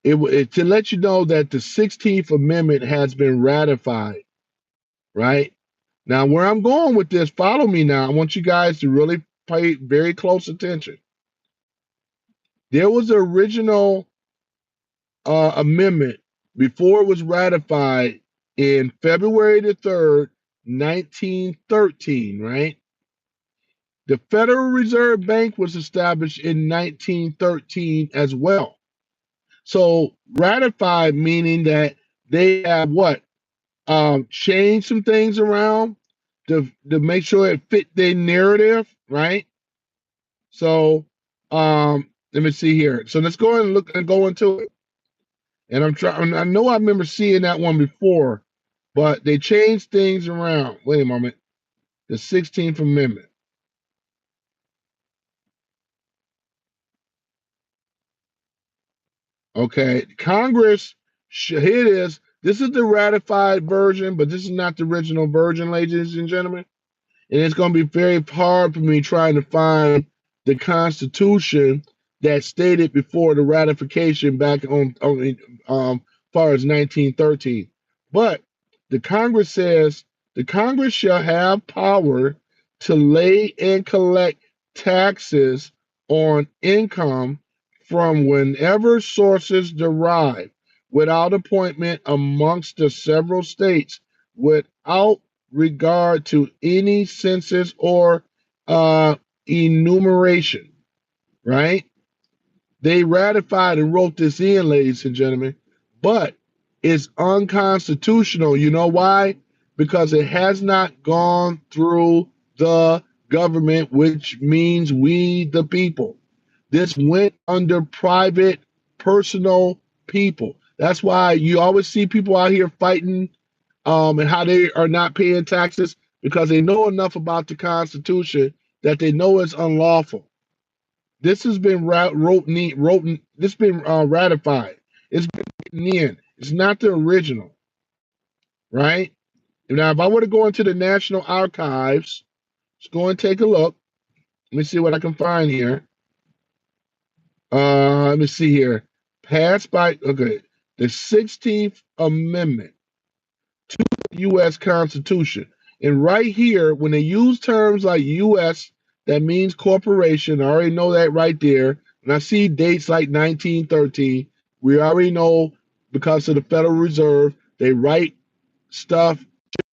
It to let you know that the 16th Amendment has been ratified, right? Now, where I'm going with this, follow me now. I want you guys to really pay very close attention. There was an original amendment before it was ratified in February the 3rd, 1913, right? The Federal Reserve Bank was established in 1913 as well. So ratified meaning that they have what? Changed some things around to make sure it fit their narrative, right? So let me see here. So let's go and go into it. And I know I remember seeing that one before, but they changed things around. Wait a moment. The 16th Amendment. Okay, Congress, here it is. This is the ratified version, but this is not the original version, ladies and gentlemen. And it's going to be very hard for me trying to find the Constitution that stated before the ratification back on far as 1913. But the Congress says the Congress shall have power to lay and collect taxes on income from whenever sources derive without appointment amongst the several states without regard to any census or enumeration, right? They ratified and wrote this in, ladies and gentlemen, but it's unconstitutional. You know why? Because it has not gone through the government, which means we, the people. This went under private, personal people. That's why you always see people out here fighting and how they are not paying taxes because they know enough about the Constitution that they know it's unlawful. This has been this been ratified. It's been written in. It's not the original, right? Now, if I were to go into the National Archives, let's go and take a look. Let me see what I can find here. Let me see here. Passed by, okay, the 16th Amendment to the U.S. Constitution. And right here, when they use terms like U.S., that means corporation. I already know that right there. When I see dates like 1913, we already know because of the Federal Reserve, they write stuff,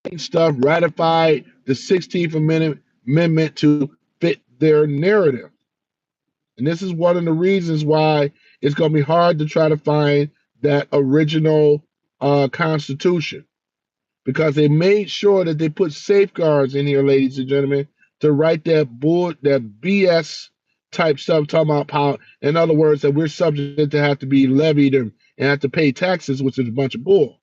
change stuff, ratify the 16th Amendment to fit their narrative. And this is one of the reasons why it's going to be hard to try to find that original Constitution, because they made sure that they put safeguards in here, ladies and gentlemen, to write that BS type stuff, talking about how, in other words, that we're subject to have to be levied and have to pay taxes, which is a bunch of bull.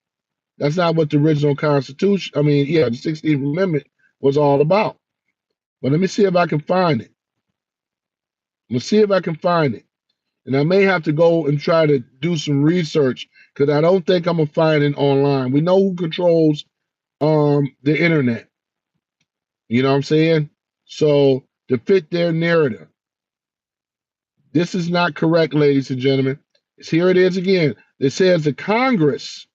That's not what the original Constitution, the 16th Amendment was all about. But let me see if I can find it. Let's see if I can find it. And I may have to go and try to do some research because I don't think I'm gonna find it online. We know who controls the internet. You know what I'm saying? So to fit their narrative. This is not correct, ladies and gentlemen. Here it is again. It says the Congress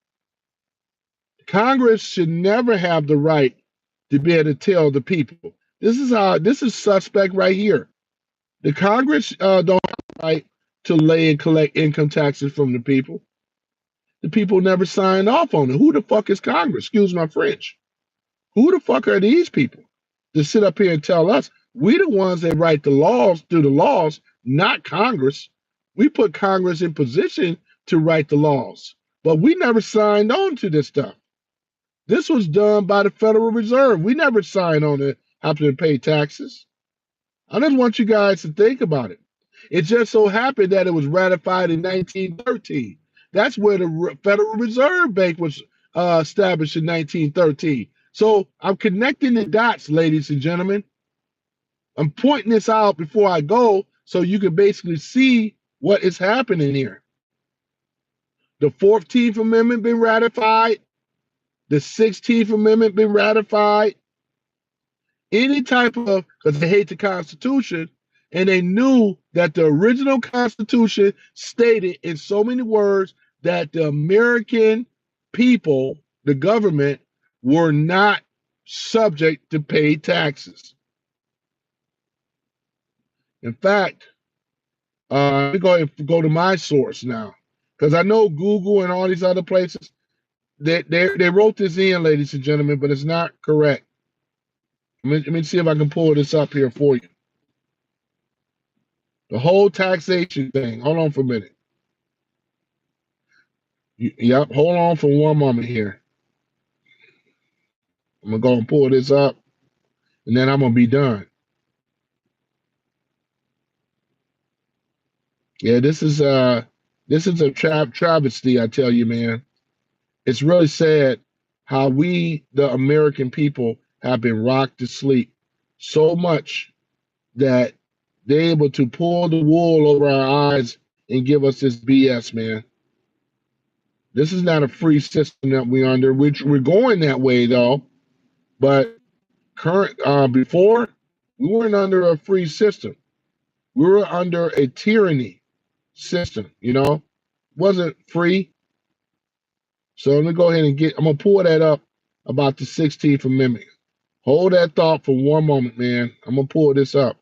should never have the right to be able to tell the people. This is suspect right here. The Congress don't have the right to lay and collect income taxes from the people. The people never signed off on it. Who the fuck is Congress? Excuse my French. Who the fuck are these people to sit up here and tell us? We the ones that write the laws, do the laws, not Congress. We put Congress in position to write the laws, but we never signed on to this stuff. This was done by the Federal Reserve. We never signed on to have to pay taxes. I just want you guys to think about it. It just so happened that it was ratified in 1913. That's where the Federal Reserve Bank was established in 1913. So I'm connecting the dots, ladies and gentlemen. I'm pointing this out before I go so you can basically see what is happening here. The 14th Amendment been ratified. The 16th Amendment been ratified. Any type of, because they hate the Constitution, and they knew that the original Constitution stated in so many words that the American people, the government, were not subject to pay taxes. In fact, let me go to my source now, because I know Google and all these other places, they wrote this in, ladies and gentlemen, but it's not correct. Let me see if I can pull this up here for you. The whole taxation thing. Hold on for a minute. Yep, hold on for one moment here. I'm gonna go and pull this up, and then I'm gonna be done. Yeah, this is a travesty, I tell you, man. It's really sad how we, the American people, have been rocked to sleep so much that they're able to pull the wool over our eyes and give us this BS, man. This is not a free system that we're under. We're going that way though, but before we weren't under a free system. We were under a tyranny system. It wasn't free. So let me go ahead and I'm gonna pull that up about the 16th Amendment. Hold that thought for one moment, man. I'm gonna pull this up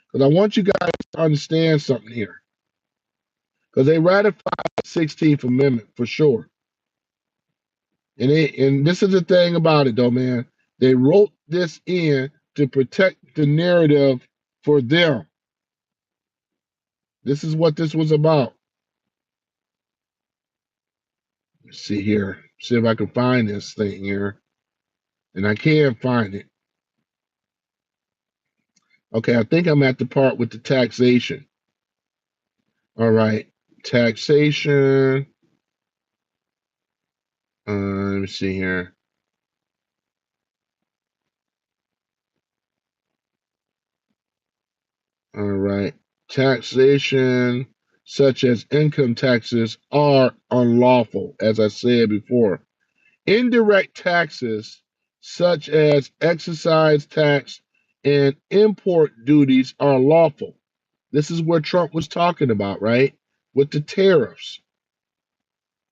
because I want you guys to understand something here. Because they ratified the 16th Amendment for sure. And this is the thing about it though, man. They wrote this in to protect the narrative for them. This is what this was about. Let's see here. See if I can find this thing here. And I can't find it. Okay, I think I'm at the part with the taxation. All right. Taxation. Let me see here. All right. Taxation, such as income taxes, are unlawful, as I said before. Indirect taxes, such as excise tax and import duties, are lawful. This is what Trump was talking about, right? With the tariffs,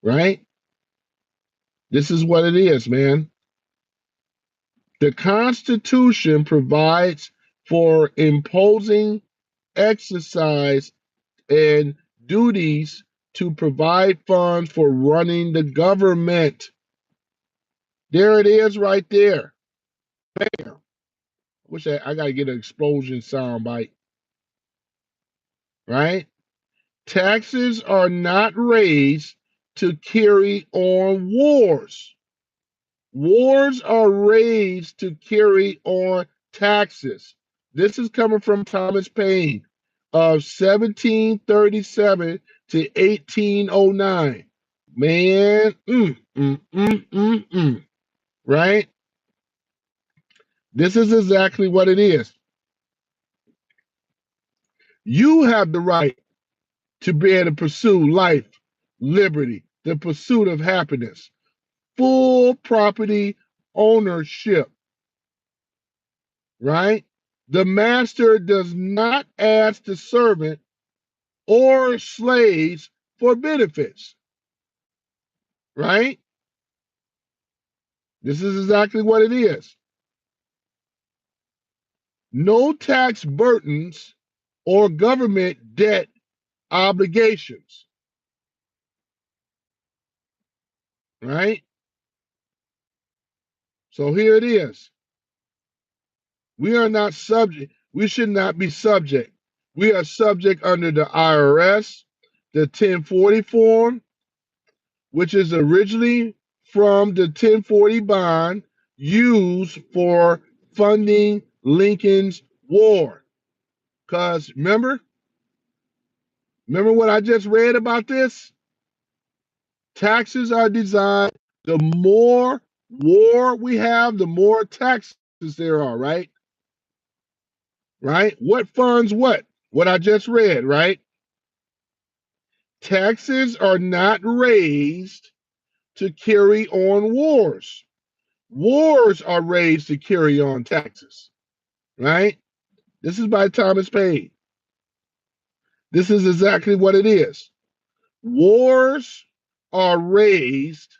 right? This is what it is, man. The Constitution provides for imposing exercise and duties to provide funds for running the government. There it is right there. Bam. Wish I got to get an explosion sound bite, right? Taxes are not raised to carry on wars. Wars are raised to carry on taxes. This is coming from Thomas Paine of 1737 to 1809. Man, right? This is exactly what it is. You have the right to be able to pursue life, liberty, the pursuit of happiness, full property ownership, right? The master does not ask the servant or slaves for benefits, right? This is exactly what it is. No tax burdens or government debt obligations, right? So here it is. We are not subject. We should not be subject. We are subject under the IRS, the 1040 form, which is originally from the 1040 bond used for funding Lincoln's war. Because remember what I just read about this? Taxes are designed, the more war we have, the more taxes there are, right? Right? What funds what? What I just read, right? Taxes are not raised to carry on wars. Wars are raised to carry on taxes, right? This is by Thomas Paine. This is exactly what it is. Wars are raised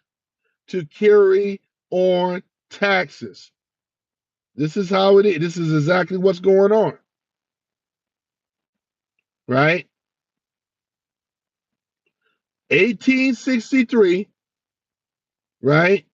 to carry on taxes. This is how it is. This is exactly what's going on, right? 1863, right?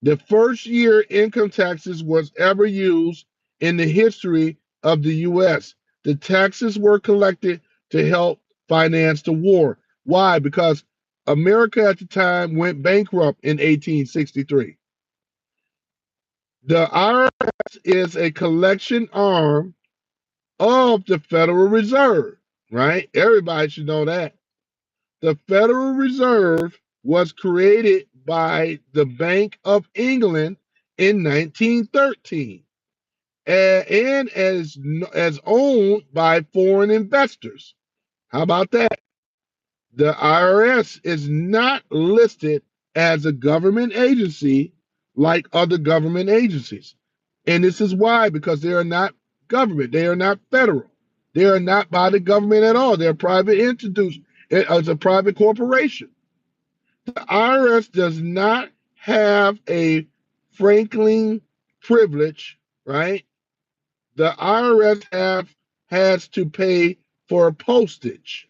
The first year income taxes was ever used in the history of the U.S. The taxes were collected to help finance the war. Why? Because America at the time went bankrupt in 1863. The IRS is a collection arm of the Federal Reserve, right? Everybody should know that. The Federal Reserve was created by the Bank of England in 1913 and as owned by foreign investors. How about that? The IRS is not listed as a government agency like other government agencies. And this is why, because they are not government, they are not federal, they are not by the government at all. They're private institutions, it's a private corporation. The IRS does not have a Franklin privilege, right? The IRS has to pay for postage.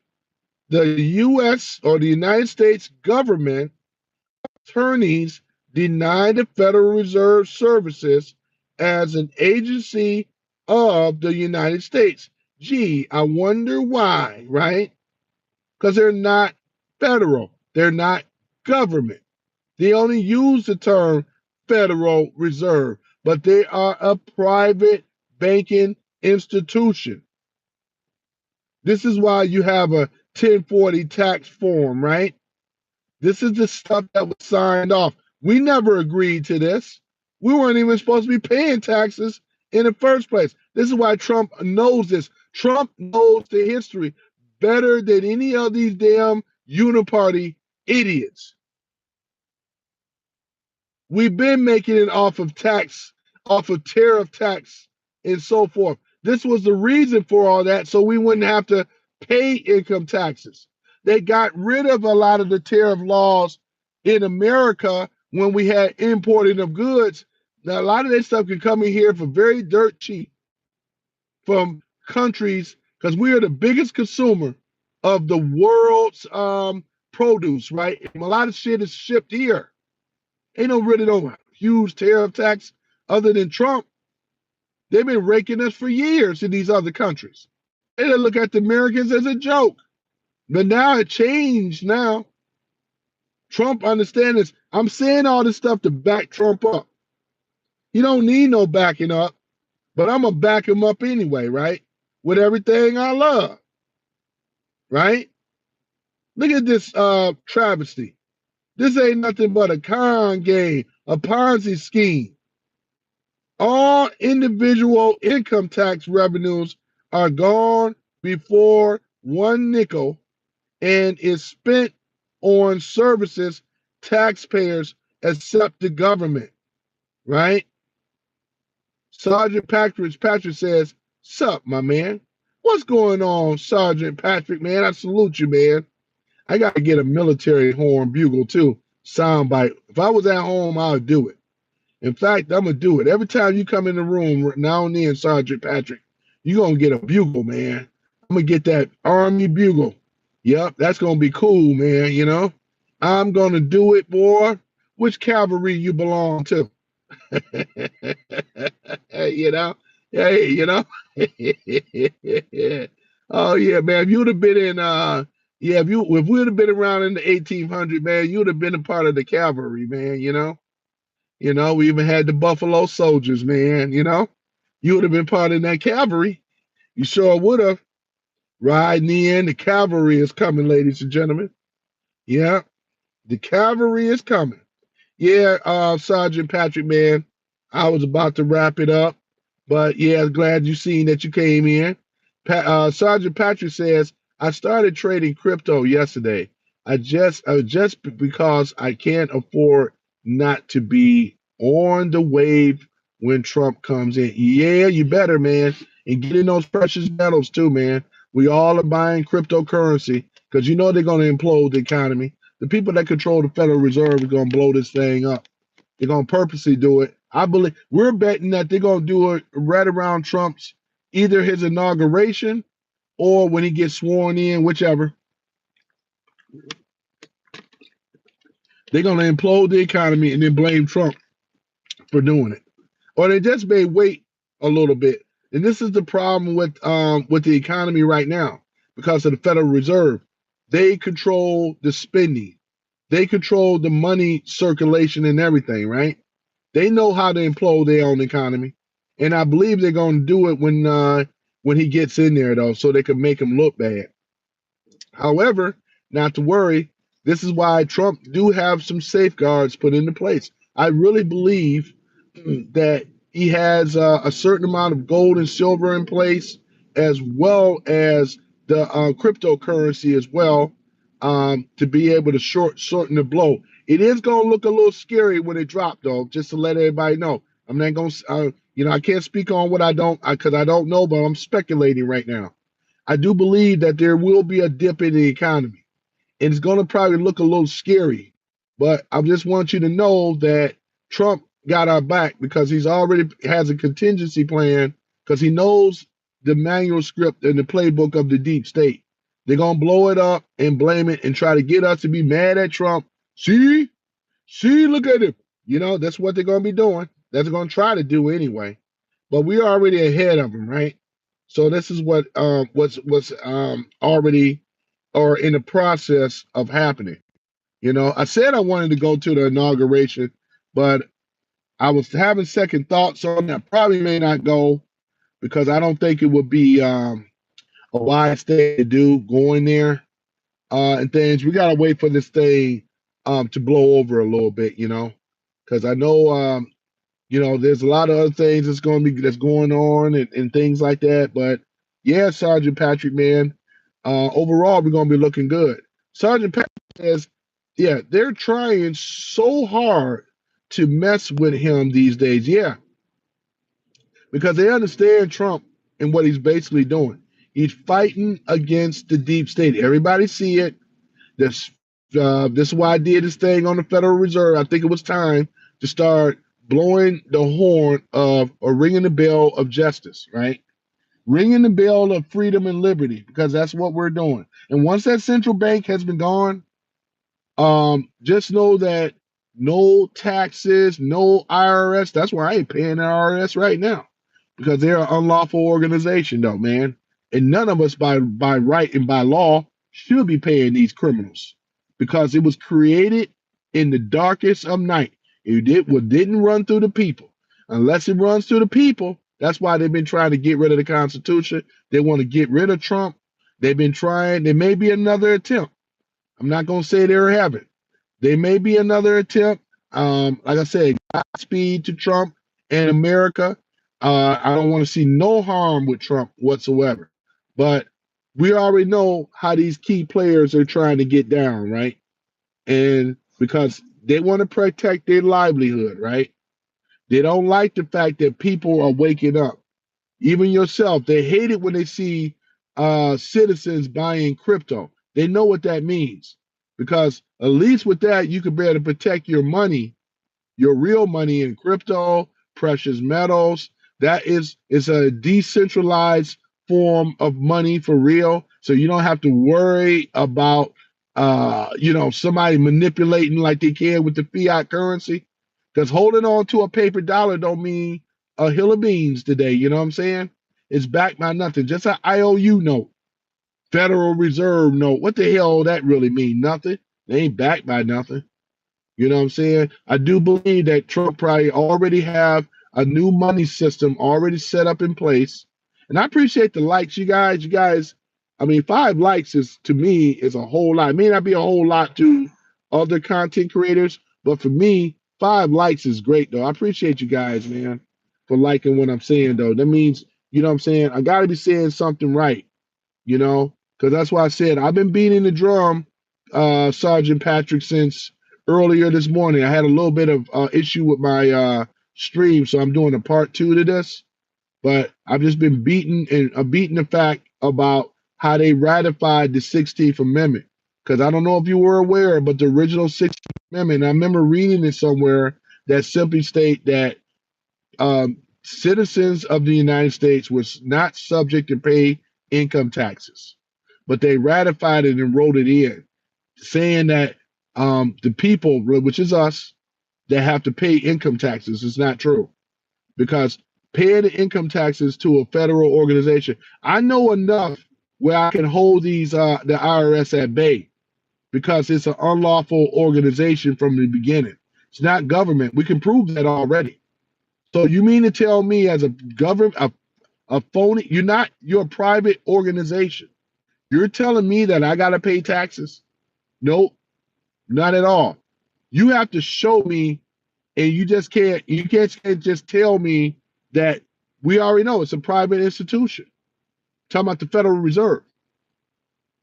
The U.S. or the United States government attorneys deny the Federal Reserve services as an agency of the United States. Gee, I wonder why, right? Because they're not federal, they're not government. They only use the term Federal Reserve, but they are a private banking institution. This is why you have a 1040 tax form, right? This is the stuff that was signed off. We never agreed to this. We weren't even supposed to be paying taxes in the first place. This is why Trump knows this. Trump knows the history better than any of these damn uniparty idiots. We've been making it off of tax, off of tariff tax, and so forth. This was the reason for all that, so we wouldn't have to pay income taxes. They got rid of a lot of the tariff laws in America when we had importing of goods. Now, a lot of that stuff can come in here for very dirt cheap from countries because we are the biggest consumer of the world's produce, right? And a lot of shit is shipped here. Ain't no really no huge tariff tax other than Trump. They've been raking us for years in these other countries. They look at the Americans as a joke. But now it changed now. Trump understands this. I'm saying all this stuff to back Trump up. He don't need no backing up, but I'm going to back him up anyway, right? With everything I love, right? Look at this travesty. This ain't nothing but a con game, a Ponzi scheme. All individual income tax revenues are gone before one nickel and is spent on services taxpayers accept the government, right? Sergeant Patrick says, "Sup, my man? What's going on, Sergeant Patrick, man? I salute you, man. I got to get a military horn bugle, too. Soundbite. If I was at home, I would do it. In fact, I'm going to do it. Every time you come in the room, now and then, Sergeant Patrick, you're going to get a bugle, man. I'm going to get that Army bugle. Yep, that's going to be cool, man, you know. I'm going to do it, boy. Which cavalry you belong to? You know? Hey, you know? Oh, yeah, man. If you would have been in, if we would have been around in the 1800s, man, you would have been a part of the cavalry, man, you know? You know, we even had the Buffalo Soldiers, man, you know? You would have been part of that cavalry. You sure would have. Riding in, the cavalry is coming, ladies and gentlemen. Yeah, the cavalry is coming. Yeah, Sergeant Patrick, man, I was about to wrap it up, but yeah, glad you seen that you came in. Sergeant Patrick says, I started trading crypto yesterday. I just because I can't afford not to be on the wave when Trump comes in. Yeah, you better, man, and get in those precious metals too, man. We all are buying cryptocurrency because you know they're going to implode the economy. The people that control the Federal Reserve are going to blow this thing up. They're going to purposely do it. I believe we're betting that they're going to do it right around Trump's either his inauguration or when he gets sworn in, whichever. They're going to implode the economy and then blame Trump for doing it. Or they just may wait a little bit. And this is the problem with the economy right now because of the Federal Reserve. They control the spending. They control the money circulation and everything, right? They know how to implode their own economy. And I believe they're going to do it when he gets in there, though, so they can make him look bad. However, not to worry, this is why Trump do have some safeguards put into place. I really believe that he has a certain amount of gold and silver in place, as well as the cryptocurrency as well, to be able to shorten the blow. It is going to look a little scary when it dropped, though, just to let everybody know. I'm not going to, I can't speak on what I don't, because I don't know, but I'm speculating right now. I do believe that there will be a dip in the economy. And it's going to probably look a little scary. But I just want you to know that Trump got our back because he's already has a contingency plan because he knows the manual script and the playbook of the deep state. They're going to blow it up and blame it and try to get us to be mad at Trump. See, look at him. You know, that's what they're going to be doing. That's going to try to do anyway. But we're already ahead of them, right? So this is what's already or in the process of happening. You know, I said I wanted to go to the inauguration, but I was having second thoughts on that. Probably may not go because I don't think it would be a wise thing to do going there and things. We gotta wait for this thing to blow over a little bit, you know, because I know there's a lot of other things that's going on and things like that. But yeah, Sergeant Patrick, man, overall we're gonna be looking good. Sergeant Patrick says, yeah, they're trying so hard to mess with him these days. Yeah, because they understand Trump and what he's basically doing. He's fighting against the deep state. Everybody see it. This is why I did this thing on the Federal Reserve. I think it was time to start blowing the horn of, or ringing the bell of justice, right? Ringing the bell of freedom and liberty, because that's what we're doing. And once that central bank has been gone, just know that no taxes, no IRS. That's why I ain't paying the IRS right now, because they're an unlawful organization, though, man. And none of us, by right and by law, should be paying these criminals, because it was created in the darkest of night. Didn't run through the people. Unless it runs through the people, that's why they've been trying to get rid of the Constitution. They want to get rid of Trump. They've been trying. There may be another attempt. I'm not going to say they haven't. There may be another attempt. Like I said, Godspeed to Trump and America. I don't want to see no harm with Trump whatsoever. But we already know how these key players are trying to get down, right? And because they want to protect their livelihood, right? They don't like the fact that people are waking up. Even yourself, they hate it when they see citizens buying crypto. They know what that means, because at least with that, you can be able to protect your money, your real money in crypto, precious metals. That is a decentralized form of money for real. So you don't have to worry about somebody manipulating like they can with the fiat currency. Because holding on to a paper dollar don't mean a hill of beans today. You know what I'm saying? It's backed by nothing. Just an IOU note, Federal Reserve note. What the hell that really mean? Nothing. They ain't backed by nothing. You know what I'm saying? I do believe that Trump probably already have a new money system already set up in place. And I appreciate the likes, you guys. You guys, I mean, 5 likes is, to me, is a whole lot. It may not be a whole lot to other content creators, but for me, 5 likes is great, though. I appreciate you guys, man, for liking what I'm saying, though. That means, you know what I'm saying? I got to be saying something right, because that's why I said I've been beating the drum, Sergeant Patrick, since earlier this morning. I had a little bit of issue with my stream, so I'm doing a part 2 to this. But I've just been beating the fact about how they ratified the 16th Amendment. Because I don't know if you were aware, but the original 16th Amendment, I remember reading it somewhere that simply state that citizens of the United States was not subject to pay income taxes. But they ratified it and wrote it in, saying that the people, which is us, that have to pay income taxes is not true, because paying the income taxes to a federal organization, I know enough where I can hold the IRS at bay, because it's an unlawful organization from the beginning. It's not government. We can prove that already. So you mean to tell me, as a government, a phony, you're a private organization. You're telling me that I got to pay taxes? Nope, not at all. You have to show me, and you can't just tell me that we already know it's a private institution. Talking about the Federal Reserve.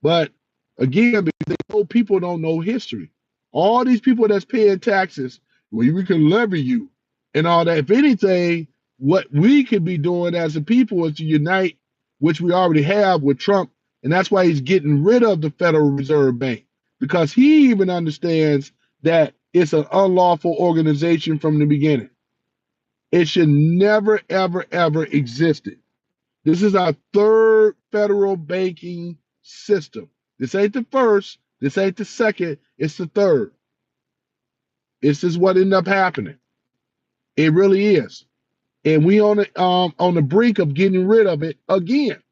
But again, because they know people don't know history. All these people that's paying taxes, well, we can levy you and all that. If anything, what we could be doing as a people is to unite, which we already have with Trump. And that's why he's getting rid of the Federal Reserve Bank, because he even understands that it's an unlawful organization from the beginning. It should never, ever, ever existed. This is our 3rd federal banking system. This ain't the first. This ain't the second. It's the 3rd. This is what ended up happening. It really is, and we on the brink of getting rid of it again.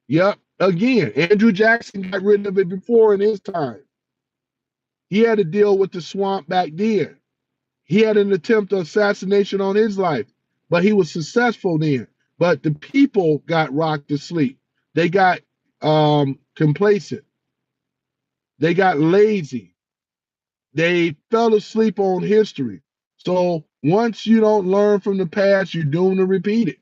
Yep, again. Andrew Jackson got rid of it before in his time. He had to deal with the swamp back then. He had an attempt of assassination on his life, but he was successful then. But the people got rocked to sleep. They got complacent. They got lazy. They fell asleep on history. So once you don't learn from the past, you're doomed to repeat it.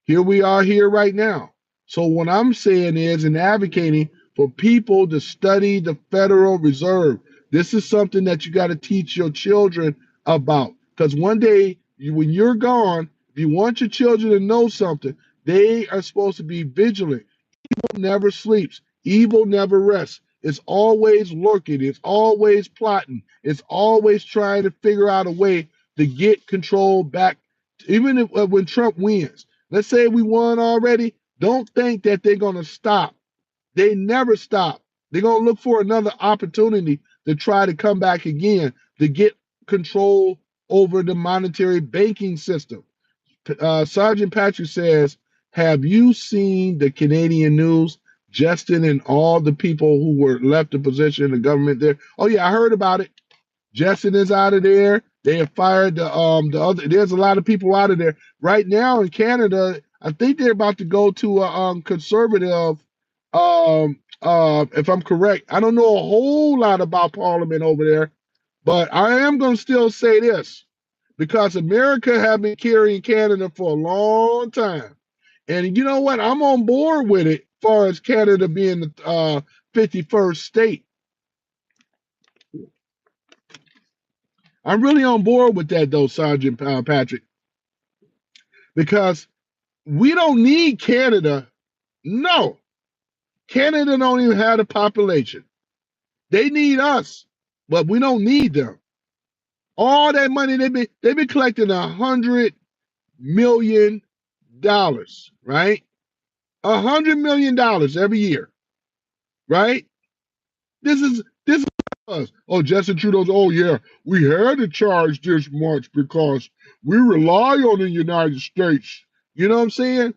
Here we are here right now. So what I'm saying is, and advocating for people to study the Federal Reserve. This is something that you got to teach your children about. Because one day, when you're gone, if you want your children to know something, they are supposed to be vigilant. Evil never sleeps. Evil never rests. It's always lurking. It's always plotting. It's always trying to figure out a way to get control back. Even if, when Trump wins, let's say we won already, don't think that they're going to stop. They never stop. They're going to look for another opportunity to try to come back again to get control over the monetary banking system. Sergeant Patrick says, have you seen the Canadian news? Justin and all the people who were left in position in the government there. Oh yeah, I heard about it. Justin is out of there. They have fired the other. There's a lot of people out of there right now in Canada. I think they're about to go to a conservative. If I'm correct, I don't know a whole lot about Parliament over there, but I am going to still say this because America have been carrying Canada for a long time, and you know what? I'm on board with it. As far as Canada being the 51st state, I'm really on board with that though, Sergeant Patrick, because we don't need Canada. No, Canada don't even have the population. They need us, but we don't need them. All that money they've been collecting $100 million, right? $100 million every year, right? This is us. Oh, Justin Trudeau's. Oh yeah, we had to charge this much because we rely on the United States. You know what I'm saying?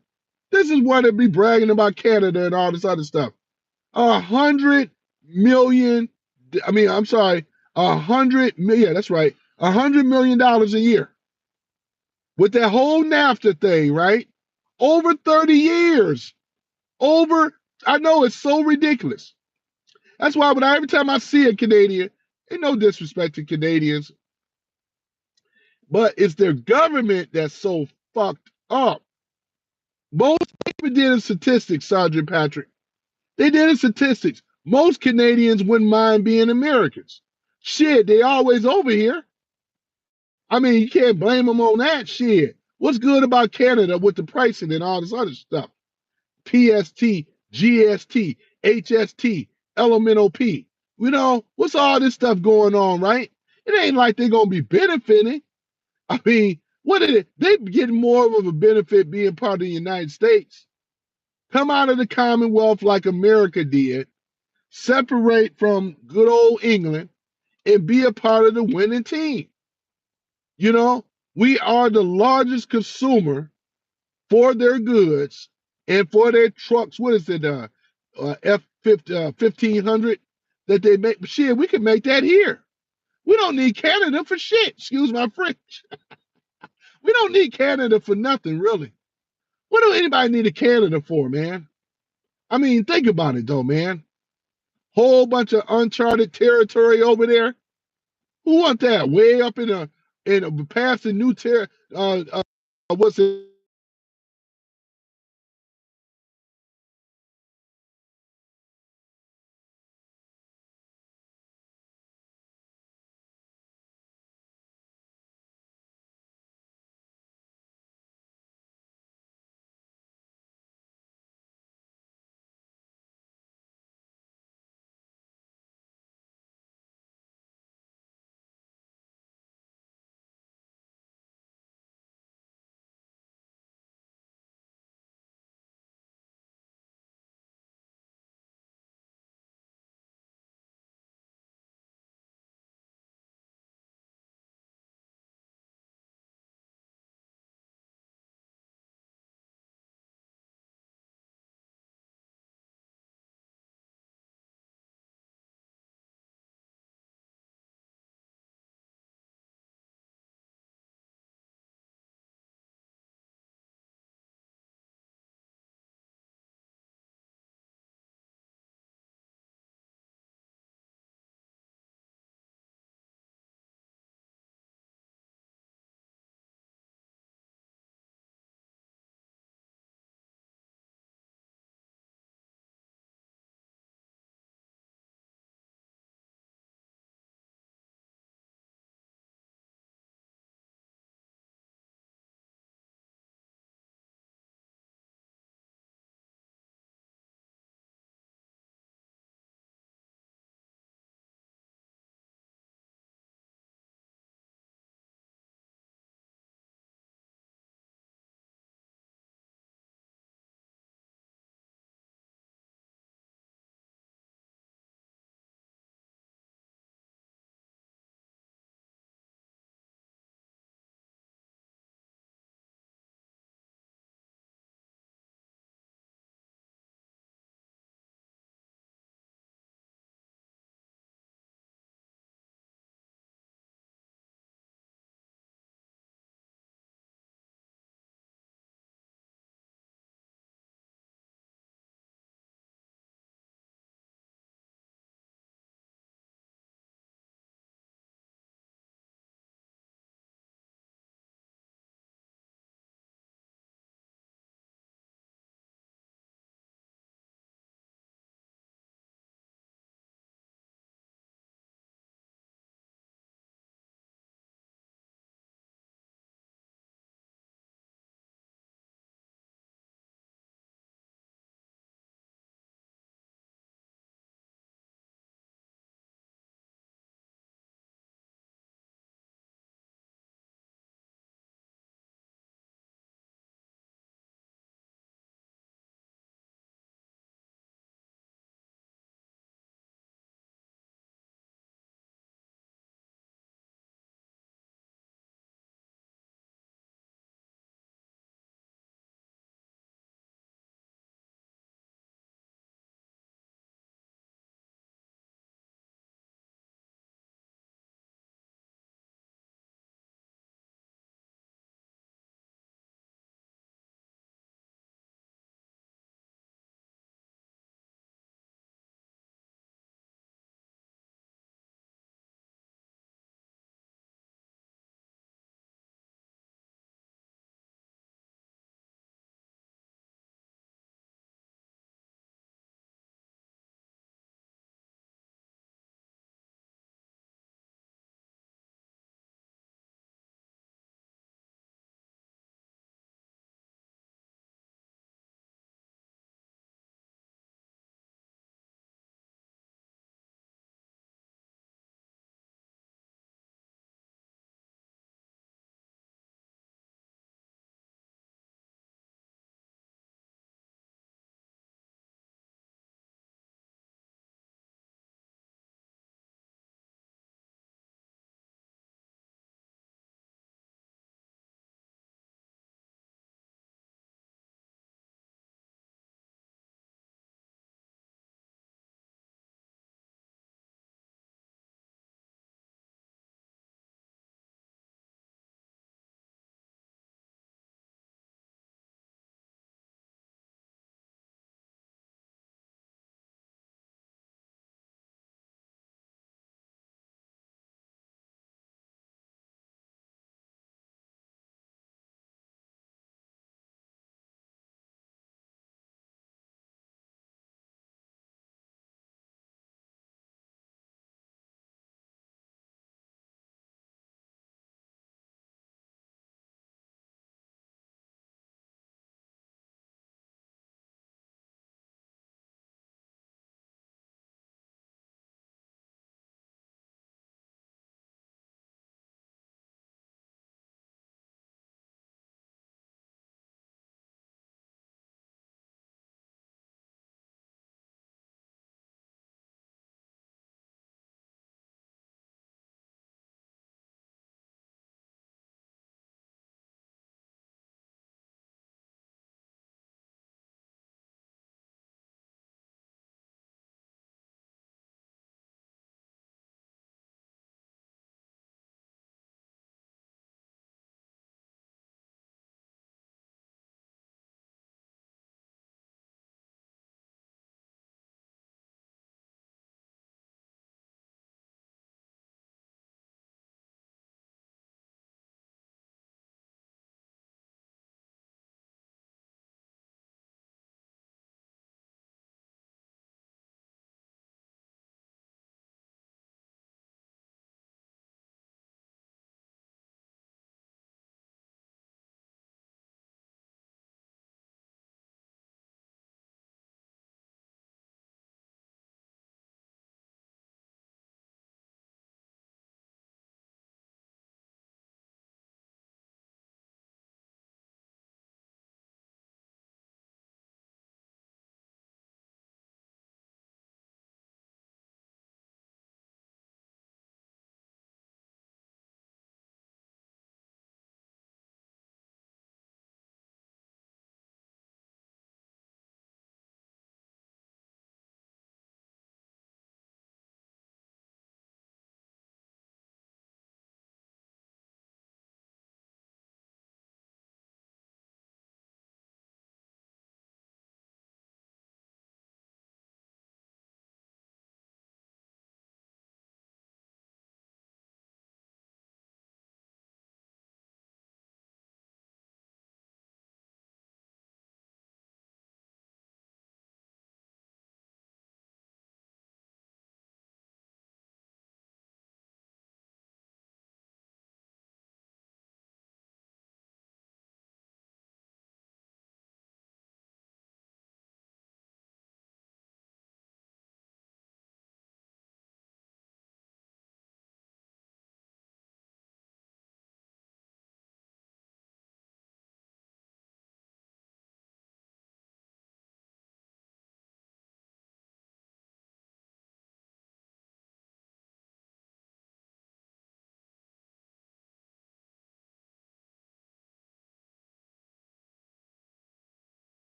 This is why they be bragging about Canada and all this other stuff. 100 million. I mean, I'm sorry, 100 million. Yeah, that's right. $100 million a year with that whole NAFTA thing, right? Over 30 years. Over. I know it's so ridiculous. That's why every time I see a Canadian, ain't no disrespect to Canadians, but it's their government that's so fucked up. Most people did a statistics, Sergeant Patrick. They did a statistics. Most Canadians wouldn't mind being Americans. Shit, they always over here. I mean, you can't blame them on that shit. What's good about Canada with the pricing and all this other stuff? PST, GST, HST, elemental P. You know, what's all this stuff going on, right? It ain't like they're gonna be benefiting. I mean, what is it? They get more of a benefit being part of the United States. Come out of the Commonwealth like America did, separate from good old England, and be a part of the winning team. You know, we are the largest consumer for their goods and for their trucks. What is it? F 1500 that they make. Shit, we can make that here. We don't need Canada for shit. Excuse my French. We don't need Canada for nothing, really. What do anybody need a Canada for, man? I mean, think about it though, man. Whole bunch of uncharted territory over there. Who want that? Way up in past the new what's it?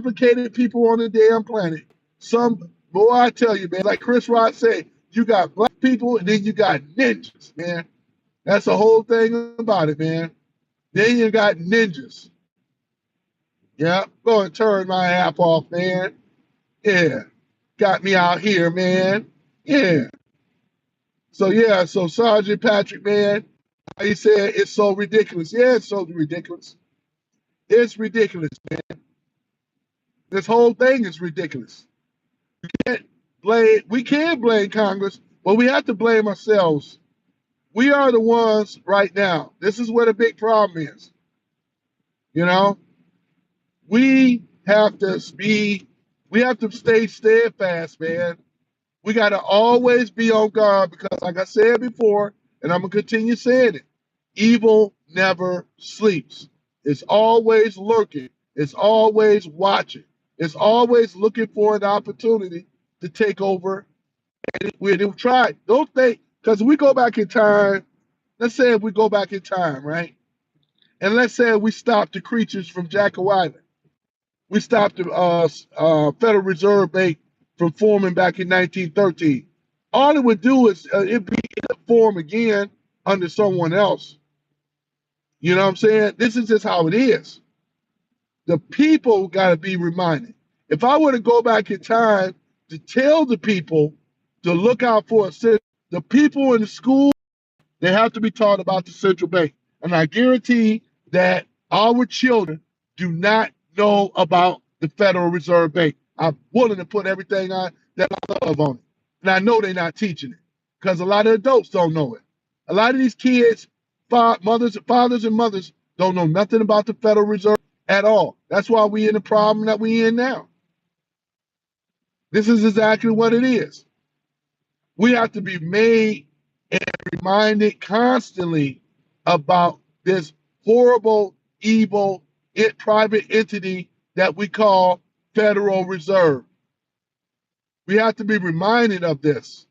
complicated people on the damn planet. Some, boy, I tell you, man, like Chris Rock said, you got black people and then you got ninjas, man. That's the whole thing about it, man. Then you got ninjas. Yeah, go and turn my app off, man. Yeah, got me out here, man. Yeah. So Sergeant Patrick, man, he said it's so ridiculous. Yeah, it's so ridiculous. It's ridiculous, man. This whole thing is ridiculous. We can't blame Congress, but we have to blame ourselves. We are the ones right now. This is where the big problem is. You know, we have to stay steadfast, man. We got to always be on guard because, like I said before, and I'm going to continue saying it, evil never sleeps. It's always lurking. It's always watching. It's always looking for an opportunity to take over. And we'll try. Don't think, because we go back in time, let's say if we go back in time, right? And let's say we stop the creatures from Jekyll Island. We stopped the Federal Reserve Bank from forming back in 1913. All it would do is it'd be in a form again under someone else. You know what I'm saying? This is just how it is. The people got to be reminded. If I were to go back in time to tell the people to look out for the people in the school, they have to be taught about the central bank. And I guarantee that our children do not know about the Federal Reserve Bank. I'm willing to put everything on that I love on it. And I know they're not teaching it because a lot of adults don't know it. A lot of these kids, fathers and mothers, don't know nothing about the Federal Reserve at all. That's why we're in the problem that we're in now. This is exactly what it is. We have to be made and reminded constantly about this horrible, evil, private entity that we call Federal Reserve. We have to be reminded of this.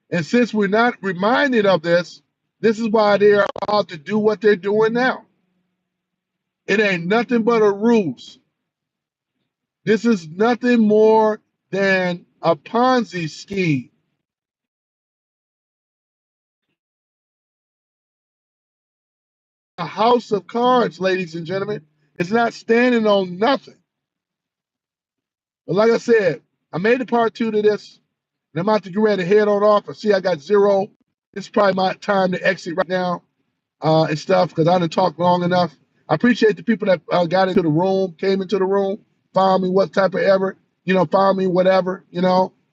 And since we're not reminded of this, this is why they're allowed to do what they're doing now. It ain't nothing but a ruse. This is nothing more than a Ponzi scheme. A house of cards, ladies and gentlemen. It's not standing on nothing. But like I said, I made a part 2 to this, and I'm about to get ready to head on off. I see I got 0. It's probably my time to exit right now and stuff because I done talked long enough. I appreciate the people that got into the room, came into the room, found me what type of ever, found me whatever,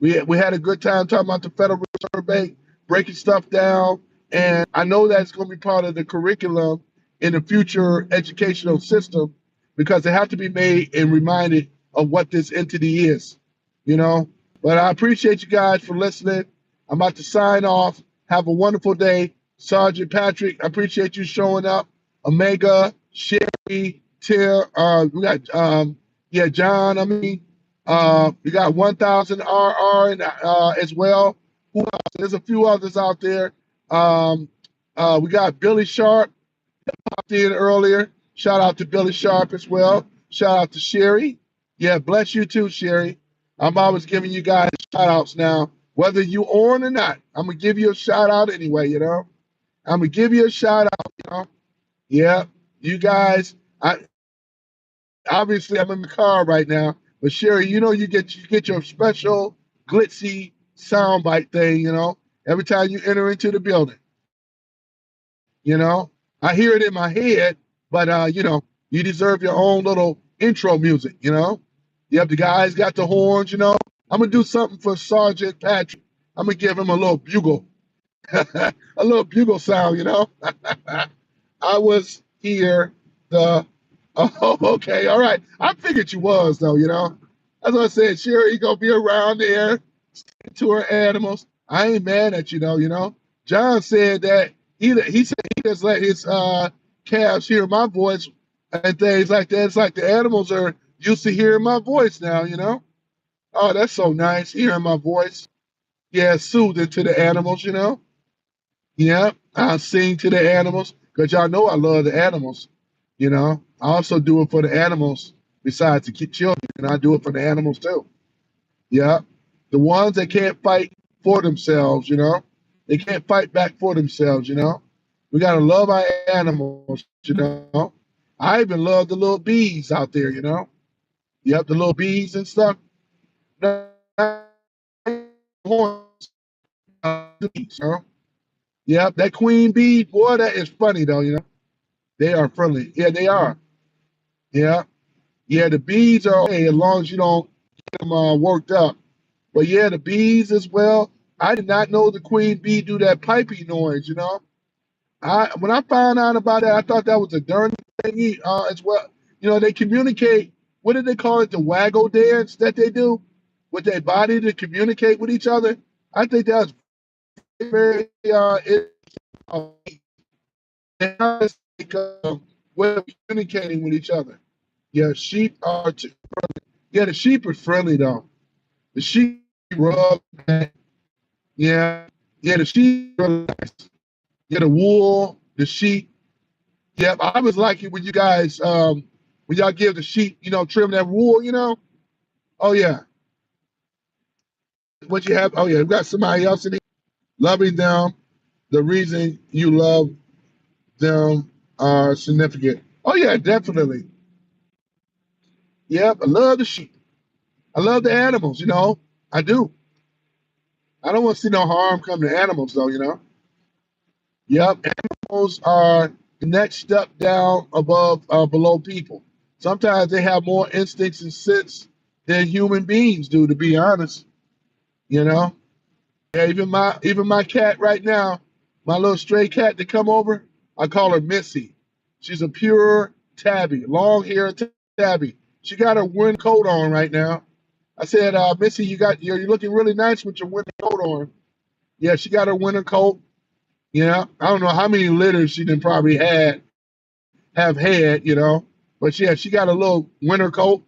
We had a good time talking about the Federal Reserve Bank, breaking stuff down, and I know that's going to be part of the curriculum in the future educational system because they have to be made and reminded of what this entity is, But I appreciate you guys for listening. I'm about to sign off. Have a wonderful day. Sergeant Patrick, I appreciate you showing up. Omega, Sherry, Tim, we got John, we got 1000 RR and as well. Who else? There's a few others out there. We got Billy Sharp popped in earlier. Shout out to Billy Sharp as well. Shout out to Sherry. Yeah, bless you too, Sherry. I'm always giving you guys shout outs now. Whether you on or not, I'm gonna give you a shout out anyway, I'm gonna give you a shout out, Yeah, you guys, obviously I'm in the car right now, but Sherry, you get your special glitzy soundbite thing, every time you enter into the building. I hear it in my head, but you deserve your own little intro music, Yep, the guys got the horns, I'm gonna do something for Sergeant Patrick. I'm gonna give him a little bugle, a little bugle sound, I was here the. Oh, okay, all right. I figured you was though, That's what I said. Sure, he gonna be around there to her animals. I ain't mad at you though, John said that he said he just let his calves hear my voice and things like that. It's like the animals are used to hearing my voice now, Oh, that's so nice, hearing my voice. Yeah, soothing to the animals, Yeah, I sing to the animals because y'all know I love the animals. I also do it for the animals. besides the children, and I do it for the animals too. Yeah. The ones that can't fight for themselves, they can't fight back for themselves, We got to love our animals, I even love the little bees out there, Yep, the little bees and stuff. Yep, that queen bee, boy, that is funny though, They are friendly. Yeah, they are. Yeah. Yeah, the bees are okay as long as you don't get them worked up. But yeah, the bees as well. I did not know the queen bee do that piping noise, when I found out about that, I thought that was a darn thing as well. They communicate. What do they call it? The waggle dance that they do with their body to communicate with each other. I think that's very uh, it's like, way of communicating with each other. Yeah, sheep are too. Yeah, the sheep are friendly though. The sheep rub. Yeah, yeah, the sheep are nice. Yeah, the wool, the sheep. Yep, I was like it when you guys, when y'all give the sheep, trim that wool, Oh yeah, what you have? Oh yeah, we got somebody else in here loving them. The reason you love them are significant. Oh yeah, definitely. Yep, I love the sheep. I love the animals. I do. I don't want to see no harm come to animals though. Yep, animals are the next step down below people. Sometimes they have more instincts and sense than human beings do, to be honest. You know. Yeah, even my cat right now, my little stray cat to come over, I call her Missy. She's a pure tabby, long hair tabby. She got her winter coat on right now. I said, Missy, you're looking really nice with your winter coat on. Yeah, she got her winter coat. Yeah, I don't know how many litters she done probably have had. But yeah, she got a little winter coat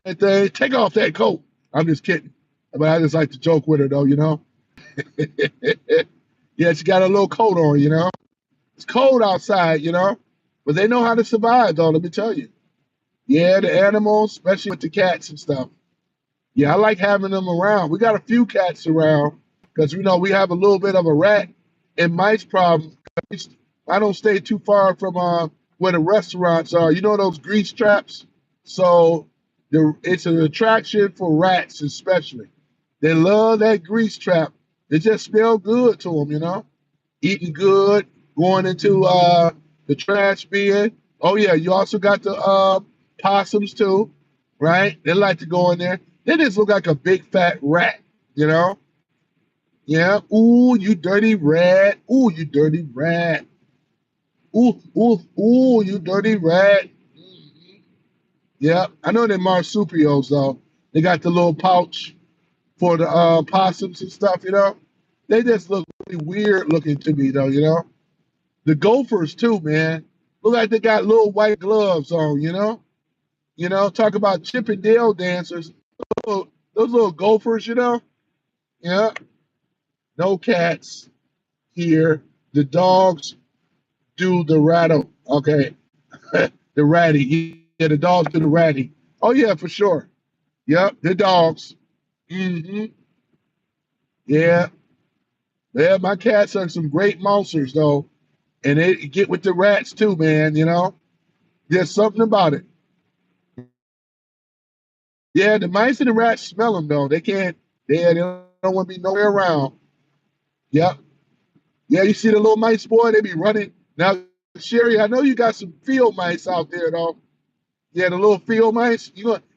and thing. Take off that coat. I'm just kidding. But I just like to joke with her though. Yeah, she got a little coat on. It's cold outside. But they know how to survive though, let me tell you. Yeah, the animals, especially with the cats and stuff. Yeah, I like having them around. We got a few cats around because we have a little bit of a rat and mice problem. I don't stay too far from where the restaurants are. You know those grease traps? So it's an attraction for rats especially. They love that grease trap. It just smell good to them. Eating good, going into the trash bin. Oh yeah, you also got the possums too, right? They like to go in there. They just look like a big fat rat, you know? Yeah. Ooh, you dirty rat. Ooh, you dirty rat. Ooh, ooh, ooh, you dirty rat. Yeah. I know they're marsupials though. They got the little pouch for the possums and stuff. They just look really weird looking to me though. The gophers too, man. Look like they got little white gloves on. Talk about Chip and Dale dancers. Those little gophers. Yeah. No cats here. The dogs do the rattle. Okay. The ratty. Yeah, the dogs do the ratty. Oh yeah, for sure. Yep, the dogs. Hmm. Yeah. Yeah, my cats are some great monsters though. And they get with the rats too, man. There's something about it. Yeah, the mice and the rats smell them though. They don't want to be nowhere around. Yep. Yeah, you see the little mice, boy, they be running. Now, Sherry, I know you got some field mice out there though. Yeah, the little field mice.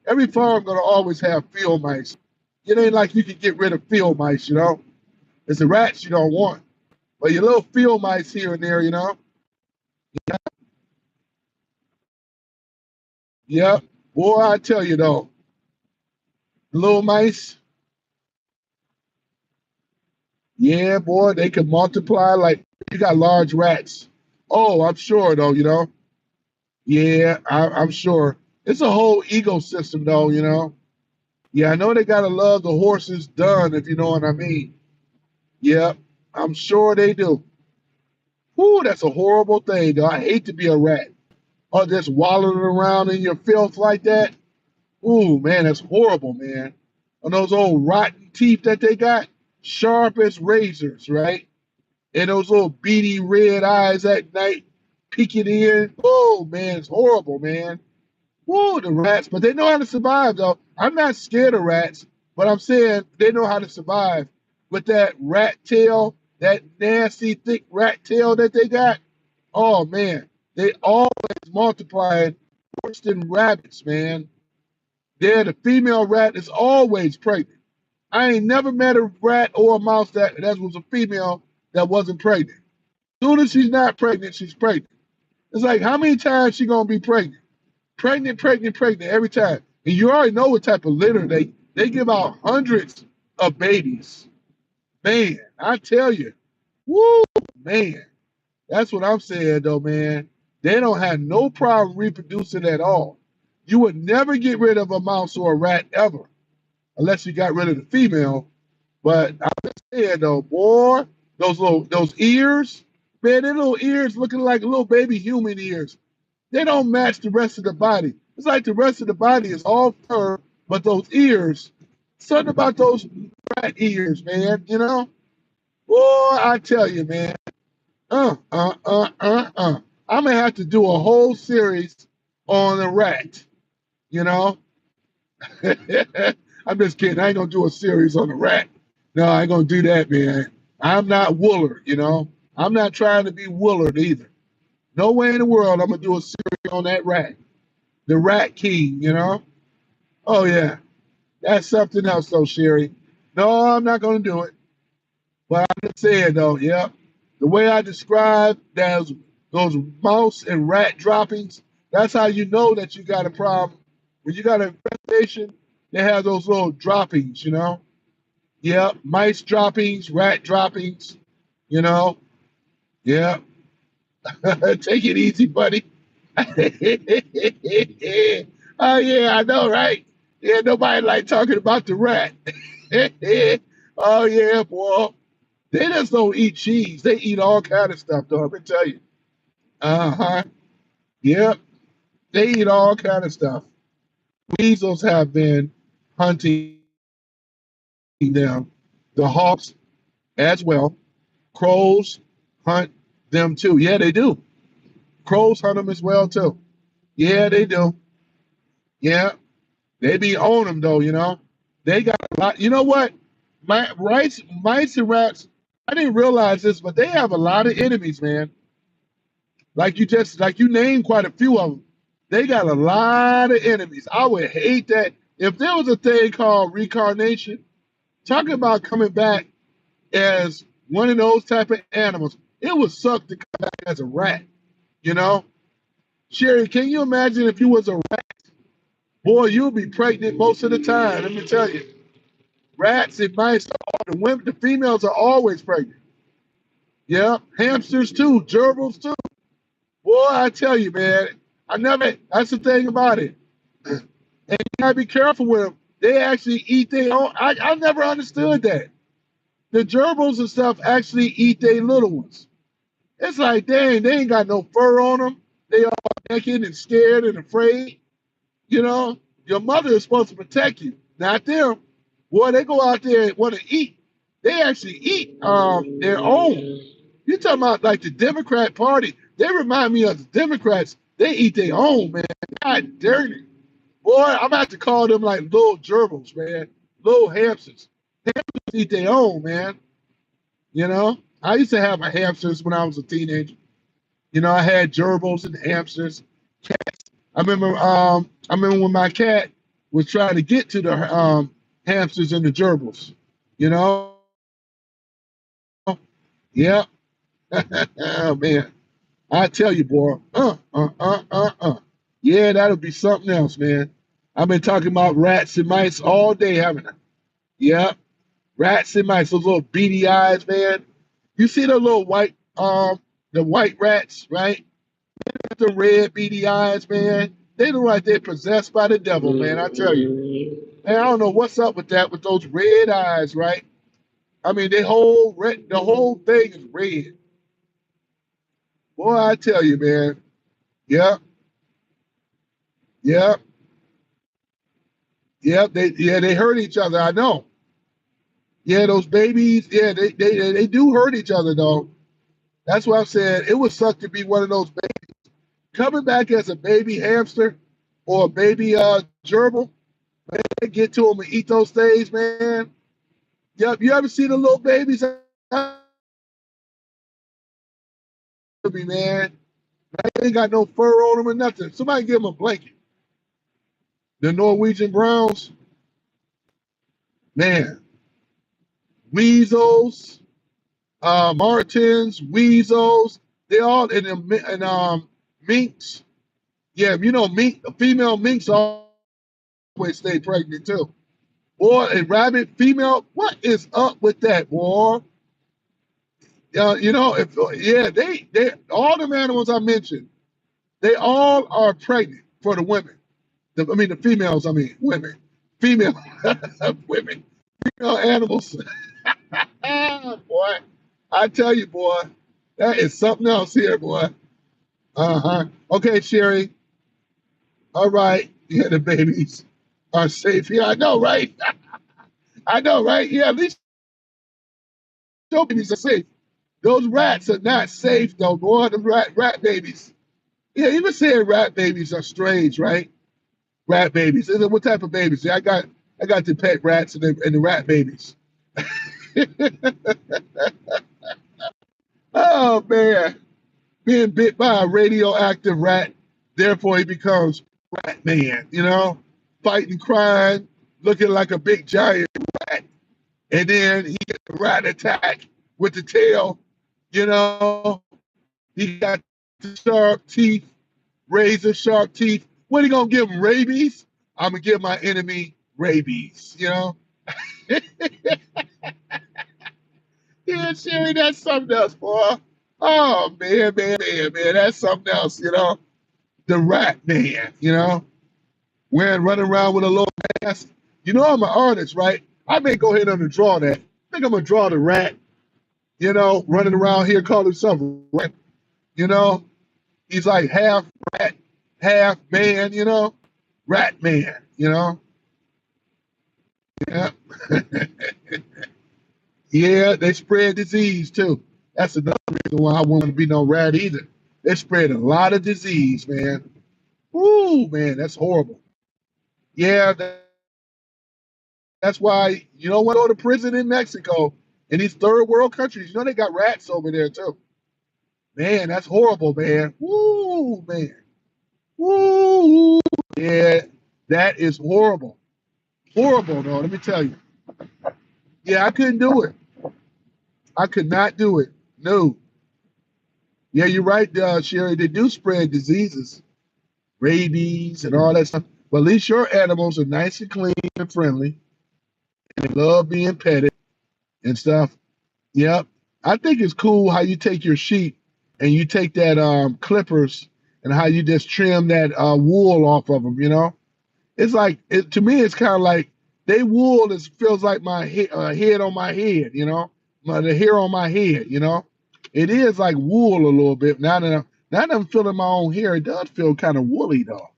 Every farm gonna always have field mice. It ain't like you can get rid of field mice. It's the rats you don't want. But your little field mice here and there. Yep. Boy, I tell you though, the little mice, yeah, boy, they can multiply like you got large rats. Oh, I'm sure though. Yeah, I'm sure. It's a whole ecosystem though. Yeah, I know they gotta love the horses done, if you know what I mean. Yeah, I'm sure they do. Whoo, that's a horrible thing, though. I hate to be a rat. or just wallowing around in your filth like that. Ooh, man, that's horrible, man. And those old rotten teeth that they got, sharp as razors, right? And those little beady red eyes at night peeking in. Oh, man, it's horrible, man. Woo, the rats, but they know how to survive, though. I'm not scared of rats, but I'm saying they know how to survive with that rat tail, that nasty, thick rat tail that they got. Oh, man, they always multiplying worse than rabbits, man. Yeah, the female rat is always pregnant. I ain't never met a rat or a mouse that was a female that wasn't pregnant. As soon as she's not pregnant, she's pregnant. It's like, how many times she gonna be pregnant? Pregnant, pregnant, pregnant every time. And you already know what type of litter they give out hundreds of babies. Man, I tell you, woo, man. That's what I'm saying though, man. They don't have no problem reproducing at all. You would never get rid of a mouse or a rat ever, unless you got rid of the female. But I'm just saying though, boy, those ears, man, their little ears looking like little baby human ears. They don't match the rest of the body. It's like the rest of the body is all fur, but those ears, something about those rat ears, man, you know? Boy, I tell you, man. I'm gonna have to do a whole series on a rat, you know? I'm just kidding. I ain't gonna do a series on the rat. No, I ain't gonna do that, man. I'm not Woolard, you know. I'm not trying to be Woolard either. No way in the world I'm gonna do a series on that rat, the Rat King, you know. Oh yeah, that's something else though, Sherry. No, I'm not gonna do it. But I'm just saying though, yeah, the way I describe those mouse and rat droppings, that's how you know that you got a problem. When you got an infestation, they have those little droppings, you know. Yeah, mice droppings, rat droppings, you know. Yeah, take it easy, buddy. Oh yeah, I know, right? Yeah, nobody like talking about the rat. Oh yeah, boy. They just don't eat cheese. They eat all kind of stuff, though. I'm gonna tell you. Uh-huh. Yep. They eat all kind of stuff. Weasels have been hunting them. The hawks as well. Crows hunt them too. Yeah, they do. Crows hunt them as well too. Yeah, they do. Yeah, they be on them though. You know, they got a lot. You know what? Mice and rats. I didn't realize this, but they have a lot of enemies, man. Like you named quite a few of them. They got a lot of enemies. I would hate that if there was a thing called reincarnation. Talking about coming back as one of those type of animals, it would suck to come back as a rat. You know, Sherry, can you imagine if you was a rat? Boy, you'd be pregnant most of the time. Let me tell you, rats and mice, the females are always pregnant. Yeah, hamsters too, gerbils too. Boy, I tell you, man, I never. That's the thing about it, and you gotta be careful with them. They actually eat their own. I never understood that. The gerbils and stuff actually eat their little ones. It's like, dang, they ain't got no fur on them. They all naked and scared and afraid. You know, your mother is supposed to protect you, not them. Boy, they go out there and want to eat. They actually eat their own. You talking about like the Democrat Party? They remind me of the Democrats. They eat their own, man. God dirty. Boy, I'm about to call them like little gerbils, man. Little hamsters. Hamsters eat their own, man. You know, I used to have my hamsters when I was a teenager. You know, I had gerbils and hamsters. I remember when my cat was trying to get to the hamsters and the gerbils. You know, yeah. Oh man, I tell you, boy. Yeah, that'll be something else, man. I've been talking about rats and mice all day, haven't I? Yeah, rats and mice. Those little beady eyes, man. You see the white rats, right? The red beady eyes, man. They look like they're possessed by the devil, man. I tell you. And I don't know what's up with that, with those red eyes, right? I mean, the whole thing is red. Boy, I tell you, man. Yeah. Yeah, yeah, they hurt each other. I know. Yeah, those babies, yeah, they do hurt each other though. That's why I'm saying it would suck to be one of those babies coming back as a baby hamster or a baby gerbil. Man, get to them and eat those things, man. Yep, you ever see the little babies? Man, they ain't got no fur on them or nothing. Somebody give them a blanket. The Norwegian Browns, man, weasels, martins, weasels, they all and minks. Yeah, you know, mink, female minks always stay pregnant too. Boy, a rabbit, female, what is up with that, boy? You know, if yeah, they all the animals I mentioned, they all are pregnant for the women. I mean, the females. I mean, women, female women, female animals. Boy, I tell you, boy, that is something else here, boy. Uh-huh. Okay, Sherry. All right. Yeah, the babies are safe here. I know, right? I know, right? Yeah, at least your babies are safe. Those rats are not safe, though, boy. The rat babies. Yeah, even saying rat babies are strange, right? Rat babies. What type of babies? Yeah, I got the pet rats and the rat babies. Oh man, being bit by a radioactive rat, therefore he becomes Rat Man. You know, fighting crime, looking like a big giant rat, and then he gets a rat attack with the tail. You know, he got the sharp teeth, razor sharp teeth. What are you gonna give him? Rabies? I'm gonna give my enemy rabies. You know? Yeah, Sherry, that's something else, boy. Oh man, that's something else. You know, the Rat Man. You know, running around with a little mask. You know, I'm an artist, right? I may go ahead and draw that. I think I'm gonna draw the rat. You know, running around here calling himself rat. You know, he's like half rat, half man. You know, Rat Man. You know, yeah. Yeah, they spread disease too. That's another reason why I wouldn't want to be no rat either. They spread a lot of disease, man. Ooh, man, that's horrible. Yeah, that's why you don't want to go to prison in Mexico. In these third world countries, you know they got rats over there too. Man, that's horrible, man. Woo, man. Woo, yeah, that is horrible. Horrible, though. Let me tell you. Yeah, I couldn't do it. I could not do it. No. Yeah, you're right, Sherry. They do spread diseases, rabies, and all that stuff. But at least your animals are nice and clean and friendly, and they love being petted and stuff. Yep. I think it's cool how you take your sheep and you take that clippers and how you just trim that wool off of them. You know, it's like to me, it's kind of like they wool is feels like my head on my head. You know, the hair on my head. You know, it is like wool a little bit. Now that I'm feeling my own hair, it does feel kind of woolly though.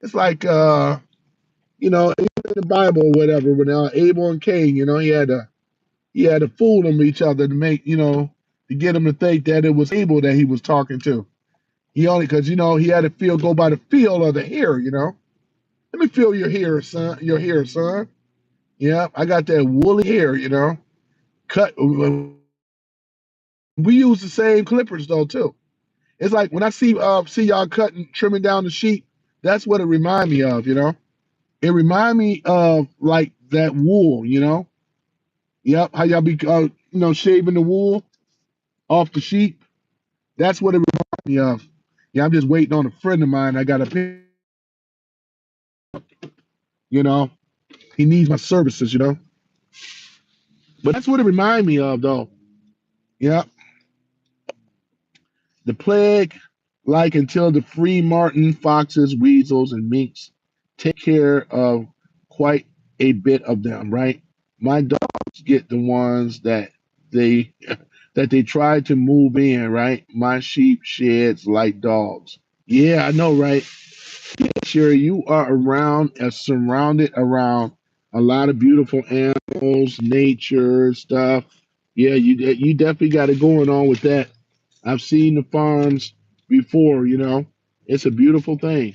It's like you know, in the Bible or whatever, when Abel and Cain, you know, he had to fool them each other to make, to get them to think that it was Abel that he was talking to. He only because he had to go by the feel of the hair. Let me feel your hair, son. Your hair, son. Yeah, I got that woolly hair. Cut. We use the same clippers though too. It's like when I see y'all cutting, trimming down the sheep. That's what it remind me of. It remind me of like that wool. Yep. How y'all be shaving the wool off the sheep. That's what it reminds me of. Yeah, I'm just waiting on a friend of mine. I got a you know, he needs my services. But that's what it reminds me of, though. Yeah, the plague, like until the free martin, foxes, weasels, and minks take care of quite a bit of them, right? My dogs get the ones they that they try to move in, right? My sheep sheds like dogs. Yeah, I know, right? Sherry, you are around, surrounded around a lot of beautiful animals, nature stuff. Yeah, you definitely got it going on with that. I've seen the farms before. It's a beautiful thing.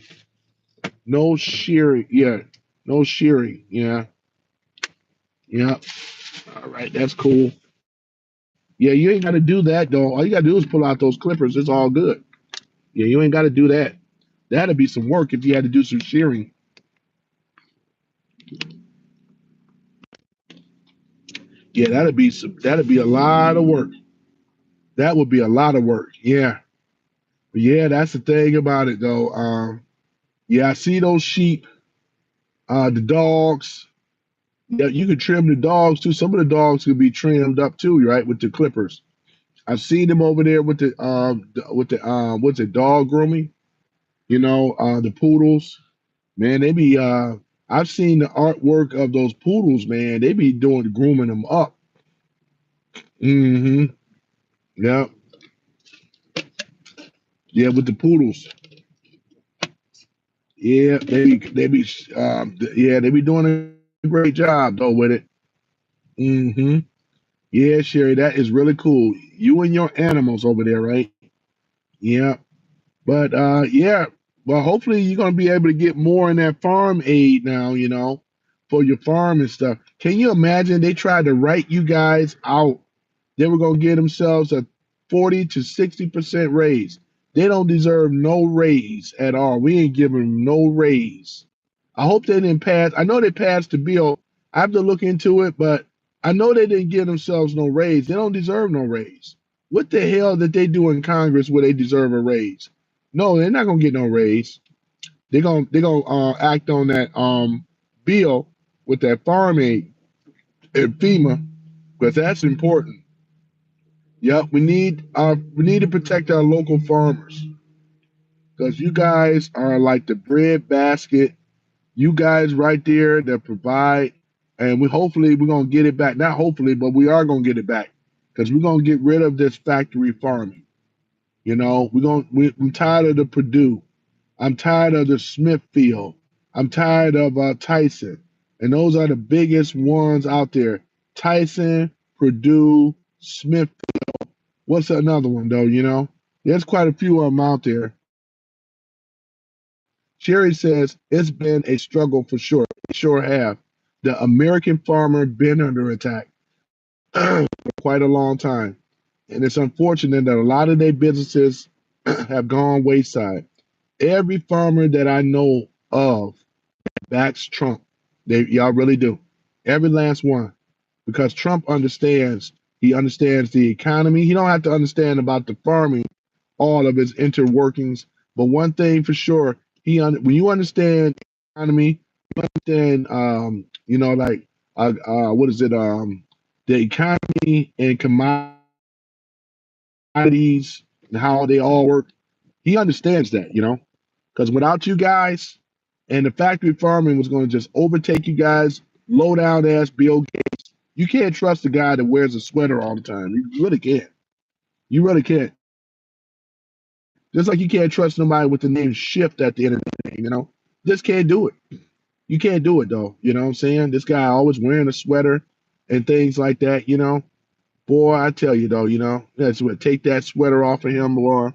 No shearing, yeah, no shearing, yeah, yeah. All right, that's cool. Yeah, you ain't got to do that though. All you got to do is pull out those clippers. It's all good. Yeah, you ain't got to do that. That'd be some work if you had to do some shearing. Yeah, that'd be a lot of work. That would be a lot of work. Yeah. But yeah, that's the thing about it though. Yeah, I see those sheep, the dogs. Yeah, you could trim the dogs too. Some of the dogs could be trimmed up too, right, with the clippers. I've seen them over there with the what's it, dog grooming, the poodles. Man, they be I've seen the artwork of those poodles, man. They be doing grooming them up. Mm-hmm. Yeah. Yeah, with the poodles. Yeah, they be doing a great job though with it. Hmm. Yeah, Sherry, that is really cool. You and your animals over there, right? Yeah. But yeah, well, hopefully you're gonna be able to get more in that farm aid now, for your farm and stuff. Can you imagine they tried to write you guys out? They were gonna get themselves a 40 to 60% raise. They don't deserve no raise at all. We ain't giving them no raise. I hope they didn't pass. I know they passed the bill. I have to look into it, but I know they didn't give themselves no raise. They don't deserve no raise. What the hell did they do in Congress where they deserve a raise? No, they're not gonna get no raise. They're gonna act on that bill with that farm aid and FEMA because that's important. Yep, we need to protect our local farmers because you guys are like the bread basket. You guys right there that provide, and we hopefully we're gonna get it back. Not hopefully, but we are gonna get it back because we're gonna get rid of this factory farming. I'm tired of the Purdue. I'm tired of the Smithfield. I'm tired of Tyson, and those are the biggest ones out there. Tyson, Purdue, Smith. What's another one though? There's quite a few of them out there. Sherry says it's been a struggle for sure. They sure have. The American farmer been under attack for quite a long time, and it's unfortunate that a lot of their businesses have gone wayside. Every farmer that I know of backs Trump. Y'all really do. Every last one, because Trump understands. He understands the economy. He don't have to understand about the farming, all of its interworkings. But one thing for sure, when you understand the economy, you understand, like what is it? The economy and commodities and how they all work. He understands that, because without you guys, and the factory farming was going to just overtake you guys, low down ass Bill Gates. You can't trust the guy that wears a sweater all the time. You really can't. You really can't. Just like you can't trust somebody with the name Shift at the end of the name, Just can't do it. You can't do it though. You know what I'm saying? This guy always wearing a sweater and things like that. Boy, I tell you though, that's what take that sweater off of him, boy.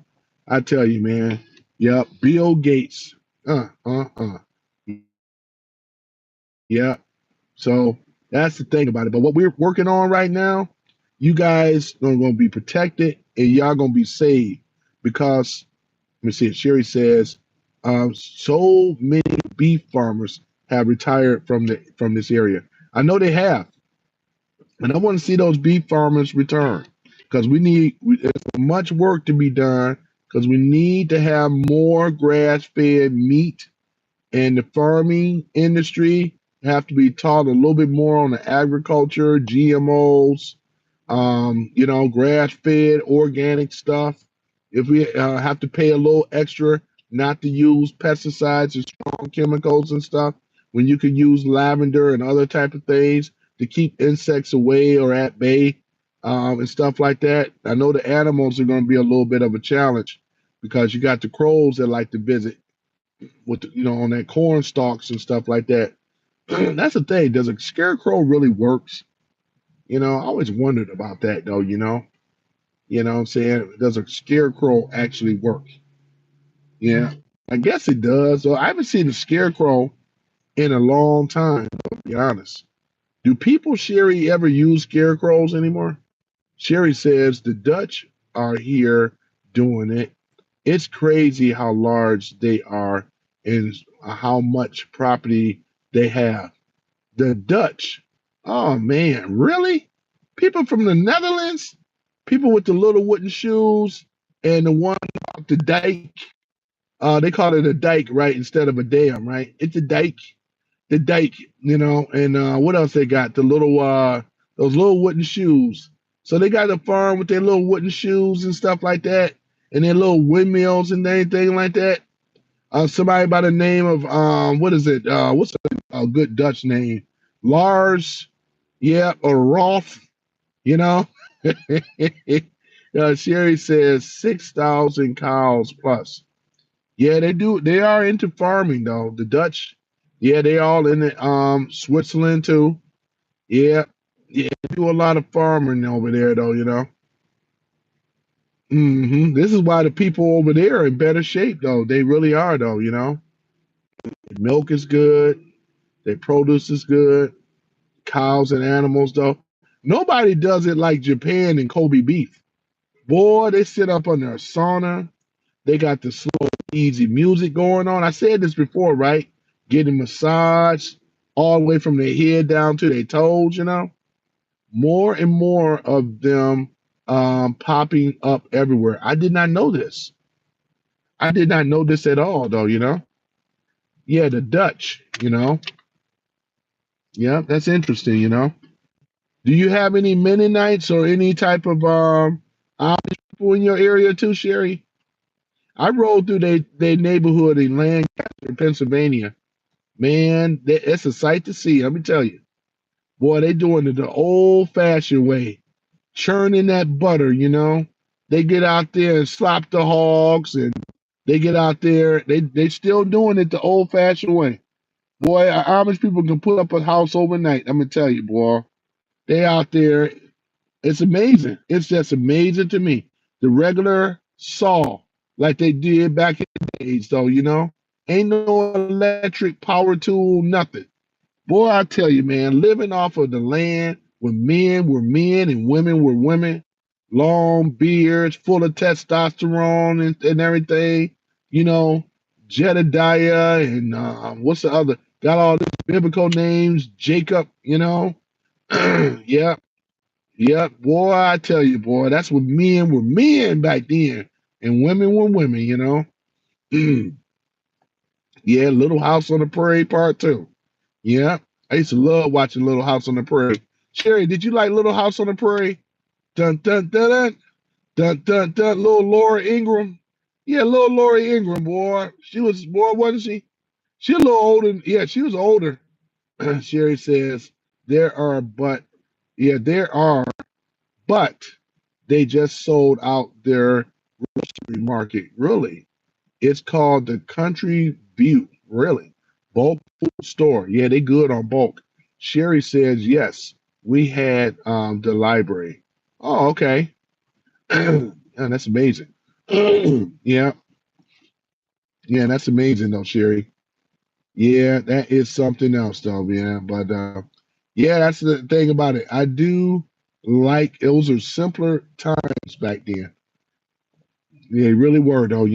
I tell you, man. Yep, Bill Gates. Yeah. So that's the thing about it. But what we're working on right now, you guys are going to be protected and y'all going to be saved because let me see. Sherry says, so many beef farmers have retired from this area. I know they have, and I want to see those beef farmers return because there's much work to be done because we need to have more grass-fed meat, and the farming industry have to be taught a little bit more on the agriculture, GMOs, grass-fed organic stuff. If we have to pay a little extra not to use pesticides and strong chemicals and stuff, when you can use lavender and other type of things to keep insects away or at bay, and stuff like that. I know the animals are going to be a little bit of a challenge because you got the crows that like to visit. with on that corn stalks and stuff like that. That's the thing. Does a scarecrow really works? I always wondered about that though. What I'm saying? Does a scarecrow actually work? Yeah, I guess it does. So I haven't seen a scarecrow in a long time. To be honest, do people, Sherry, ever use scarecrows anymore? Sherry says the Dutch are here doing it. It's crazy how large they are and how much property they have. The Dutch, oh man, really? People from the Netherlands? People with the little wooden shoes and the one off the dike. They call it a dike, right? Instead of a dam, right? It's a dike. The dike, and what else they got? The little those little wooden shoes. So they got a farm with their little wooden shoes and stuff like that, and their little windmills and anything like that. Somebody by the name of what is it? What's a good Dutch name? Lars, yeah, or Rolf, you know. Sherry says 6,000 cows plus. Yeah, they do. They are into farming though. The Dutch, yeah, they all in it. Switzerland too. Yeah, yeah, they do a lot of farming over there though. This is why the people over there are in better shape though. They really are though. The milk is good. Their produce is good. Cows and animals though. Nobody does it like Japan and Kobe beef. Boy, they sit up under a sauna. They got the slow, easy music going on. I said this before, right? Getting massage all the way from their head down to their toes. More and more of them popping up everywhere. I did not know this. I did not know this at all, though. Yeah, the Dutch. Yeah, that's interesting. Do you have any Mennonites or any type of Amish people in your area too, Sherry? I rode through their neighborhood in Lancaster, Pennsylvania. Man, it's a sight to see. Let me tell you, boy, they doing it the old-fashioned way, churning that butter. They get out there and slop the hogs, and they get out there. They still doing it the old-fashioned way. Boy, Amish people can put up a house overnight. I'm gonna tell you, boy, they out there. It's amazing. It's just amazing to me. The regular saw, like they did back in the days, though. Ain't no electric power tool, nothing. Boy, I tell you, man, living off of the land when men were men and women were women, long beards, full of testosterone and everything, you know, Jedediah and what's the other? Got all these biblical names, Jacob. Yeah, yeah, boy, I tell you, boy, that's what men were men back then, and women were women. Yeah, Little House on the Prairie Part Two. Yeah, I used to love watching Little House on the Prairie. Sherry, did you like Little House on the Prairie? Dun dun dun dun dun dun dun. Little Laura Ingram. Yeah, little Laura Ingram, boy. She was boy, wasn't she? She a little older. Yeah, she was older. Sherry says there are, but they just sold out their grocery market. Really? It's called the Country View. Really? Bulk food store. Yeah, they good on bulk. Sherry says yes. We had the library. Oh, okay. Yeah, that's amazing. Yeah, yeah, that's amazing though, Sherry. Yeah, that is something else though, man. But yeah, that's the thing about it. I do like those are simpler times back then. They really were though.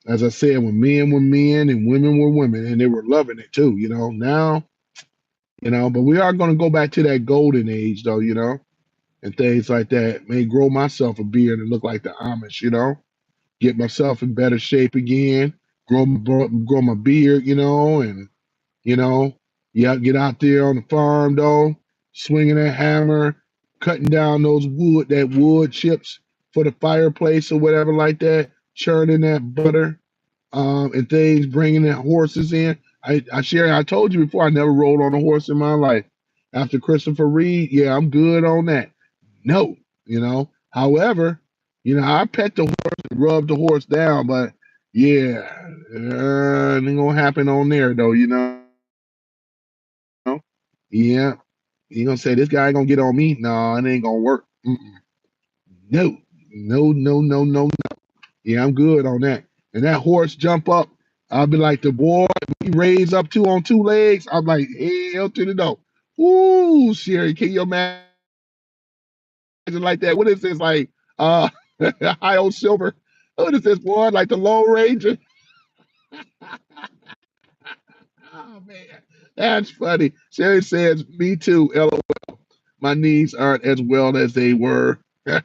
As I said, when men were men and women were women, and they were loving it too. Now, but we are gonna go back to that golden age though, and things like that. May grow myself a beard and look like the Amish. Get myself in better shape again, grow my beard, and you know, yeah, get out there on the farm though, swinging that hammer, cutting down that wood chips for the fireplace or whatever like that, churning that butter, and things, bringing the horses in. I told you before, I never rode on a horse in my life. After Christopher Reed, yeah, I'm good on that. No. However, I pet the horse and rub the horse down, but Yeah, it ain't gonna happen on there though. Yeah, you gonna say this guy ain't gonna get on me? No, it ain't gonna work. Mm-mm. No, no. Yeah, I'm good on that. And that horse jump up, I'll be like the boy. He raise up two on two legs. I'm like, hell to the no. Ooh, Sherry, can you imagine like that? What is this like? Uh, high old silver? What is this boy? Like the Lone Ranger? Oh man, that's funny. Sherry says, "Me too." LOL. My knees aren't as well as they were.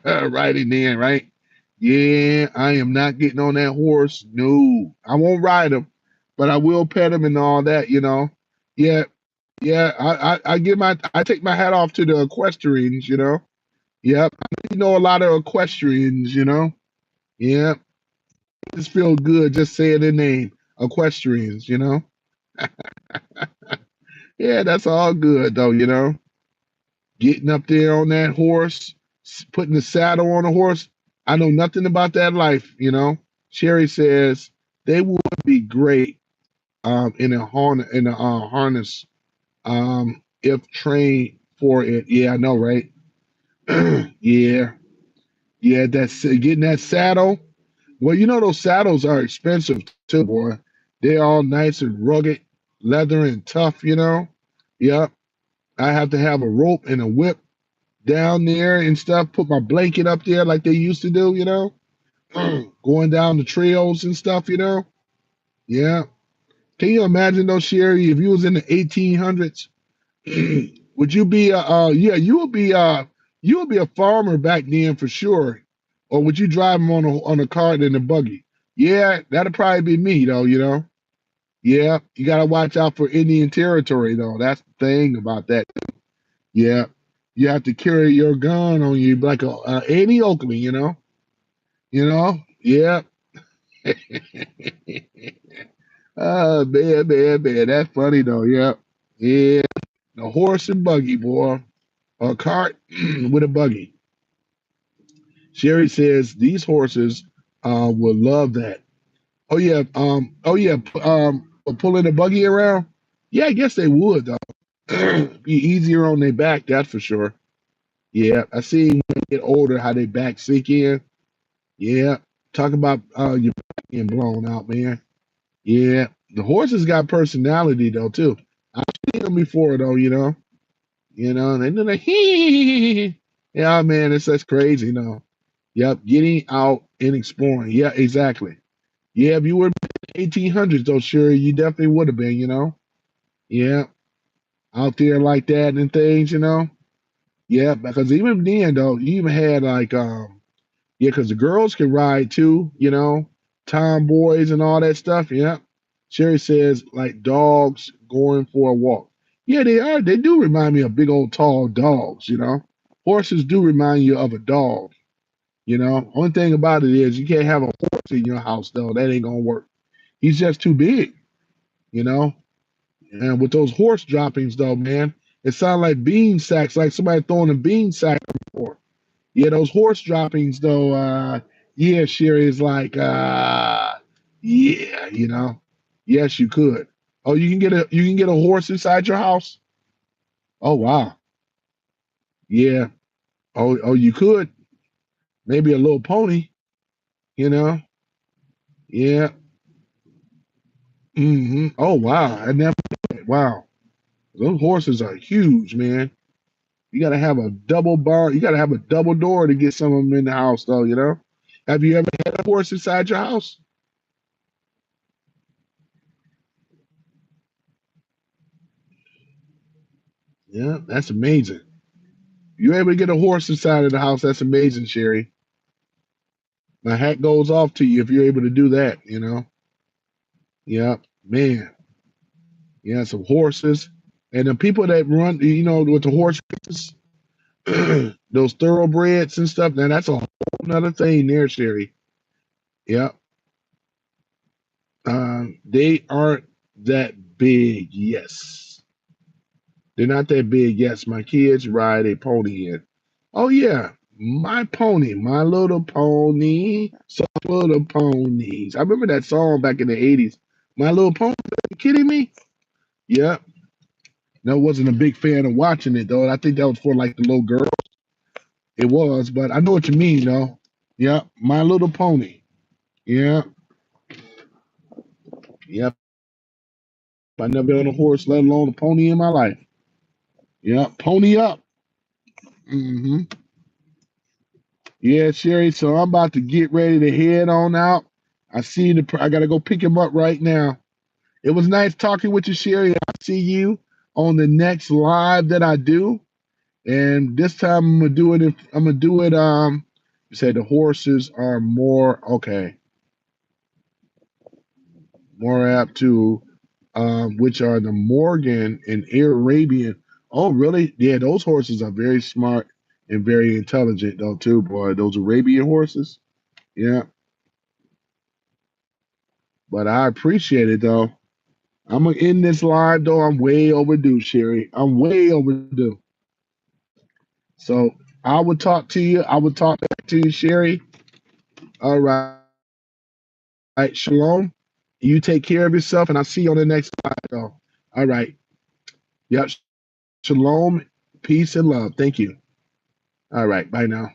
Right in there, right? Yeah, I am not getting on that horse. No, I won't ride him, but I will pet him and all that. Yeah, yeah. I give I take my hat off to the equestrians. Yep, I know a lot of equestrians. Yeah, just feel good just saying the name equestrians. Yeah, that's all good though. Getting up there on that horse, putting the saddle on a horse. I know nothing about that life. Sherry says they would be great in a harness if trained for it. Yeah, I know, right? Yeah, yeah. That's getting that saddle. Well, those saddles are expensive too, boy. They're all nice and rugged, leather and tough. Yep. I have to have a rope and a whip down there and stuff, put my blanket up there like they used to do. Going down the trails and stuff. Yeah. Can you imagine though, Sherry, if you was in the 1800s, would you be yeah, you would be a farmer back then for sure. Or would you drive them on a cart in a buggy? Yeah, that'd probably be me though. Yeah, you gotta watch out for Indian territory though. That's the thing about that. Yeah. You have to carry your gun on you like a Annie Oakley. Yeah. Man. That's funny though. Yeah. Yeah. A horse and buggy, boy. A cart with a buggy. Sherry says these horses would love that. Oh yeah. Pulling a buggy around. Yeah, I guess they would though. Be easier on their back, that's for sure. Yeah, I see when they get older how they back sink in. Yeah, talk about your back being blown out, man. Yeah, the horses got personality though too. I've seen them before though. They do like hee. Yeah, man, it's that's crazy. No, yep, getting out and exploring. Yeah, exactly. Yeah, if you were in the 1800s though, sure, you definitely would have been. Yeah, out there like that and things. Yeah, because even then though, you even had like yeah, because the girls can ride too. Tomboys and all that stuff. Yeah. Sherry says, like dogs going for a walk. Yeah, they are. They do remind me of big old tall dogs. Horses do remind you of a dog. Only thing about it is you can't have a horse in your house, though. That ain't going to work. He's just too big, you know? And with those horse droppings, though, man, it sounds like bean sacks, like somebody throwing a bean sack before. Yeah, those horse droppings though, yeah, Sherry is like, yeah. Yes, you could. Oh, you can get a horse inside your house? Oh wow. Yeah. Oh, you could. Maybe a little pony, you know? Yeah. Oh wow. I never wow. Those horses are huge, man. You gotta have a double bar, you gotta have a double door to get some of them in the house though. Have you ever had a horse inside your house? Yeah, that's amazing. You're able to get a horse inside of the house. That's amazing, Sherry. My hat goes off to you if you're able to do that. Yeah, man. Yeah, some horses. And the people that run, with the horse races, those thoroughbreds and stuff, now that's a whole nother thing there, Sherry. Yeah. They aren't that big, yes. They're not that big, yes. My kids ride a pony in. Oh, yeah. My pony, my little pony, so full of ponies. I remember that song back in the 80s. My little pony, are you kidding me? Yeah. No, wasn't a big fan of watching it though. I think that was for like the little girl. It was, but I know what you mean though. Yeah, My Little Pony. Yeah, yep. I never been on a horse, let alone a pony in my life. Yeah, pony up. hmm Yeah, Sherry. So I'm about to get ready to head on out. I see I gotta go pick him up right now. It was nice talking with you, Sherry. I'll see you on the next live that I do. And this time I'm gonna do it. I'm gonna do it. You said the horses are more okay, more apt to, which are the Morgan and Arabian. Oh, really? Yeah, those horses are very smart and very intelligent, though, too, boy. Those Arabian horses. Yeah, but I appreciate it, though. I'm gonna end this live, though. I'm way overdue, Sherry. I'm way overdue. So I will talk to you. I will talk back to you, Sherry. All right. Shalom. You take care of yourself, and I'll see you on the next live, though. All right. Yep. Shalom, peace, and love. Thank you. All right. Bye now.